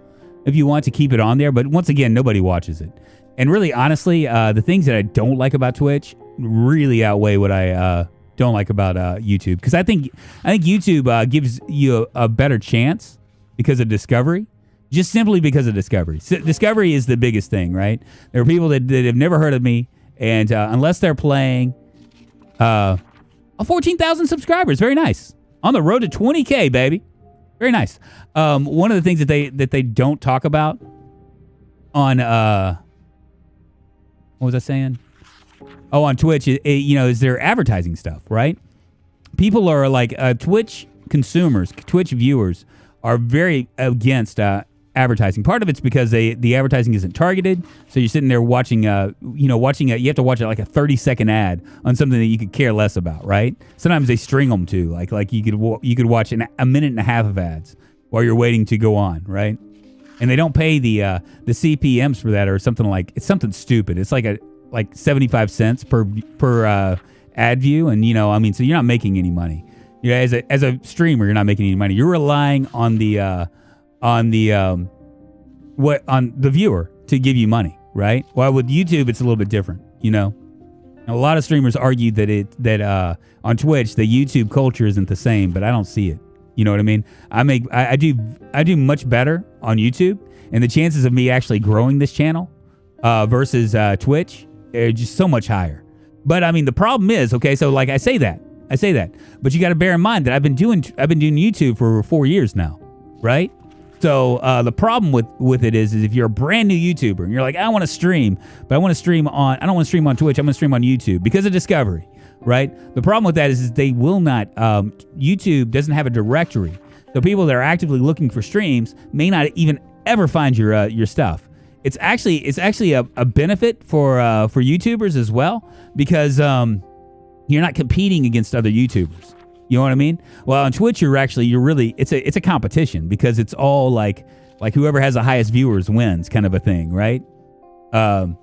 if you want to keep it on there. But once again, nobody watches it. And really, honestly, the things that I don't like about Twitch really outweigh what I don't like about YouTube, because I think YouTube gives you a better chance because of discovery, just simply because of discovery. So discovery is the biggest thing, right? There are people that have never heard of me, and unless they're playing, 14,000 subscribers, very nice, on the road to 20K, baby, very nice. One of the things that they don't talk about on what was I saying? Oh, on Twitch, is their advertising stuff, right? People are like, Twitch consumers, Twitch viewers are very against advertising. Part of it's because the advertising isn't targeted, so you're sitting there watching, you have to watch like a 30-second ad on something that you could care less about, right? Sometimes they string them too, like you could watch a minute and a half of ads while you're waiting to go on, right? And they don't pay the CPMs for that, or something like, it's something stupid. It's like 75 cents per ad view, and so you're not making any money. As a streamer, you're not making any money. You're relying on the viewer to give you money, right? Well, with YouTube, it's a little bit different. A lot of streamers argue that on Twitch the YouTube culture isn't the same, but I don't see it. You know what I mean? I do much better on YouTube, and the chances of me actually growing this channel versus Twitch are just so much higher. But the problem is, okay, so like I say that, but you got to bear in mind that I've been doing YouTube for 4 years now, right? So the problem with it is if you're a brand new YouTuber and you're like, I want to stream, but I don't want to stream on Twitch, I'm going to stream on YouTube because of discovery, right? The problem with that is they will not, YouTube doesn't have a directory. So people that are actively looking for streams may not even ever find your stuff. It's actually a benefit for YouTubers as well, because you're not competing against other YouTubers. You know what I mean? Well, on Twitch, it's a competition, because it's all like whoever has the highest viewers wins, kind of a thing, right? So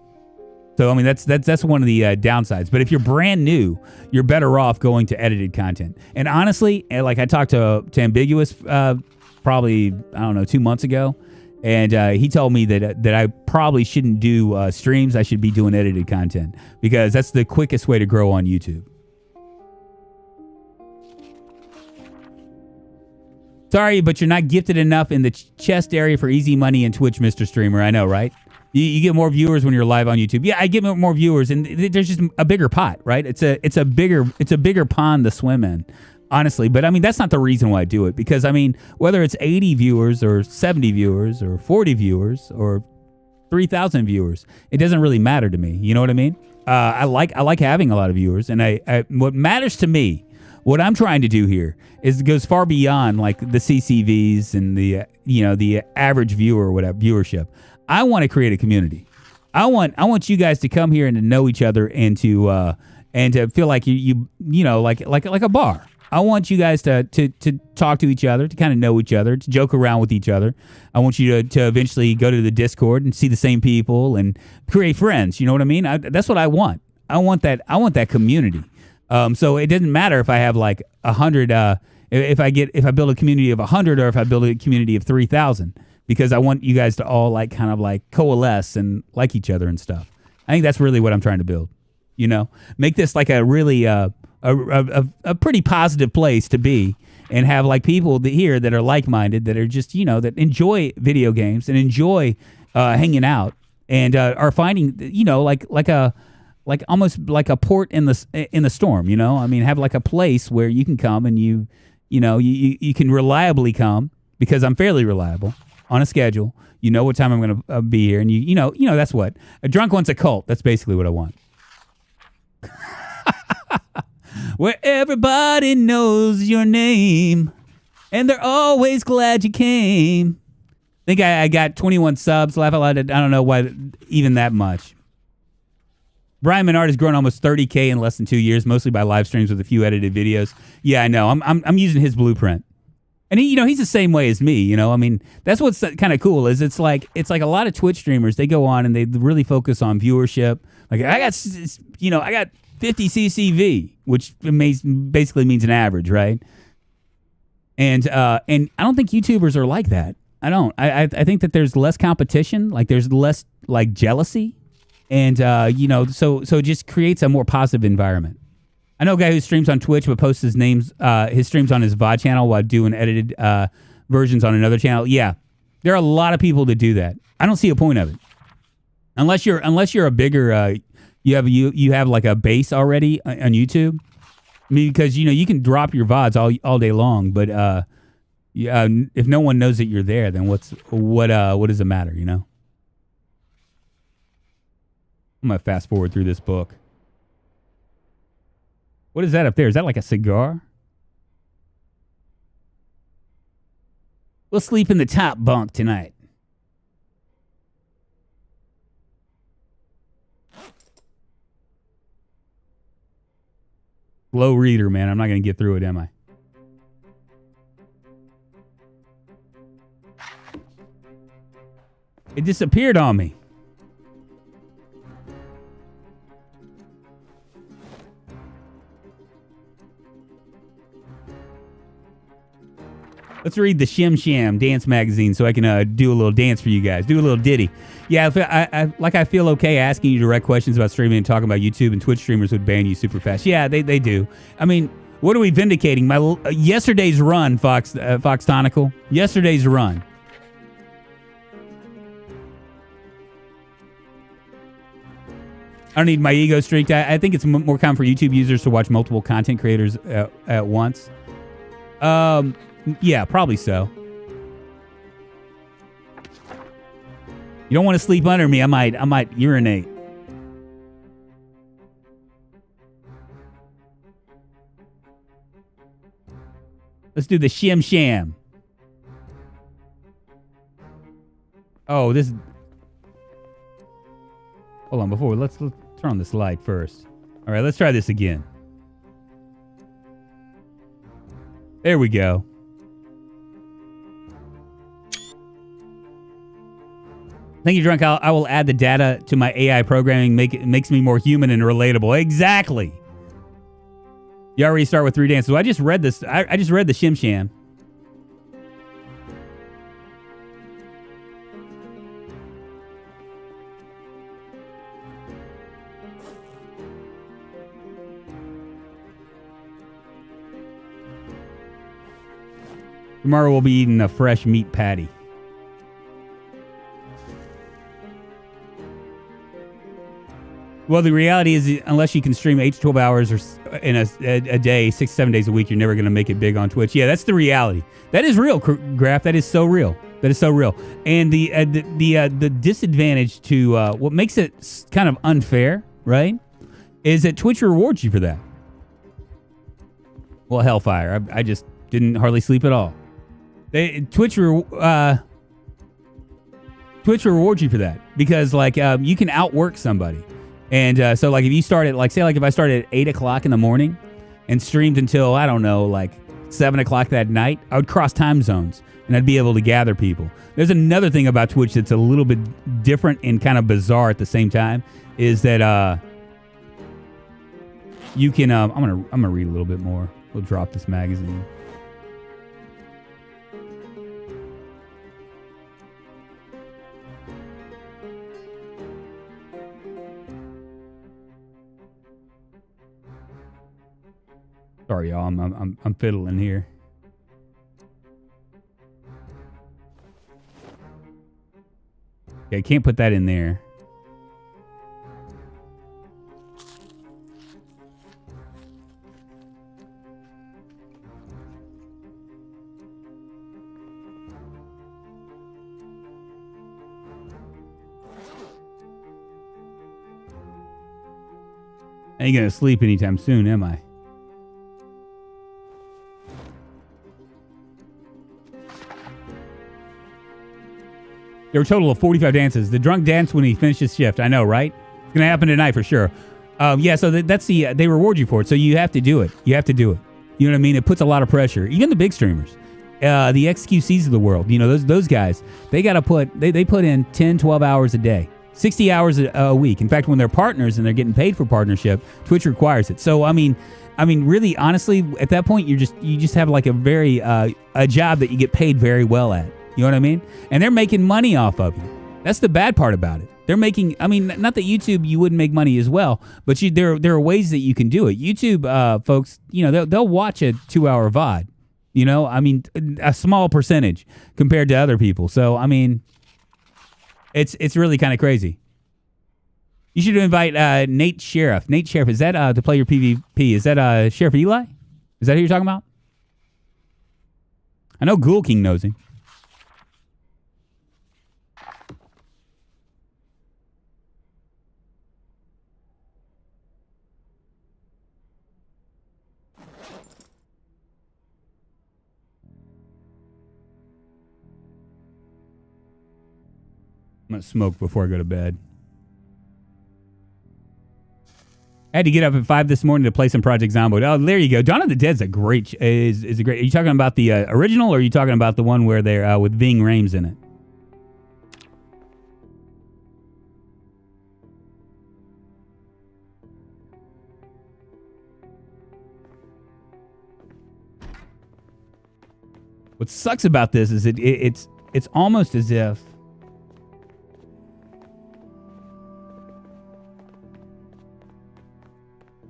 that's one of the downsides. But if you're brand new, you're better off going to edited content. And honestly, like I talked to Ambiguous probably 2 months ago. And he told me that I probably shouldn't do streams. I should be doing edited content, because that's the quickest way to grow on YouTube. Sorry, but you're not gifted enough in the chest area for easy money in Twitch, Mr. Streamer. I know, right? You get more viewers when you're live on YouTube. Yeah, I get more viewers, and there's just a bigger pot, right? It's a bigger pond to swim in. Honestly, but that's not the reason why I do it, because whether it's 80 viewers or 70 viewers or 40 viewers or 3,000 viewers, it doesn't really matter to me. You know what I mean? I like having a lot of viewers, and I what matters to me, what I'm trying to do here is it goes far beyond like the CCVs and the average viewer or whatever viewership. I want to create a community. I want you guys to come here and to know each other, and to feel like you like a bar. I want you guys to talk to each other, to kind of know each other, to joke around with each other. I want you to eventually go to the Discord and see the same people and create friends. You know what I mean? That's what I want. I want that community. So it doesn't matter if I have like 100. If I build a community of 100, or if I build a community of 3,000, because I want you guys to all like kind of like coalesce and like each other and stuff. I think that's really what I'm trying to build. Make this like a really a pretty positive place to be, and have like people here that are like-minded, that are just that enjoy video games and enjoy hanging out, and are finding like almost like a port in the storm. Have like a place where you can come, and you can reliably come, because I'm fairly reliable. You can come and you can on a schedule. You know what time I'm going to be here, and you know that's what a drunk wants a cult. That's basically what I want. Where everybody knows your name, and they're always glad you came. I think I got 21 subs. Laugh out loud. I don't know why even that much. Brian Menard has grown almost 30K in less than 2 years, mostly by live streams with a few edited videos. Yeah, I know. I'm using his blueprint. And he's the same way as me, I mean, that's what's kind of cool is it's like a lot of Twitch streamers, they go on and they really focus on viewership. Like I got 50 CCV, which basically means an average, right? And I don't think YouTubers are like that. I don't. I think that there's less competition, like there's less like jealousy, and so it just creates a more positive environment. I know a guy who streams on Twitch but posts his streams on his VOD channel while doing edited versions on another channel. Yeah, there are a lot of people that do that. I don't see a point of it, unless you're a bigger you have like a base already on YouTube. I mean, because you can drop your VODs all day long, but if no one knows that you're there, then what does it matter? I'm gonna fast forward through this book. What is that up there? Is that like a cigar? We'll sleep in the top bunk tonight. Slow reader, man. I'm not going to get through it, am I? It disappeared on me. Let's read the Shim Sham dance magazine so I can do a little dance for you guys. Do a little ditty. Yeah, I feel okay asking you direct questions about streaming and talking about YouTube, and Twitch streamers would ban you super fast. Yeah, they do. I mean, what are we vindicating? My yesterday's run, Fox Tonical. Yesterday's run. I don't need my ego streaked. I think it's more common for YouTube users to watch multiple content creators at once. Yeah, probably so. You don't want to sleep under me. I might urinate. Let's do the Shim Sham. Oh, this. Hold on, let's turn on this light first. All right, let's try this again. There we go. Thank you, Drunk. I will add the data to my AI programming. It makes me more human and relatable. Exactly. You already start with 3 dances. Well, I just read this. I just read the Shim Sham. Tomorrow we'll be eating a fresh meat patty. Well, the reality is, unless you can stream 8 to 12 hours or in a day, 6 to 7 days a week, you're never going to make it big on Twitch. Yeah, that's the reality. That is real, Graph. That is so real. That is so real. And the disadvantage to what makes it kind of unfair, right, is that Twitch rewards you for that. Well, hellfire. I just didn't hardly sleep at all. Twitch rewards you for that because, like, you can outwork somebody. And so, like, if you started, like, say, like, if I started at 8 o'clock in the morning and streamed until, I don't know, like 7 o'clock that night, I would cross time zones and I'd be able to gather people. There's another thing about Twitch that's a little bit different and kind of bizarre at the same time is that you can, I'm gonna read a little bit more. We'll drop this magazine. Sorry, y'all. I'm fiddling here. Okay, can't put that in there. I ain't gonna sleep anytime soon, am I? There were a total of 45 dances. The drunk dance when he finishes shift. I know, right? It's going to happen tonight for sure. Yeah, so that's the... they reward you for it, so you have to do it. You have to do it. You know what I mean? It puts a lot of pressure. Even the big streamers. The XQCs of the world. You know, those guys, they got to put... They put in 10, 12 hours a day. 60 hours a week. In fact, when they're partners and they're getting paid for partnership, Twitch requires it. So, I mean, really, honestly, at that point, you just have like a very... a job that you get paid very well at. You know what I mean? And they're making money off of you. That's the bad part about it. They're making, I mean, not that YouTube, you wouldn't make money as well, but there are ways that you can do it. YouTube, folks, you know, they'll watch a 2-hour VOD. You know, I mean, a small percentage compared to other people. So, I mean, it's really kind of crazy. You should invite Nate Sheriff. Nate Sheriff, is that to play your PvP? Is that Sheriff Eli? Is that who you're talking about? I know Ghoul King knows him. I'm going to smoke before I go to bed. I had to get up at 5 this morning to play some Project Zomboid. Oh, there you go. Dawn of the Dead's a great... is a great... Are you talking about the original, or are you talking about the one where they're with Ving Rhames in it? What sucks about this is it's almost as if...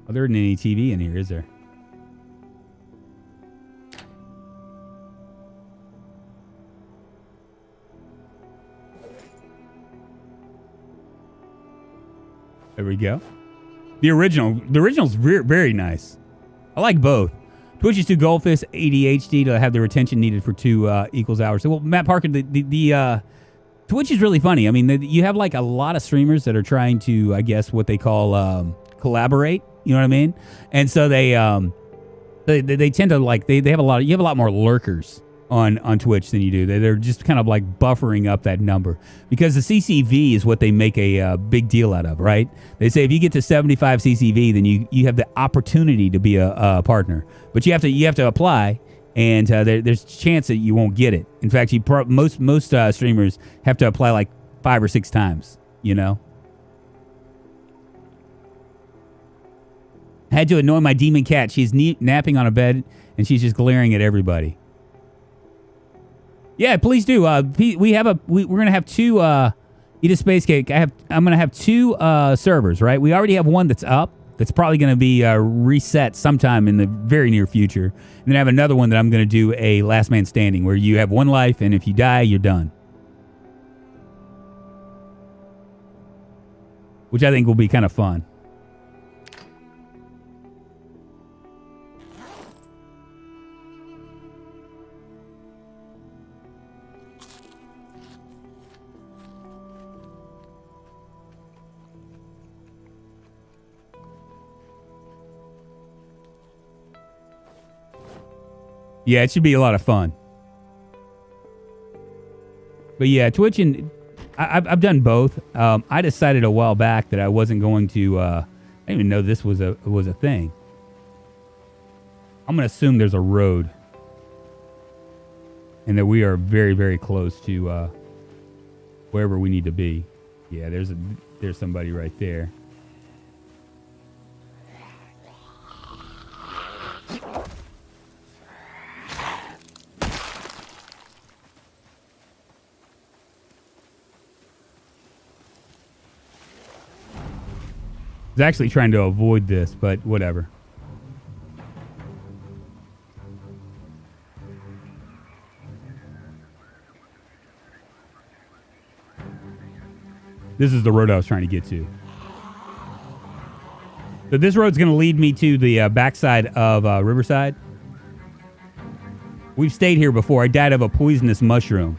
Oh, there isn't any TV in here, is there? There we go. The original's very nice. I like both. Twitch is too goldfish ADHD to have the retention needed for 2 equals hours. So, well, Matt Parker, the Twitch is really funny. I mean, you have like a lot of streamers that are trying to, I guess, what they call collaborate. You know what I mean? And so they tend to like you have a lot more lurkers on Twitch than you do. They're just kind of like buffering up that number because the CCV is what they make a big deal out of, right? They say if you get to 75 CCV, then you have the opportunity to be a partner, but you have to apply, and there's a chance that you won't get it. In fact, most streamers have to apply like 5 or 6 times. You know. Had to annoy my demon cat. She's napping on a bed, and she's just glaring at everybody. Yeah, please do. We're gonna have 2. Eat a space cake. I'm gonna have 2 servers. Right. We already have one that's up. That's probably gonna be reset sometime in the very near future. And then I have another one that I'm gonna do a last man standing, where you have 1 life, and if you die, you're done. Which I think will be kind of fun. Yeah, it should be a lot of fun. But yeah, Twitch and I've done both. I decided a while back that I wasn't going to. I didn't even know this was a thing. I'm gonna assume there's a road, and that we are very, very close to wherever we need to be. Yeah, there's somebody right there. I was actually trying to avoid this, but whatever. This is the road I was trying to get to. So this road's going to lead me to the backside of Riverside. We've stayed here before. I died of a poisonous mushroom.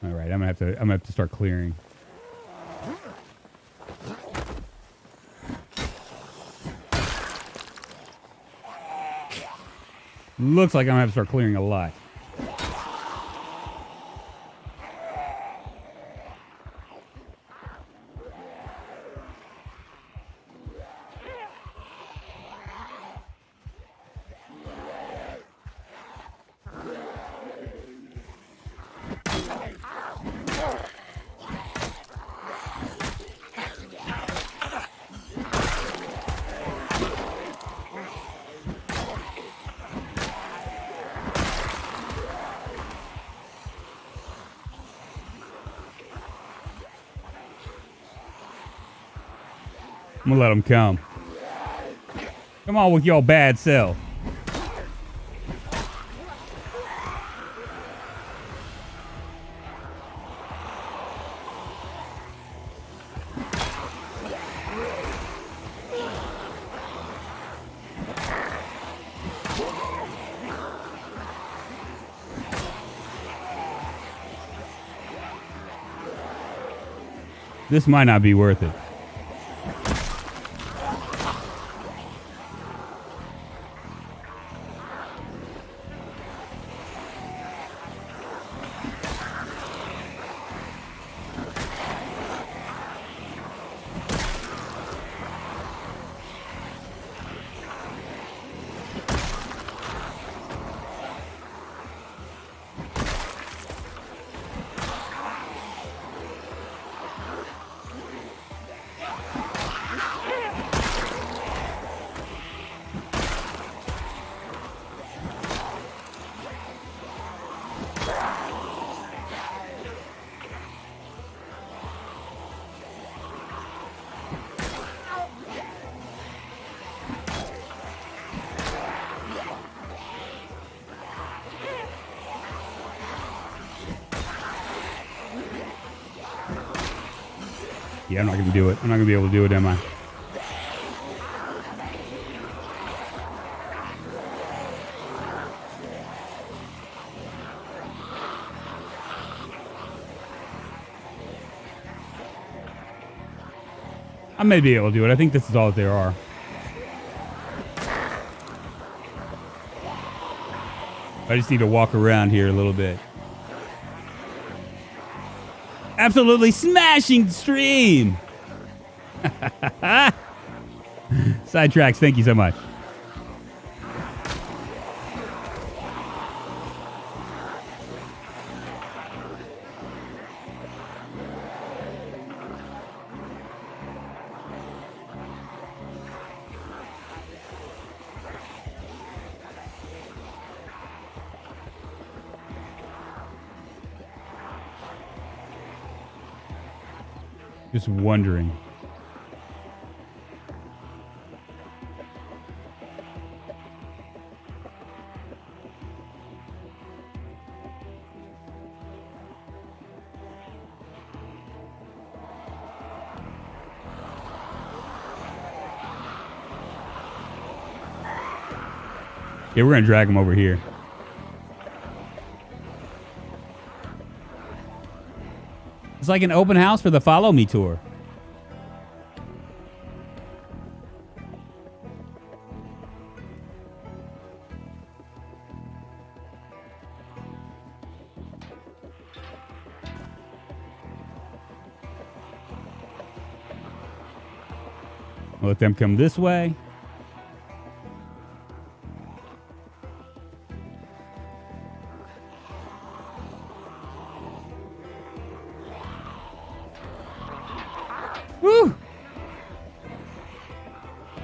All right, I'm gonna have to start clearing. Looks like I'm gonna have to start clearing a lot. I'm gonna let them come. Come on with your bad self. This might not be worth it. Yeah, I'm not gonna do it. I'm not gonna be able to do it, am I? I may be able to do it. I think this is all that there are. I just need to walk around here a little bit. Absolutely smashing stream. Sidetracks, thank you so much. Just wondering. Yeah, we're gonna drag him over here. It's like an open house for the Follow Me tour. Let them come this way. Woo!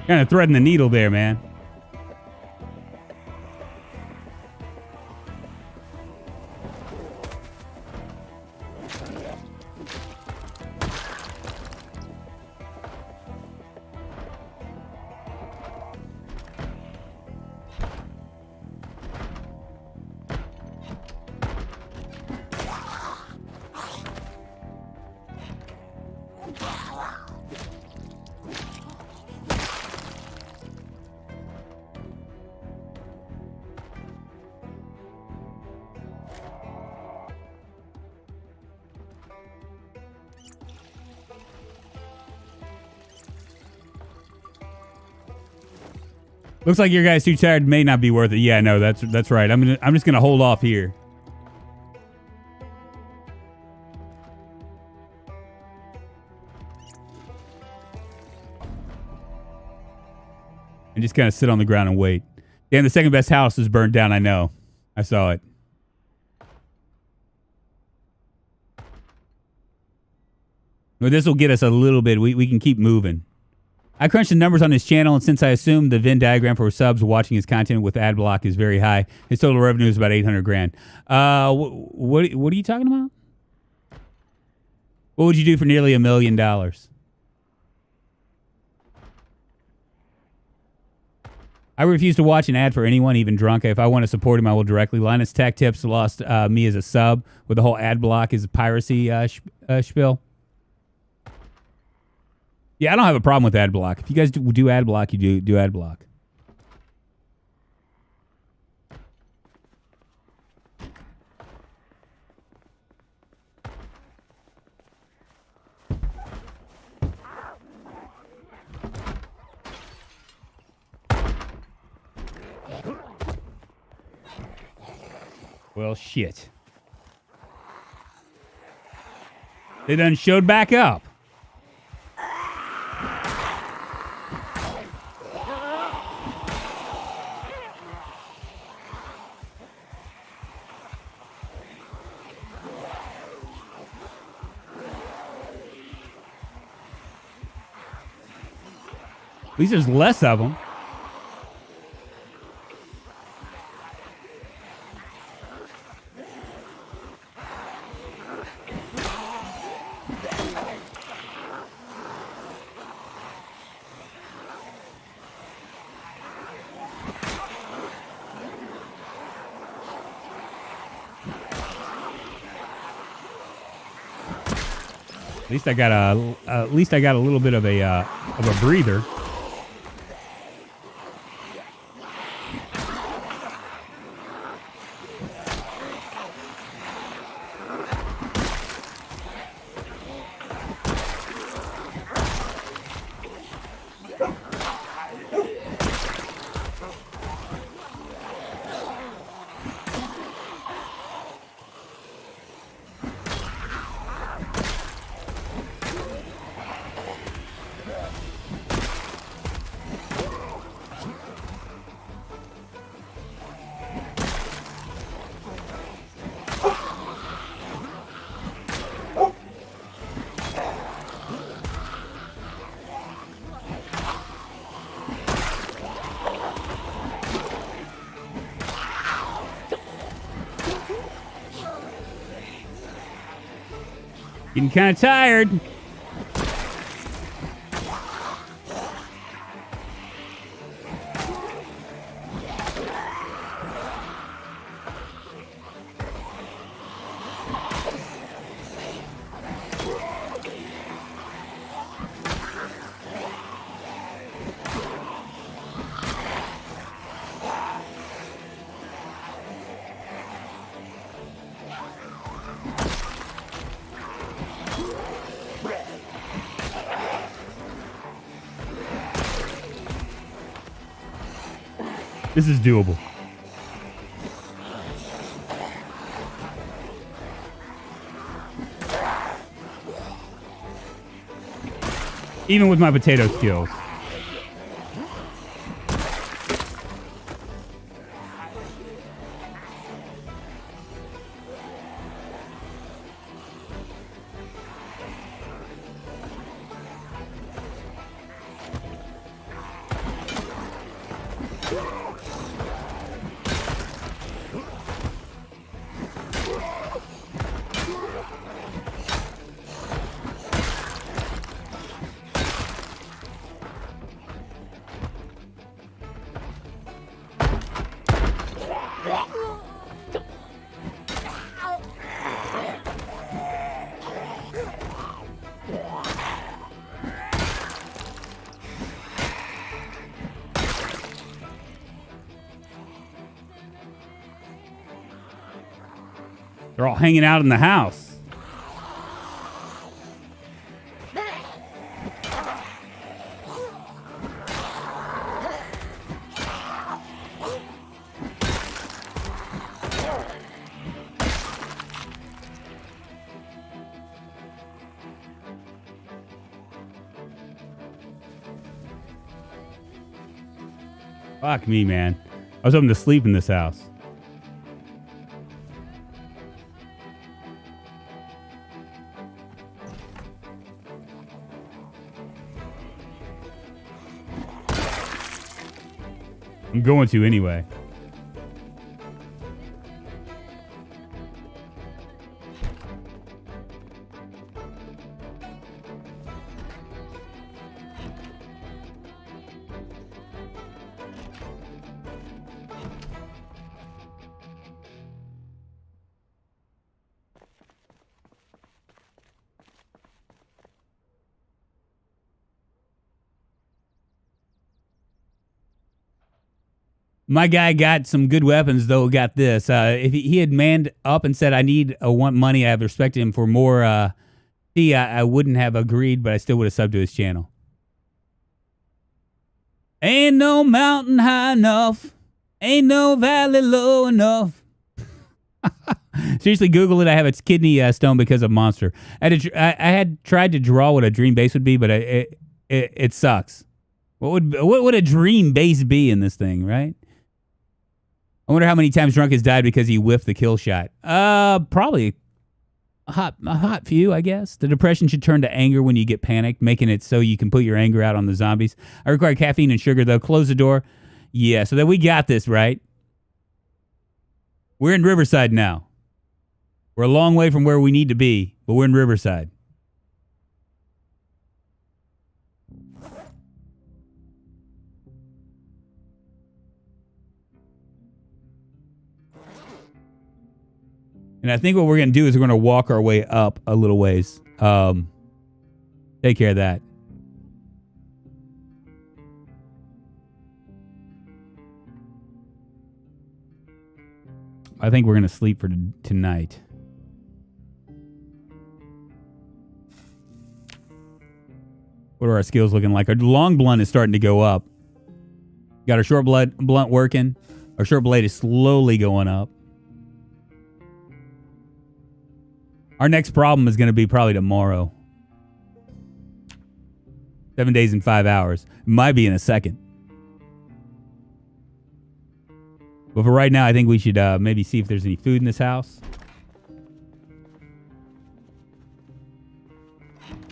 Kind of threading the needle there, man. Looks like your guy's too tired. May not be worth it. Yeah, no, that's right. I'm just gonna hold off here. And just kind of sit on the ground and wait. Damn, the second best house is burned down. I know. I saw it. Well, this will get us a little bit. We can keep moving. I crunched the numbers on his channel, and since I assume the Venn diagram for subs watching his content with ad block is very high, his total revenue is about 800 grand. What are you talking about? What would you do for nearly $1 million? I refuse to watch an ad for anyone, even Drunk. If I want to support him, I will directly. Linus Tech Tips lost me as a sub with the whole ad block is a piracy spiel. Yeah, I don't have a problem with ad block. If you guys do ad block, you do ad block. Well, shit. They done showed back up. At least there's less of them. At least I got a little bit of a breather. Getting kind of tired. This is doable. Even with my potato skills. They're all hanging out in the house. Fuck me, man. I was hoping to sleep in this house. I'm going to anyway. My guy got some good weapons, though. Got this. If he had manned up and said, I want money, I have respected him for more. I wouldn't have agreed, but I still would have subbed to his channel. Ain't no mountain high enough. Ain't no valley low enough. Seriously, Google it. I have its kidney stone because of Monster. I had tried to draw what a dream base would be, but it sucks. What would a dream base be in this thing, right? I wonder how many times Drunk has died because he whiffed the kill shot. Probably a hot few, I guess. The depression should turn to anger when you get panicked, making it so you can put your anger out on the zombies. I require caffeine and sugar, though. Close the door. Yeah, so that we got this, right? We're in Riverside now. We're a long way from where we need to be, but we're in Riverside. And I think what we're going to do is we're going to walk our way up a little ways. Take care of that. I think we're going to sleep for tonight. What are our skills looking like? Our long blunt is starting to go up. Got our short blunt working. Our short blade is slowly going up. Our next problem is going to be probably tomorrow. 7 days and 5 hours. It might be in a second. But for right now, I think we should maybe see if there's any food in this house.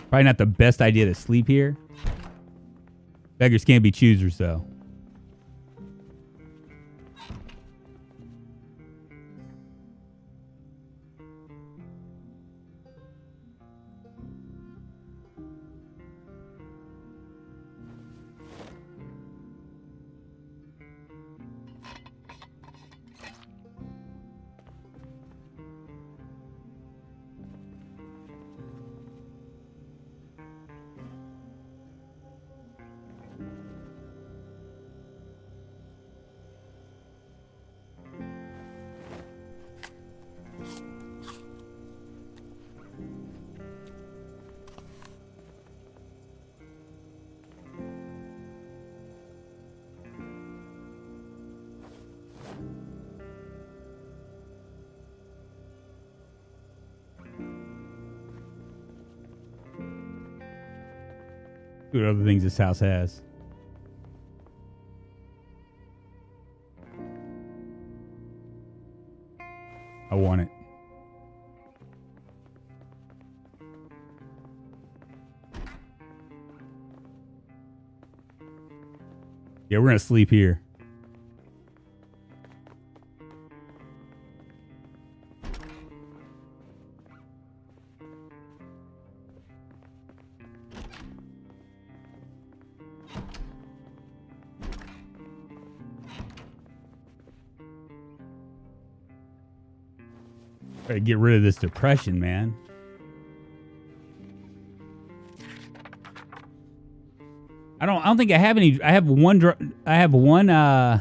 Probably not the best idea to sleep here. Beggars can't be choosers, though. What other things this house has? I want it. Yeah, we're gonna sleep here. Gotta get rid of this depression, man. I don't think I have any. I have one. Yeah,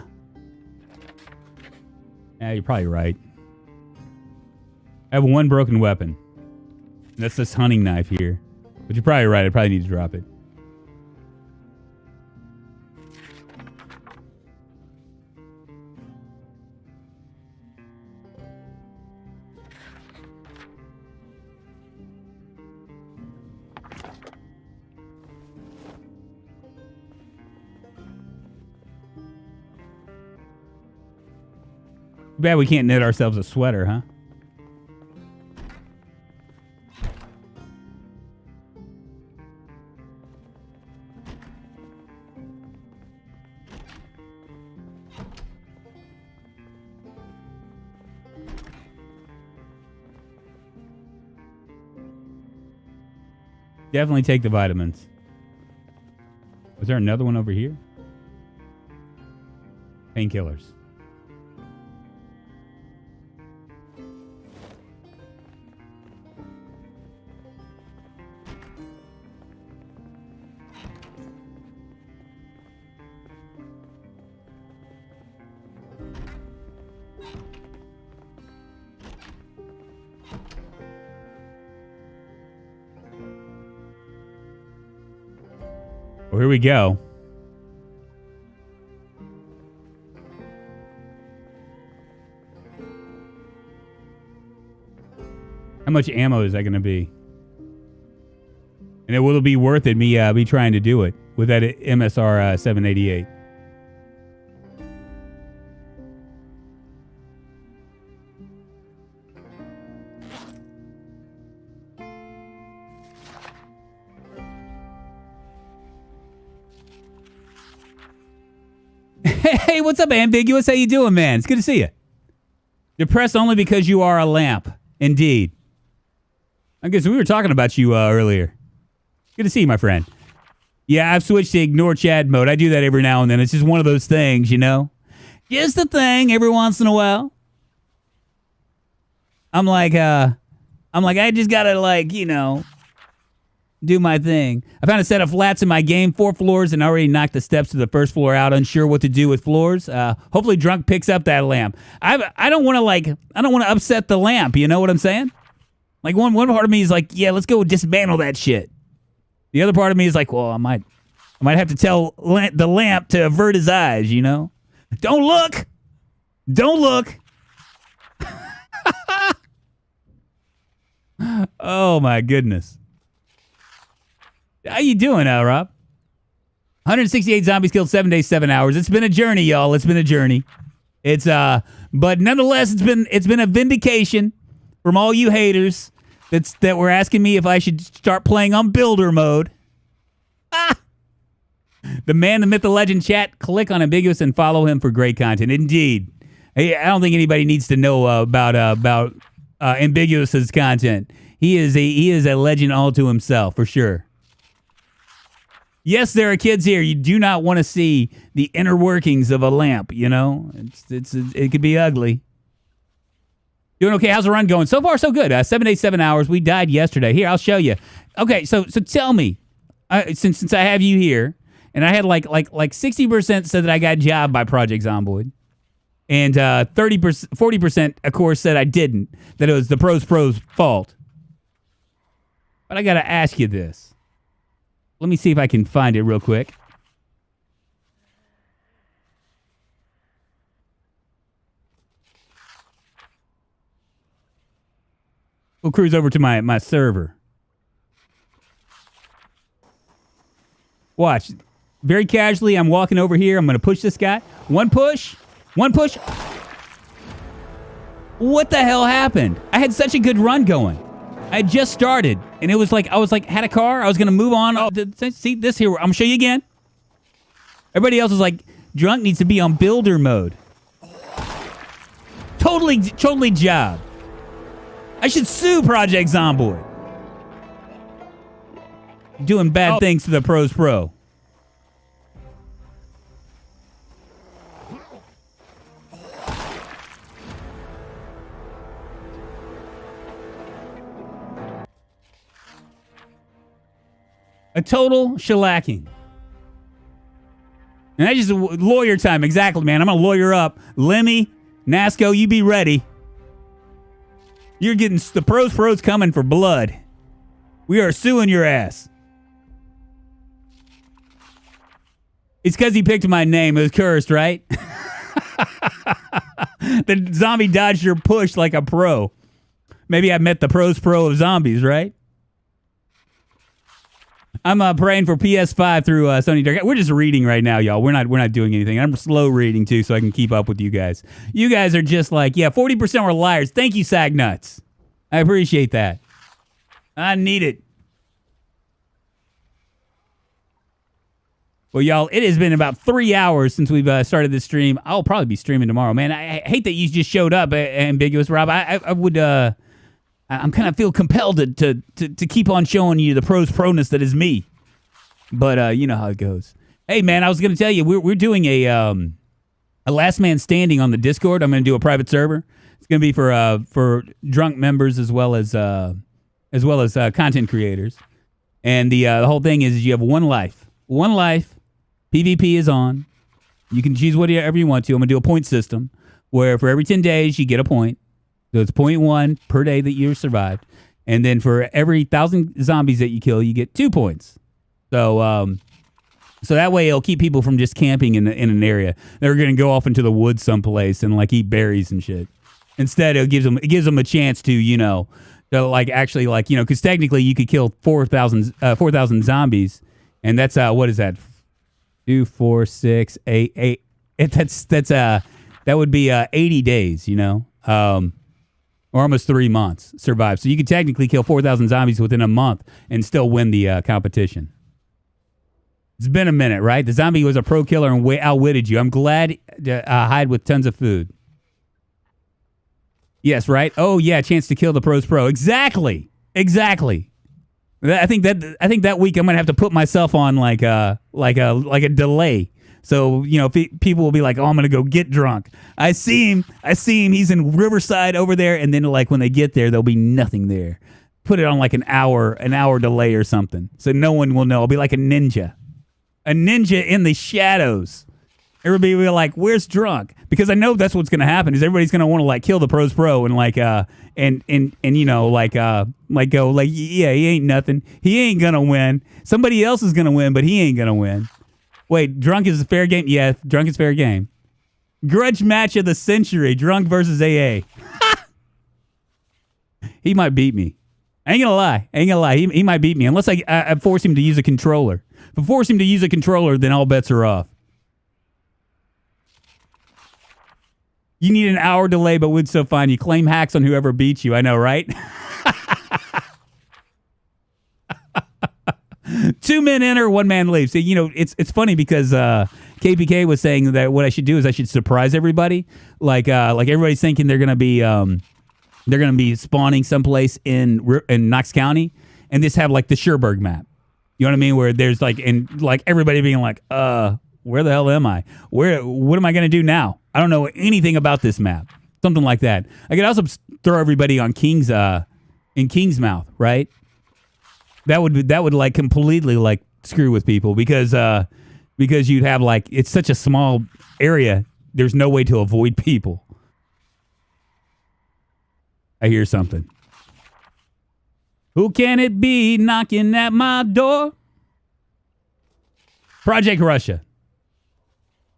you're probably right. I have one broken weapon. That's this hunting knife here. But you're probably right. I probably need to drop it. Bad we can't knit ourselves a sweater, huh? Definitely take the vitamins. Was there another one over here? Painkillers. Well, here we go. How much ammo is that going to be? And it will be worth it, me trying to do it with that MSR 788. Hey, what's up, Ambiguous? How you doing, man? It's good to see you. Depressed only because you are a lamp. Indeed. I guess we were talking about you earlier. Good to see you, my friend. Yeah, I've switched to ignore chat mode. I do that every now and then. It's just one of those things, you know? Just a thing every once in a while. I'm like, I just gotta, like, you know, do my thing. I found a set of flats in my game, 4 floors, and already knocked the steps to the first floor out, unsure what to do with floors. Hopefully Drunk picks up that lamp. I don't want to upset the lamp, you know what I'm saying? Like, one part of me is like, yeah, let's go dismantle that shit. The other part of me is like, well, I might have to tell the lamp to avert his eyes, you know? Don't look! Don't look! Oh, my goodness. How you doing, Rob? 168 zombies killed, 7 days, 7 hours. It's been a journey, y'all. It's been a journey. It's but nonetheless, it's been a vindication from all you haters that were asking me if I should start playing on builder mode. Ah! The man, the myth, the legend. Chat. Click on Ambiguous and follow him for great content. Indeed, I don't think anybody needs to know about Ambiguous's content. He is a legend all to himself for sure. Yes, there are kids here. You do not want to see the inner workings of a lamp, you know? It could be ugly. Doing okay? How's the run going? So far, so good. 7 days, 7 hours. We died yesterday. Here, I'll show you. Okay, so tell me, since I have you here, and I had like 60% said that I got jobbed by Project Zomboid, and 40%, of course, said I didn't, that it was the pro's fault. But I got to ask you this. Let me see if I can find it real quick. We'll cruise over to my server. Watch. Very casually, I'm walking over here. I'm going to push this guy. One push. One push. What the hell happened? I had such a good run going. I had just started, and it was like, I was like, had a car. I was going to move on. Oh, see this here. I'm going to show you again. Everybody else was like, Drunk needs to be on builder mode. Totally job. I should sue Project Zomboid. Doing bad things to the pros pro. A total shellacking. And that's just lawyer time. Exactly, man. I'm going to lawyer up. Lemmy, Nasco, you be ready. You're getting the pros coming for blood. We are suing your ass. It's because he picked my name. It was cursed, right? The zombie dodged your push like a pro. Maybe I met the pro of zombies, right? I'm praying for PS5 through Sony Dark. We're just reading right now, y'all. We're not doing anything. I'm slow reading too, so I can keep up with you guys. You guys are just like, yeah, 40% were liars. Thank you, Sag Nuts. I appreciate that. I need it. Well, y'all, it has been about 3 hours since we've started this stream. I'll probably be streaming tomorrow, man. I hate that you just showed up, Ambiguous Rob. I would, I'm kind of feel compelled to keep on showing you the proness that is me. But you know how it goes. Hey, man, I was going to tell you, we're doing a last man standing on the Discord. I'm going to do a private server. It's going to be for drunk members as well as content creators. And the whole thing is you have one life. One life. PvP is on. You can choose whatever you want to. I'm going to do a point system where for every 10 days you get a point. So it's 0.1 per day that you survived. And then for every 1,000 zombies that you kill, you get 2 points. So so that way it'll keep people from just camping in an area. They're going to go off into the woods someplace and like eat berries and shit. Instead, it gives them a chance to, you know, to like actually like, you know, because technically you could kill 4,000 zombies. And that's what is that? 2, 4, 6, 8. That would be 80 days, you know, or almost 3 months survive. So you could technically kill 4,000 zombies within a month and still win the competition. It's been a minute, right? The zombie was a pro killer and outwitted you. I'm glad to hide with tons of food. Yes, right? Oh yeah, chance to kill the pros pro. Exactly. I think that week I'm gonna have to put myself on like a delay. So, you know, people will be like, oh, I'm going to go get drunk. I see him. He's in Riverside over there. And then like when they get there, there'll be nothing there. Put it on like an hour delay or something. So no one will know. I'll be like a ninja in the shadows. Everybody will be like, where's drunk? Because I know that's what's going to happen is everybody's going to want to like kill the pros pro and like, and you know, like go like, yeah, he ain't nothing. He ain't going to win. Somebody else is going to win, but he ain't going to win. Wait, drunk is a fair game? Yeah, drunk is fair game. Grudge match of the century, drunk versus AA. He might beat me. I ain't gonna lie. He might beat me unless I force him to use a controller. If I force him to use a controller, then all bets are off. You need an hour delay, but would so fine. You claim hacks on whoever beats you. I know, right? 2 men enter, 1 man leaves. So, you know, it's funny because KPK was saying that what I should do is I should surprise everybody. Like everybody's thinking they're gonna be spawning someplace in Knox County, and just have like the Sherburg map. You know what I mean? Where there's like everybody being like, where the hell am I? What am I gonna do now? I don't know anything about this map. Something like that. I could also throw everybody on in King's Mouth, right? That would like completely like screw with people because you'd have like it's such a small area. There's no way to avoid people. I hear something. Who can it be knocking at my door? Project Russia.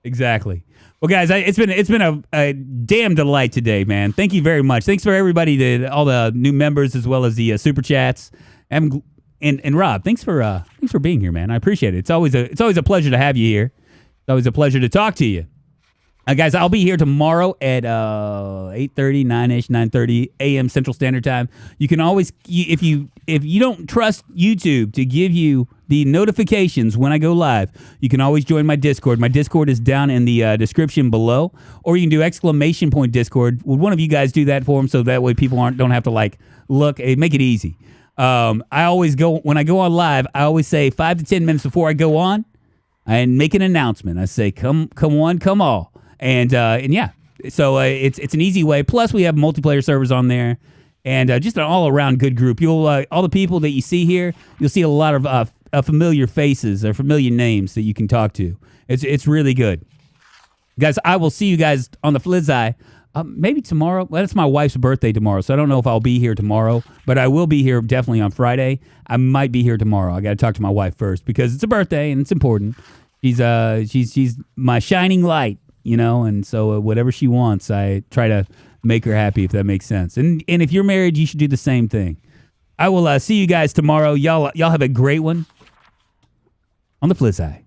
Exactly. Well, guys, it's been a damn delight today, man. Thank you very much. Thanks for everybody, all the new members as well as the super chats. And Rob, thanks for being here, man. I appreciate it. It's always a pleasure to have you here. It's always a pleasure to talk to you. Guys, I'll be here tomorrow at 8:30, 9-ish, 9:30 a.m. Central Standard Time. You can always, if you don't trust YouTube to give you the notifications when I go live, you can always join my Discord. My Discord is down in the description below, or you can do ! Discord. Would one of you guys do that for them so that way people don't have to like look? Make it easy. I always when I go on live, I always say 5 to 10 minutes before I go on and make an announcement. I say, come on, come all. And yeah, so it's an easy way. Plus, we have multiplayer servers on there, and just an all-around good group. You'll all the people that you see here, you'll see a lot of familiar faces or familiar names that you can talk to. It's really good, guys. I will see you guys on the Flizzai. Maybe tomorrow. Well, it's my wife's birthday tomorrow, so I don't know if I'll be here tomorrow, but I will be here definitely on Friday. I might be here tomorrow. I got to talk to my wife first because it's a birthday and it's important. She's my shining light. You know, and so whatever she wants, I try to make her happy, if that makes sense. And if you're married, you should do the same thing. I will see you guys tomorrow. Y'all have a great one. on the flip side.